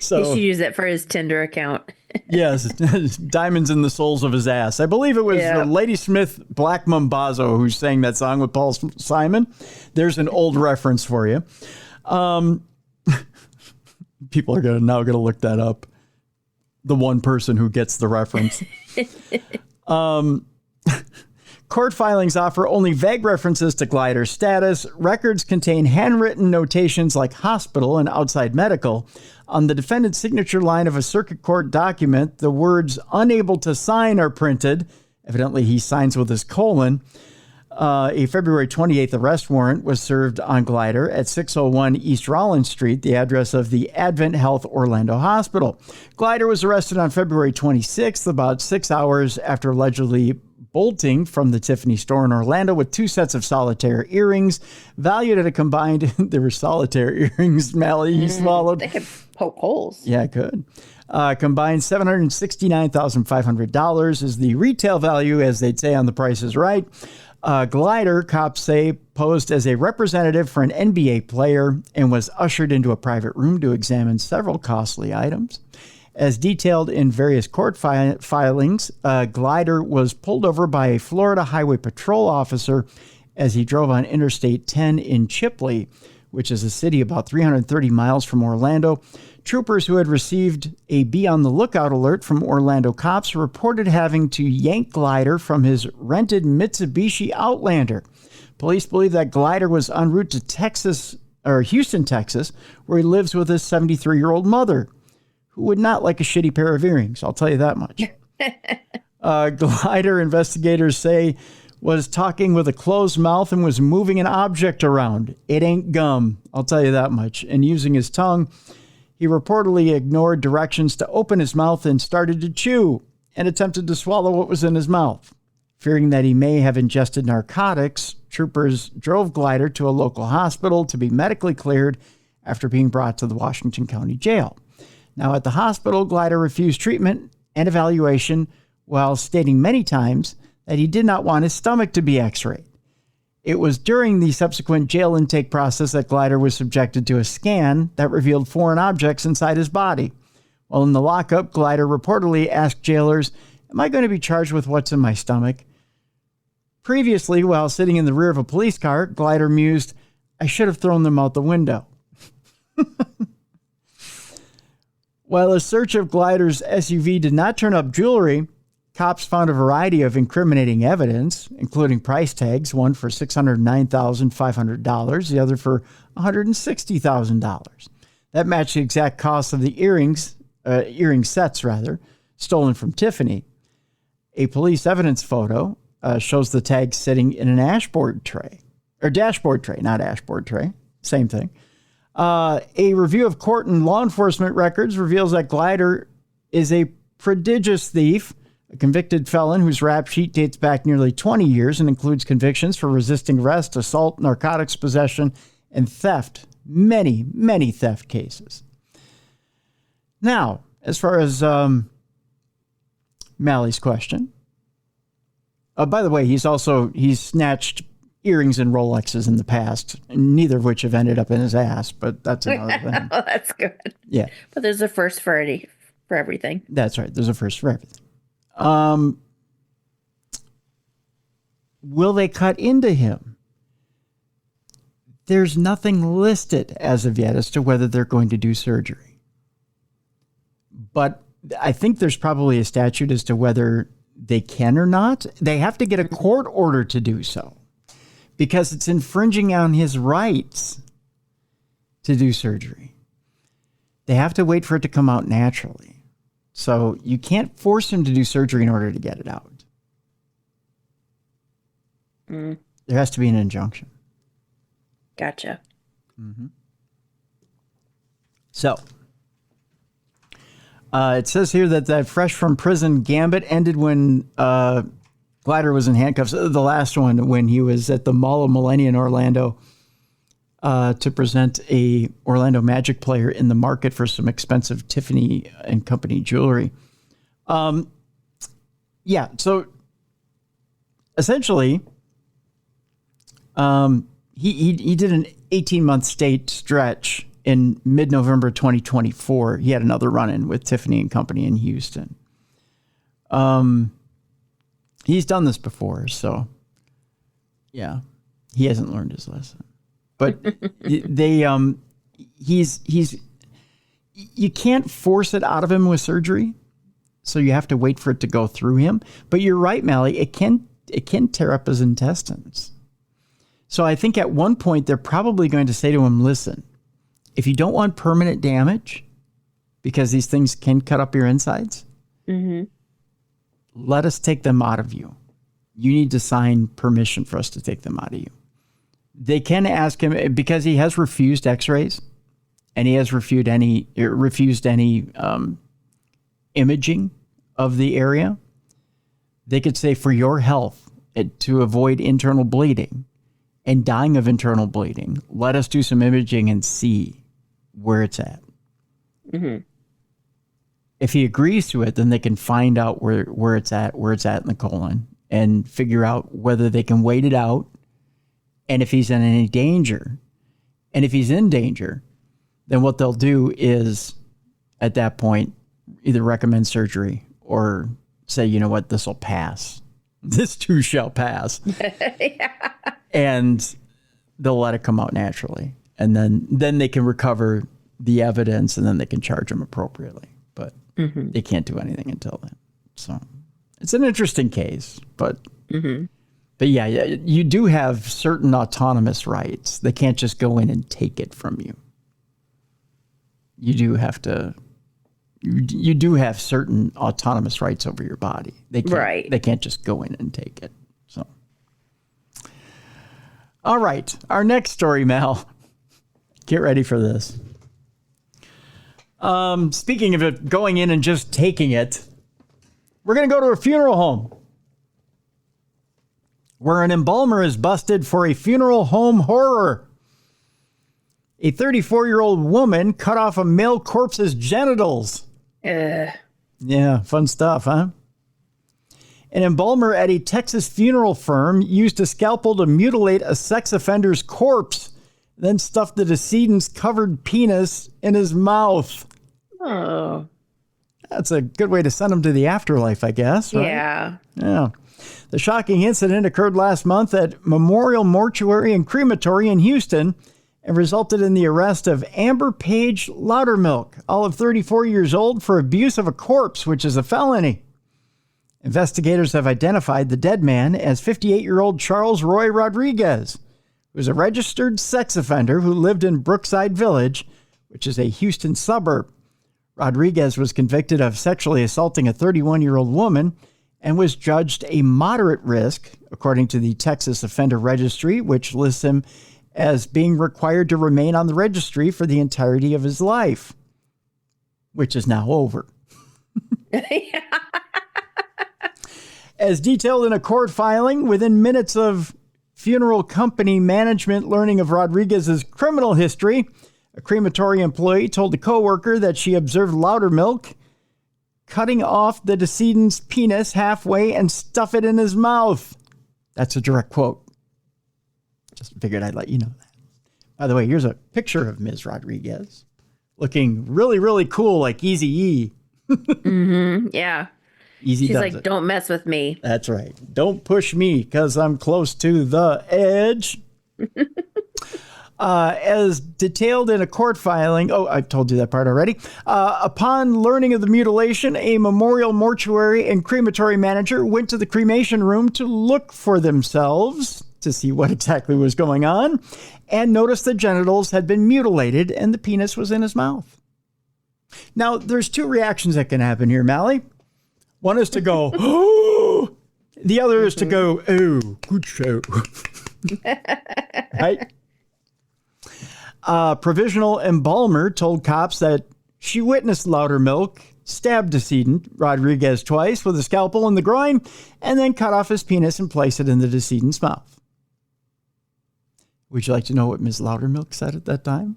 So, he should use that for his Tinder account. Yes, diamonds in the soles of his ass. I believe it was Ladysmith Black Mambazo who sang that song with Paul Simon. There's an old reference for you. People are now going to look that up. The one person who gets the reference. Court filings offer only vague references to Glider's status. Records contain handwritten notations like hospital and outside medical. On the defendant's signature line of a circuit court document, the words unable to sign are printed. Evidently, he signs with his colon. A February 28th arrest warrant was served on Glider at 601 East Rollins Street, the address of the Advent Health Orlando Hospital. Glider was arrested on February 26th, about 6 hours after allegedly bolting from the Tiffany store in Orlando with 2 sets of solitaire earrings, valued at a combined, there were solitaire earrings, Mally, he swallowed. They could poke holes. Yeah, it could. Combined $769,500 is the retail value, as they'd say on The Price is Right. Glider, cops say, posed as a representative for an NBA player and was ushered into a private room to examine several costly items. As detailed in various court filings, Glider was pulled over by a Florida Highway Patrol officer as he drove on Interstate 10 in Chipley, which is a city about 330 miles from Orlando. Troopers who had received a be on the lookout alert from Orlando cops reported having to yank Glider from his rented Mitsubishi Outlander. Police believe that Glider was en route to Houston, Texas, where he lives with his 73-year-old mother, who would not like a shitty pair of earrings, I'll tell you that much. Glider, investigators say, was talking with a closed mouth and was moving an object around. It ain't gum, I'll tell you that much. And using his tongue, he reportedly ignored directions to open his mouth and started to chew and attempted to swallow what was in his mouth. Fearing that he may have ingested narcotics, troopers drove Glider to a local hospital to be medically cleared after being brought to the Washington County Jail. Now, at the hospital, Glider refused treatment and evaluation while stating many times that he did not want his stomach to be x-rayed. It was during the subsequent jail intake process that Glider was subjected to a scan that revealed foreign objects inside his body. While in the lockup, Glider reportedly asked jailers, "Am I going to be charged with what's in my stomach?" Previously, while sitting in the rear of a police car, Glider mused, "I should have thrown them out the window." While a search of Glider's SUV did not turn up jewelry, cops found a variety of incriminating evidence, including price tags, one for $609,500, the other for $160,000. That matched the exact cost of the earring sets, stolen from Tiffany. A police evidence photo shows the tag sitting in an dashboard tray, not ashboard tray, same thing. A review of court and law enforcement records reveals that Glider is a prodigious thief, a convicted felon whose rap sheet dates back nearly 20 years and includes convictions for resisting arrest, assault, narcotics possession, and theft. Many, many theft cases. Now, as far as Mally's question. By the way, he's snatched earrings and Rolexes in the past, neither of which have ended up in his ass, but that's another thing. Oh, that's good. Yeah. But there's a first for everything. That's right. There's a first for everything. Will they cut into him? There's nothing listed as of yet as to whether they're going to do surgery. But I think there's probably a statute as to whether they can or not. They have to get a court order to do so because it's infringing on his rights to do surgery. They have to wait for it to come out naturally. So you can't force him to do surgery in order to get it out. There has to be an injunction. Gotcha. Mm-hmm. So it says here that fresh from prison gambit ended when Glider was in handcuffs. The last one when he was at the Mall of Millennia in Orlando to present a Orlando Magic player in the market for some expensive Tiffany and Company jewelry. Yeah, so essentially, he did an 18-month state stretch in mid-November 2024. He had another run-in with Tiffany and Company in Houston. He's done this before, so yeah, he hasn't learned his lesson. But you can't force it out of him with surgery, so you have to wait for it to go through him. But you're right, Mally, it can tear up his intestines. So I think at one point they're probably going to say to him, listen, if you don't want permanent damage, because these things can cut up your insides, let us take them out of you. You need to sign permission for us to take them out of you. They can ask him, because he has refused x-rays and he has refused any imaging of the area. they could say, for your health, to avoid internal bleeding and dying of internal bleeding, let us do some imaging and see where it's at. Mm-hmm. If he agrees to it, then they can find out where it's at in the colon and figure out whether they can wait it out and if he's in any danger. And if he's in danger, then what they'll do is, at that point, either recommend surgery or say, you know what, this will pass. This too shall pass. Yeah. And they'll let it come out naturally. And then they can recover the evidence and then they can charge him appropriately. But they can't do anything until then. So it's an interesting case. But yeah, you do have certain autonomous rights. They can't just go in and take it from you. You do have to... You do have certain autonomous rights over your body. They can't just go in and take it. So, all right, our next story, Mal. Get ready for this. Speaking of it, going in and just taking it, we're going to go to a funeral home where an embalmer is busted for a funeral home horror. A 34-year-old woman cut off a male corpse's genitals. Yeah, fun stuff, huh? An embalmer at a Texas funeral firm used a scalpel to mutilate a sex offender's corpse, then stuffed the decedent's covered penis in his mouth. Oh. That's a good way to send him to the afterlife, I guess, right? Yeah. Yeah. The shocking incident occurred last month at Memorial Mortuary and Crematory in Houston and resulted in the arrest of Amber Page Loudermilk, all of 34 years old, for abuse of a corpse, which is a felony. Investigators have identified the dead man as 58-year-old Charles Roy Rodriguez, who is a registered sex offender who lived in Brookside Village, which is a Houston suburb. Rodriguez was convicted of sexually assaulting a 31-year-old woman and was judged a moderate risk, according to the Texas Offender Registry, which lists him as being required to remain on the registry for the entirety of his life, which is now over. As detailed in a court filing, within minutes of funeral company management learning of Rodriguez's criminal history, a crematory employee told a coworker that she observed Loudermilk cutting off the decedent's penis halfway and stuff it in his mouth. That's a direct quote. Just figured I'd let you know that. By the way, here's a picture of Ms. Rodriguez looking really, really cool, like Eazy-E. Yeah. Easy. She's like, don't mess with me. That's right. Don't push me because I'm close to the edge. As detailed in a court filing. Oh, I told you that part already. Upon learning of the mutilation, a memorial mortuary and crematory manager went to the cremation room to look for themselves to see what exactly was going on, and noticed the genitals had been mutilated and the penis was in his mouth. Now, there's two reactions that can happen here, Mally. One is to go, oh! The other is to go, oh, good show. Right? Provisional embalmer told cops that she witnessed Loudermilk stab decedent Rodriguez twice with a scalpel in the groin and then cut off his penis and place it in the decedent's mouth. Would you like to know what Ms. Loudermilk said at that time?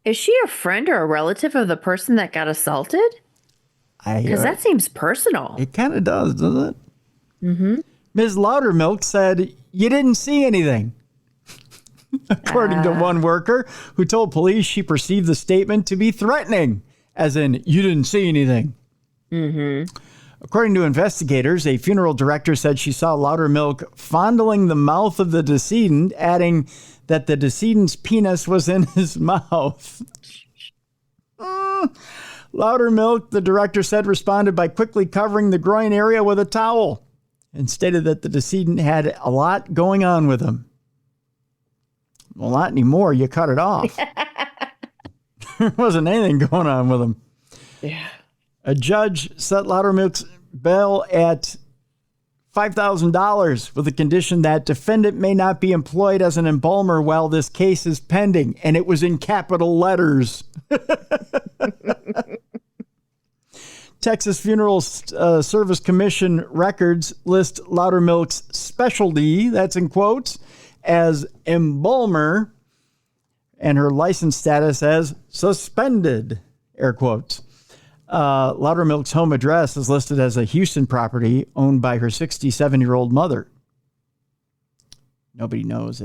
Is she a friend or a relative of the person that got assaulted? Because that seems personal. It kind of does, doesn't it? Mm-hmm. Ms. Loudermilk said, you didn't see anything. According to one worker who told police she perceived the statement to be threatening, as in, you didn't see anything. Mm-hmm. According to investigators, a funeral director said she saw Loudermilk fondling the mouth of the decedent, adding that the decedent's penis was in his mouth. Loudermilk, the director said, responded by quickly covering the groin area with a towel and stated that the decedent had a lot going on with him. Well, not anymore. You cut it off. There wasn't anything going on with him. Yeah. A judge set Loudermilk's bail at $5,000 with the condition that defendant may not be employed as an embalmer while this case is pending. And it was in capital letters. Texas Funeral Service Commission records list Loudermilk's specialty, that's in quotes, as embalmer, and her license status as suspended, air quotes. Loudermilk's home address is listed as a Houston property owned by her 67-year-old mother. Nobody knows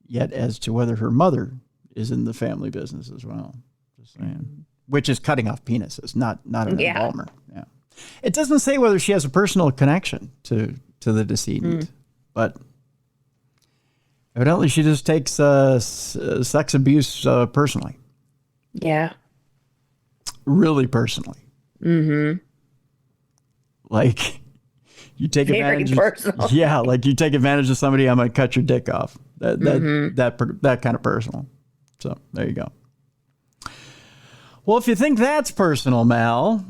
yet as to whether her mother is in the family business as well. Just saying. Which is cutting off penises, not an embalmer. Yeah. It doesn't say whether she has a personal connection to the decedent, but evidently she just takes sex abuse personally. Yeah. Really personally. Mm-hmm. Like you take Very advantage. personal. Yeah, like you take advantage of somebody, I'm gonna cut your dick off. That kind of personal. So there you go. Well, if you think that's personal, Mal,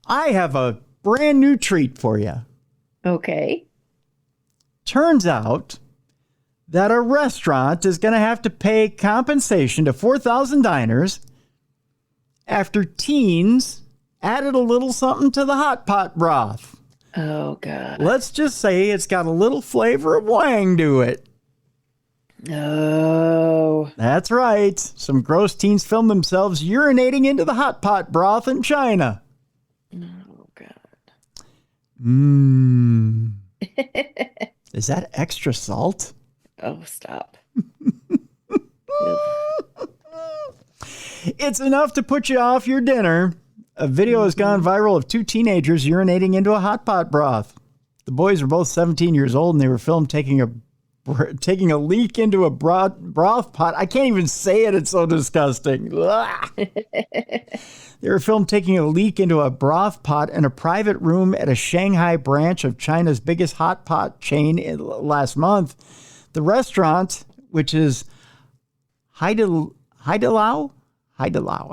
I have a brand new treat for you. Okay. Turns out that a restaurant is going to have to pay compensation to 4,000 diners after teens added a little something to the hot pot broth. Oh, God. Let's just say it's got a little flavor of wang to it. Oh. That's right. Some gross teens filmed themselves urinating into the hot pot broth in China. Oh, God. Is that extra salt? Oh, stop. It's enough to put you off your dinner. A video has gone viral of two teenagers urinating into a hot pot broth. The boys were both 17 years old, and they were filmed taking a leak into a broth pot. I can't even say it. It's so disgusting. They were filmed taking a leak into a broth pot in a private room at a Shanghai branch of China's biggest hot pot chain last month. The restaurant, which is Haidilao, I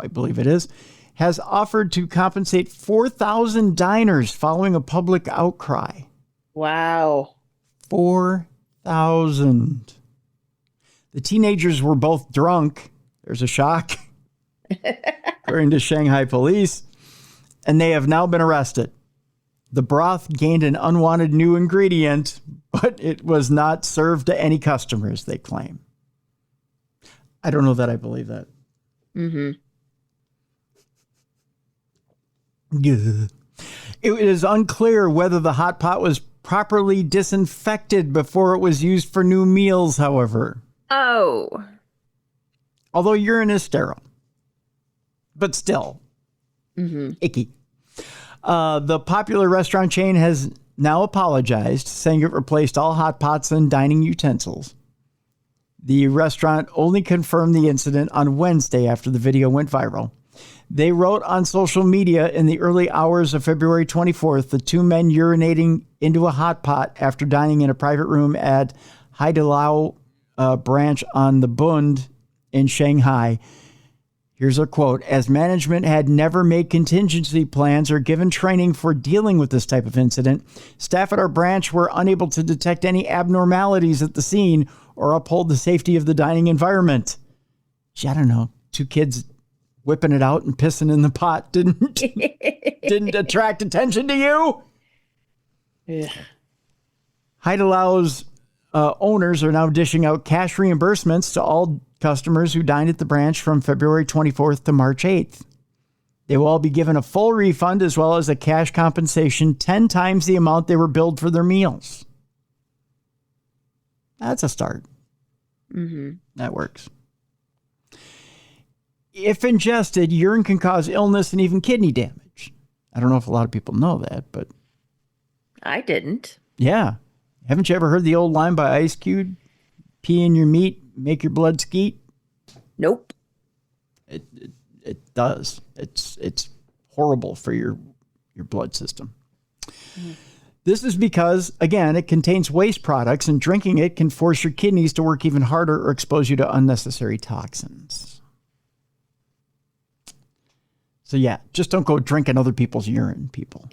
believe it is, has offered to compensate 4,000 diners following a public outcry. Wow. 4,000. The teenagers were both drunk. There's a shock, according to Shanghai police, and they have now been arrested. The broth gained an unwanted new ingredient, but it was not served to any customers, they claim. I don't know that I believe that. Mm-hmm. It is unclear whether the hot pot was properly disinfected before it was used for new meals, however. Oh. Although urine is sterile. But still. Icky. The popular restaurant chain has now apologized, saying it replaced all hot pots and dining utensils. The restaurant only confirmed the incident on Wednesday after the video went viral. They wrote on social media in the early hours of February 24th, the two men urinating into a hot pot after dining in a private room at Haidilao branch on the Bund in Shanghai. Here's a quote. As management had never made contingency plans or given training for dealing with this type of incident, staff at our branch were unable to detect any abnormalities at the scene or uphold the safety of the dining environment. Gee, I don't know. Two kids whipping it out and pissing in the pot didn't attract attention to you? Yeah. Haidilao's owners are now dishing out cash reimbursements to all customers who dined at the branch from February 24th to March 8th. They will all be given a full refund as well as a cash compensation 10 times the amount they were billed for their meals. That's a start. Mm-hmm. That works. If ingested, urine can cause illness and even kidney damage. I don't know if a lot of people know that, but... I didn't. Yeah. Haven't you ever heard the old line by Ice Cube? Pee in your meat, make your blood skeet? Nope. It does. It's horrible for your blood system. This is because, again, it contains waste products, and drinking it can force your kidneys to work even harder or expose you to unnecessary toxins. So, yeah, just don't go drinking other people's urine, people.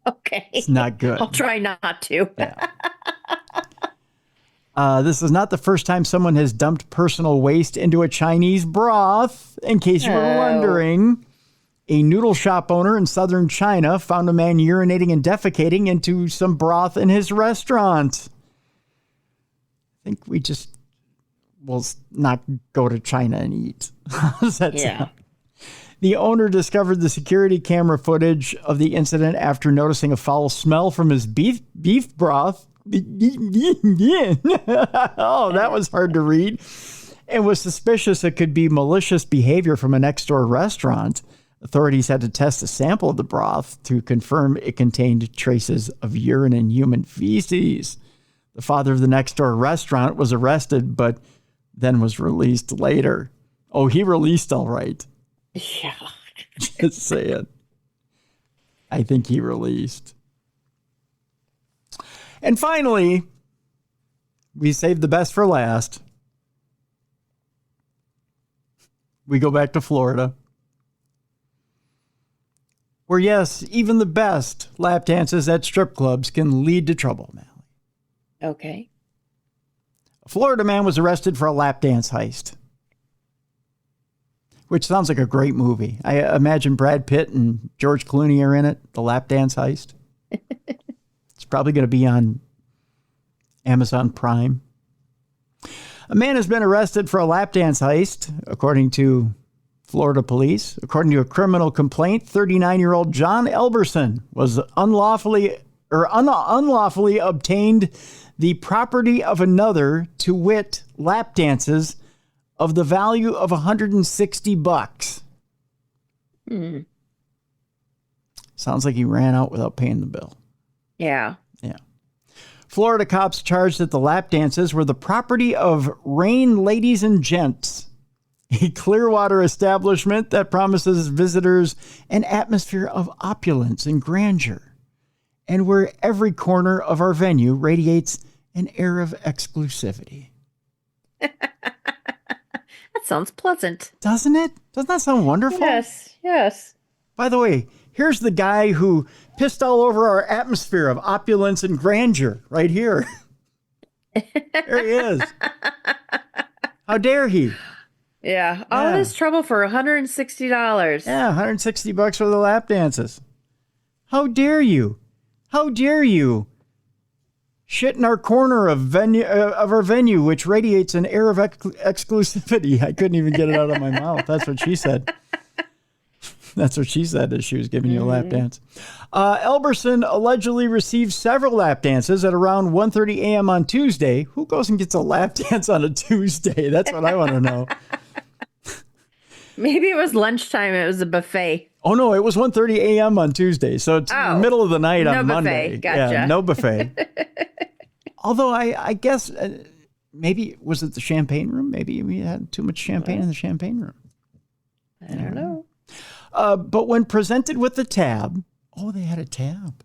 Okay. It's not good. I'll try not to. Yeah. This is not the first time someone has dumped personal waste into a Chinese broth, in case you were wondering. A noodle shop owner in southern China found a man urinating and defecating into some broth in his restaurant. I think we just will not go to China and eat. How does that sound? The owner discovered the security camera footage of the incident after noticing a foul smell from his beef broth. Oh, that was hard to read. And was suspicious it could be malicious behavior from a next-door restaurant. Authorities had to test a sample of the broth to confirm it contained traces of urine and human feces. The father of the next-door restaurant was arrested, but then was released later. Oh, he released all right. Yeah. Just saying. I think he released. And finally, we saved the best for last. We go back to Florida, where, yes, even the best lap dances at strip clubs can lead to trouble, Mally. Okay. A Florida man was arrested for a lap dance heist, which sounds like a great movie. I imagine Brad Pitt and George Clooney are in it, the lap dance heist. It's probably going to be on Amazon Prime. A man has been arrested for a lap dance heist, according to Florida police. According to a criminal complaint, 39-year-old John Elberson was unlawfully obtained the property of another, to wit, lap dances of the value of $160. Sounds like he ran out without paying the bill. Yeah. Yeah. Florida cops charged that the lap dances were the property of Rain Ladies and Gents, a Clearwater establishment that promises visitors an atmosphere of opulence and grandeur, and where every corner of our venue radiates an air of exclusivity. That sounds pleasant. Doesn't it? Doesn't that sound wonderful? Yes, yes. By the way, here's the guy who pissed all over our atmosphere of opulence and grandeur right here. There he is. How dare he? Yeah. All this trouble for $160. Yeah, $160 for the lap dances. How dare you? How dare you? Shit in our corner of our venue, which radiates an air of exclusivity. I couldn't even get it out of my mouth. That's what she said. That's what she said as she was giving you a lap dance. Elberson allegedly received several lap dances at around 1:30 a.m. on Tuesday. Who goes and gets a lap dance on a Tuesday? That's what I want to know. Maybe it was lunchtime. It was a buffet. Oh, no, it was 1:30 a.m. on Tuesday. So it's the middle of the night on Monday. Gotcha. Yeah, no buffet. Although I guess maybe, was it the champagne room? Maybe we had too much champagne in the champagne room. I don't know. But when presented with the tab, they had a tab.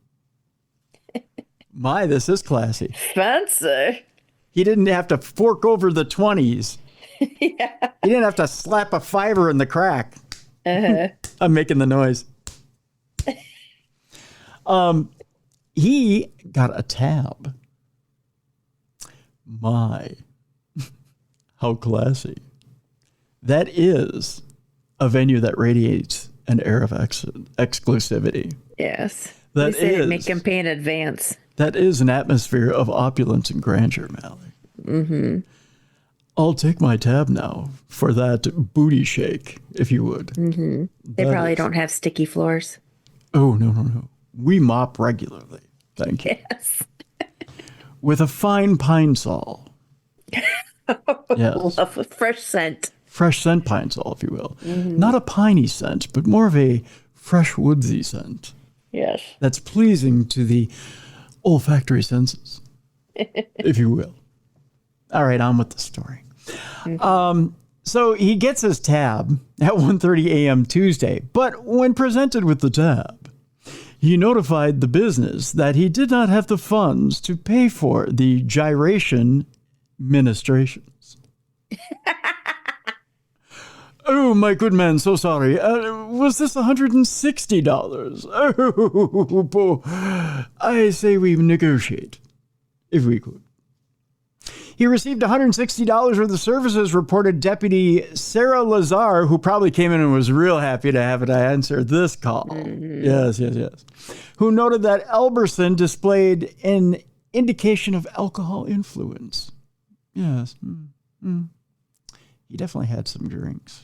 My, this is classy. Fancy. He didn't have to fork over the 20s. Yeah. He didn't have to slap a fiver in the crack. I'm making the noise. He got a tab. My, how classy. That is a venue that radiates an air of exclusivity. Yes. That they said is. Make him pay in advance. That is an atmosphere of opulence and grandeur, Mally. Mm-hmm. I'll take my tab now for that booty shake, if you would. Mm-hmm. They probably don't have sticky floors. Oh, no. We mop regularly. Thank you. Yes. With a fine pine sol. Yes. Love a fresh scent. Fresh scent pine sol, if you will. Mm-hmm. Not a piney scent, but more of a fresh woodsy scent. Yes. That's pleasing to the olfactory senses, if you will. All right, on with the story. Mm-hmm. So he gets his tab at 1:30 a.m. Tuesday, but when presented with the tab, he notified the business that he did not have the funds to pay for the gyration ministrations. Oh, my good man, so sorry. Was this $160? Oh, I say we negotiate, if we could. He received $160 worth of services, reported Deputy Sarah Lazar, who probably came in and was real happy to have it answer this call. Yes. Who noted that Elberson displayed an indication of alcohol influence. Yes. He definitely had some drinks.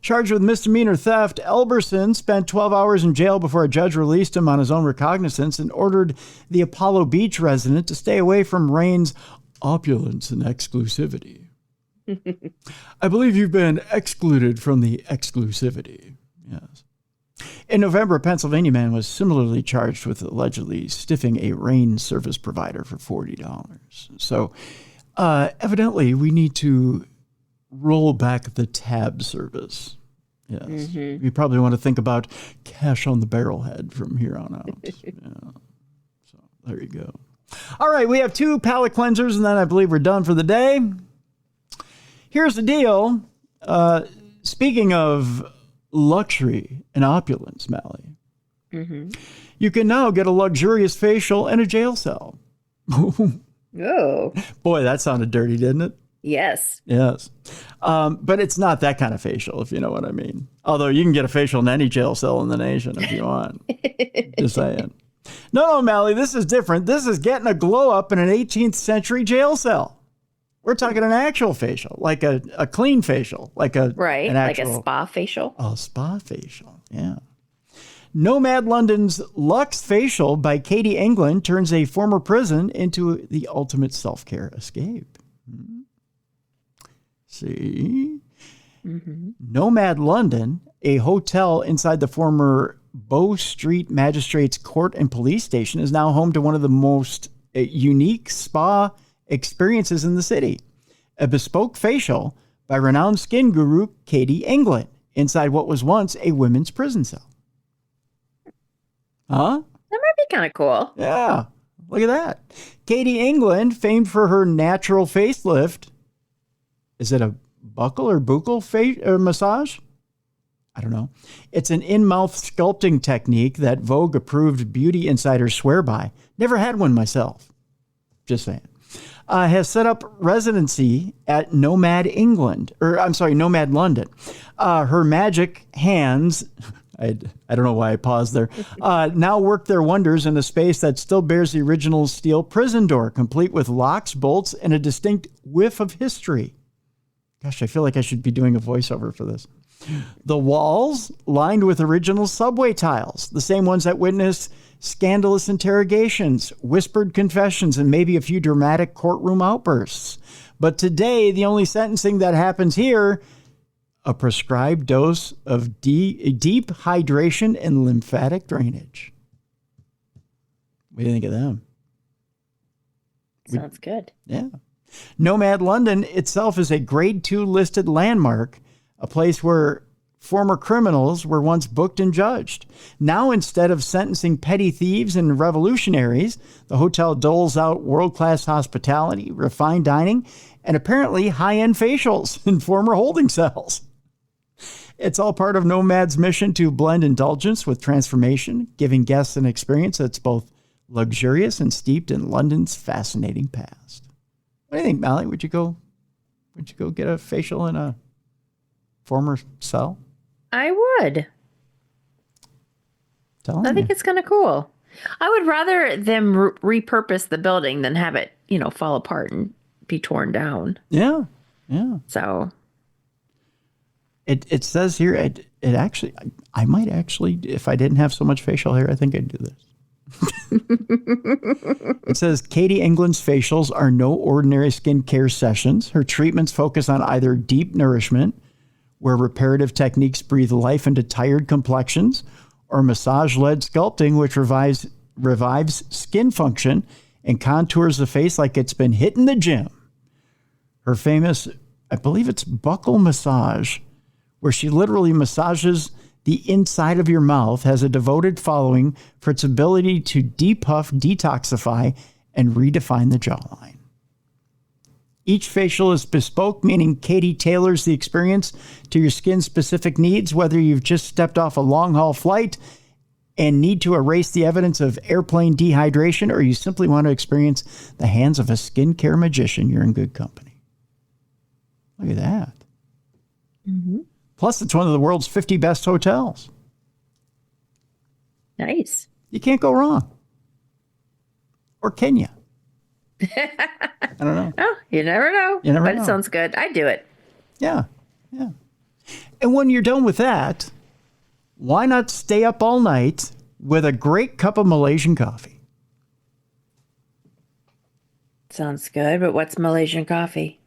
Charged with misdemeanor theft, Elberson spent 12 hours in jail before a judge released him on his own recognizance and ordered the Apollo Beach resident to stay away from Rain's opulence and exclusivity. I believe you've been excluded from the exclusivity. Yes. In November, a Pennsylvania man was similarly charged with allegedly stiffing a Rain service provider for $40. So evidently we need to roll back the tab service. Yes. You probably want to think about cash on the barrelhead from here on out. Yeah. So there you go. All right, we have 2 palate cleansers, and then I believe we're done for the day. Here's the deal. Speaking of luxury and opulence, Mally, you can now get a luxurious facial in a jail cell. Oh. Boy, that sounded dirty, didn't it? Yes. Yes. But it's not that kind of facial, if you know what I mean. Although you can get a facial in any jail cell in the nation if you want. Just saying. No, Mally, this is different. This is getting a glow up in an 18th century jail cell. We're talking an actual facial, like a clean facial, like an actual, like a spa facial. A spa facial, yeah. Nomad London's Luxe Facial by Katie England turns a former prison into the ultimate self-care escape. See? Nomad London, a hotel inside the former Bow Street Magistrates Court and Police Station, is now home to one of the most unique spa experiences in the city. A bespoke facial by renowned skin guru Katie England inside what was once a women's prison cell. Huh? That might be kind of cool. Yeah. Look at that. Katie England, famed for her natural facelift. Is it a buckle or buccal massage? I don't know. It's an in-mouth sculpting technique that Vogue-approved beauty insiders swear by. Never had one myself. Just saying. Has set up residency at Nomad London. Her magic hands, I don't know why I paused there, now work their wonders in a space that still bears the original steel prison door, complete with locks, bolts, and a distinct whiff of history. Gosh, I feel like I should be doing a voiceover for this. The walls lined with original subway tiles, the same ones that witnessed scandalous interrogations, whispered confessions, and maybe a few dramatic courtroom outbursts. But today, the only sentencing that happens here, a prescribed dose of deep hydration and lymphatic drainage. What do you think of them? Sounds good. Yeah. Nomad London itself is a grade 2 listed landmark, a place where former criminals were once booked and judged. Now, instead of sentencing petty thieves and revolutionaries, the hotel doles out world-class hospitality, refined dining, and apparently high-end facials in former holding cells. It's all part of Nomad's mission to blend indulgence with transformation, giving guests an experience that's both luxurious and steeped in London's fascinating past. What do you think, Mally? Would you go get a facial in a former cell? I would. I think it's kind of cool. I would rather them repurpose the building than have it, fall apart and be torn down. Yeah. So it says here, it actually, I might actually, if I didn't have so much facial hair, I think I'd do this. It says Katie England's facials are no ordinary skincare sessions. Her treatments focus on either deep nourishment, where reparative techniques breathe life into tired complexions, or massage-led sculpting, which revives skin function and contours the face like it's been hit in the gym. Her famous, I believe it's buccal massage, where she literally massages the inside of your mouth, has a devoted following for its ability to depuff, detoxify, and redefine the jawline. Each facial is bespoke, meaning Katie tailors the experience to your skin-specific needs, whether you've just stepped off a long-haul flight and need to erase the evidence of airplane dehydration, or you simply want to experience the hands of a skincare magician, you're in good company. Look at that. Mm-hmm. Plus, it's one of the world's 50 best hotels. Nice. You can't go wrong. Or can you? I don't know. Oh, you never know. You never but know. It sounds good. I do it. Yeah. And when you're done with that, why not stay up all night with a great cup of Malaysian coffee? Sounds good. But what's Malaysian coffee?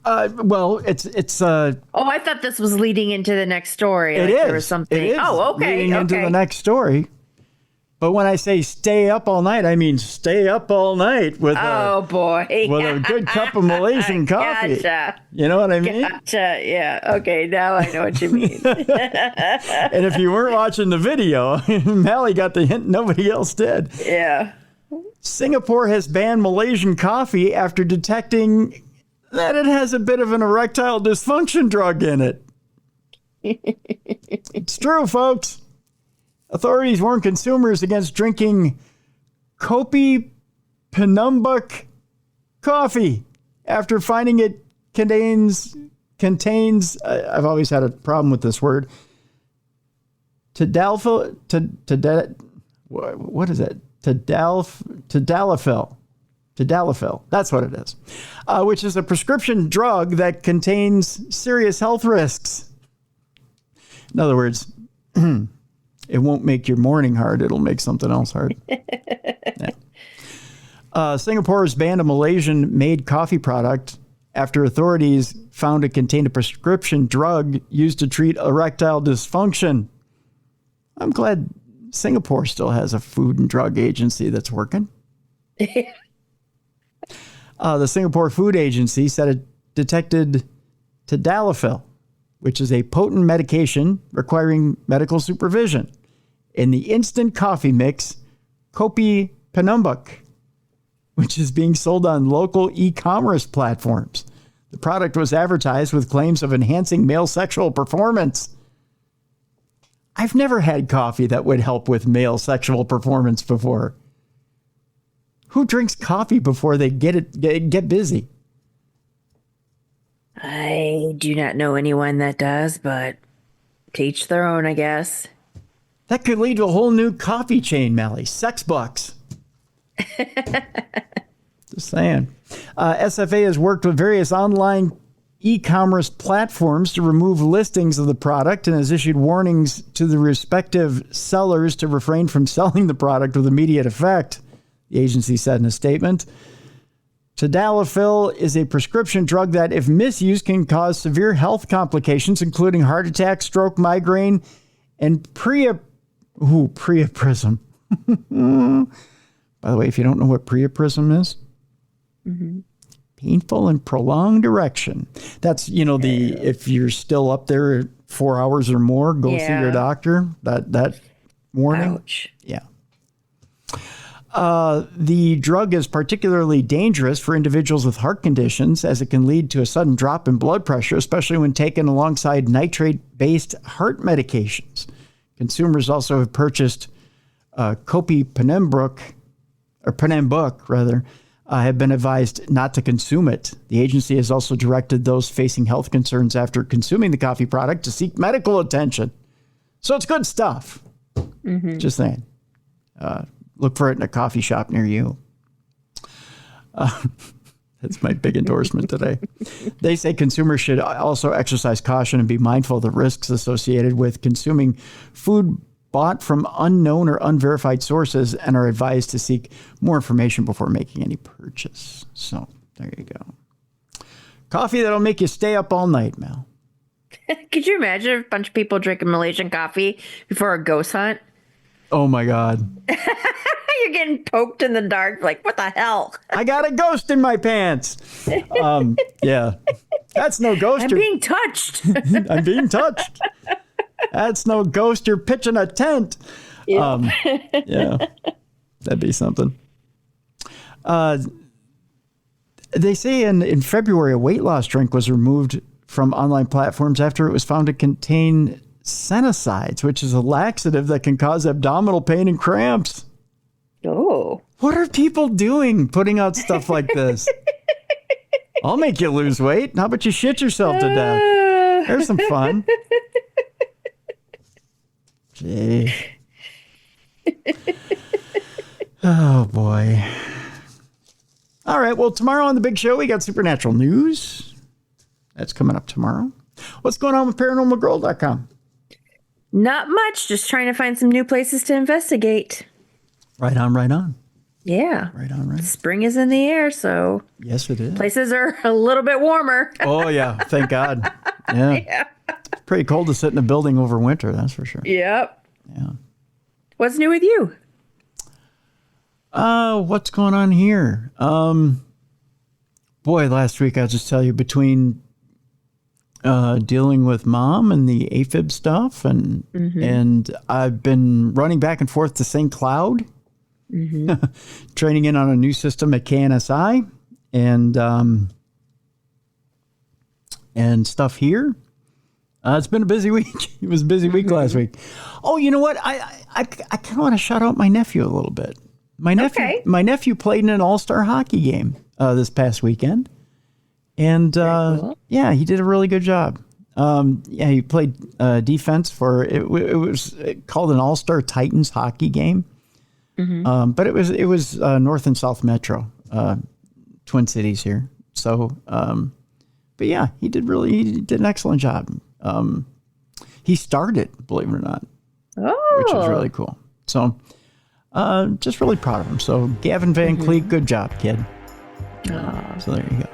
Well, it's. Oh, I thought this was leading into the next story. It like is. There was something. It is Oh, okay. leading into the next story. But when I say stay up all night, I mean stay up all night with boy, with a good cup of Malaysian coffee. Gotcha. You know what I mean? Gotcha. Yeah. Okay. Now I know what you mean. And if you weren't watching the video, Mally got the hint. Nobody else did. Yeah. Singapore has banned Malaysian coffee after detecting that it has a bit of an erectile dysfunction drug in it. It's true, folks. Authorities warn consumers against drinking Kopi Penumbuk coffee after finding it contains. I've always had a problem with this word. Tadalafil. What is it? Tadalafil. That's what it is. Which is a prescription drug that contains serious health risks. In other words, it won't make your morning hard. It'll make something else hard. Yeah. Singapore has banned a Malaysian-made coffee product after authorities found it contained a prescription drug used to treat erectile dysfunction. I'm glad Singapore still has a food and drug agency that's working. The Singapore Food Agency said it detected tadalafil, which is a potent medication requiring medical supervision, in the instant coffee mix Kopi Penumbuk, which is being sold on local e-commerce platforms. The product was advertised with claims of enhancing male sexual performance. I've never had coffee that would help with male sexual performance before. Who drinks coffee before they get busy? I do not know anyone that does, but to each their own, I guess. That could lead to a whole new coffee chain, Mally. Sex bucks. Just saying. SFA has worked with various online e-commerce platforms to remove listings of the product and has issued warnings to the respective sellers to refrain from selling the product with immediate effect, the agency said in a statement. Tadalafil is a prescription drug that, if misused, can cause severe health complications, including heart attack, stroke, migraine, and priapism. By the way, if you don't know what priapism is, painful and prolonged erection. That's, if you're still up there 4 hours or more, go see your doctor. That warning. Ouch. Yeah. The drug is particularly dangerous for individuals with heart conditions, as it can lead to a sudden drop in blood pressure, especially when taken alongside nitrate-based heart medications. Consumers also have purchased Kopi Penumbuk, have been advised not to consume it. The agency has also directed those facing health concerns after consuming the coffee product to seek medical attention. So it's good stuff. Just saying. Look for it in a coffee shop near you. That's my big endorsement today. They say consumers should also exercise caution and be mindful of the risks associated with consuming food bought from unknown or unverified sources, and are advised to seek more information before making any purchase. So there you go. Coffee that'll make you stay up all night, Mel. Could you imagine if a bunch of people drinking Malaysian coffee before a ghost hunt? Oh my God. You're getting poked in the dark. Like, what the hell? I got a ghost in my pants. Yeah. That's no ghost. I'm being touched. I'm being touched. That's no ghost. You're pitching a tent. Yeah. Yeah. That'd be something. They say in February, a weight loss drink was removed from online platforms after it was found to contain Homicides, which is a laxative that can cause abdominal pain and cramps. Oh. What are people doing putting out stuff like this? I'll make you lose weight. How about you shit yourself to death? There's some fun. Gee. Oh, boy. All right. Well, tomorrow on the big show, we got supernatural news. That's coming up tomorrow. What's going on with paranormalgirl.com? Not much. Just trying to find some new places to investigate. Right on, right on. Yeah. Right on, right on. Spring is in the air, so yes, it is. Places are a little bit warmer. Oh, yeah. Thank God. Yeah. Yeah. It's pretty cold to sit in a building over winter, that's for sure. Yep. Yeah. What's new with you? What's going on here? Boy, last week, I'll just tell you, between dealing with mom and the AFib stuff, and I've been running back and forth to St. Cloud, training in on a new system at KNSI, and stuff here. It's been a busy week. It was a busy week last week. Oh, you know what? I kind of want to shout out my nephew a little bit. My nephew played in an all-star hockey game this past weekend. And cool. Yeah, he did a really good job. Yeah, he played defense for it was called an All-Star Titans hockey game. But it was North and South Metro, Twin Cities here. So, but yeah, he did an excellent job. He started, believe it or not, which was really cool. So, just really proud of him. So, Gavin Van Cleek, good job, kid. So there you go.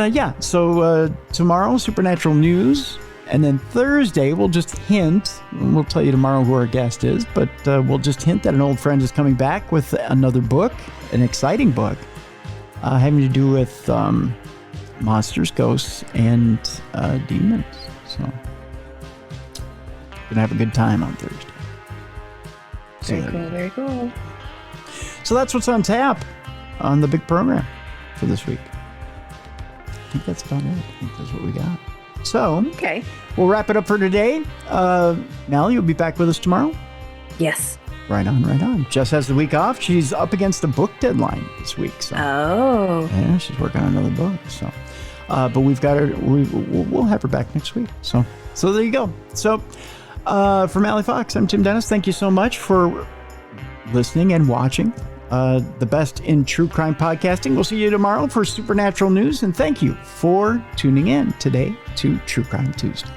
Yeah, so tomorrow, supernatural news. And then Thursday, we'll just hint, and we'll tell you tomorrow who our guest is, but we'll just hint that an old friend is coming back with another book, an exciting book, having to do with monsters, ghosts, and demons. So, gonna have a good time on Thursday. Very cool. So that's what's on tap on the big program for this week. I think that's about it. I think that's what we got. So, okay, we'll wrap it up for today. Mal, you'll be back with us tomorrow? Yes. Right on, right on. Jess has the week off. She's up against a book deadline this week. So. Oh. Yeah, she's working on another book. So, but we've got her. We'll have her back next week. So there you go. So, for Mally Fox, I'm Tim Dennis. Thank you so much for listening and watching. The best in true crime podcasting. We'll see you tomorrow for supernatural news. And thank you for tuning in today to True Crime Tuesday.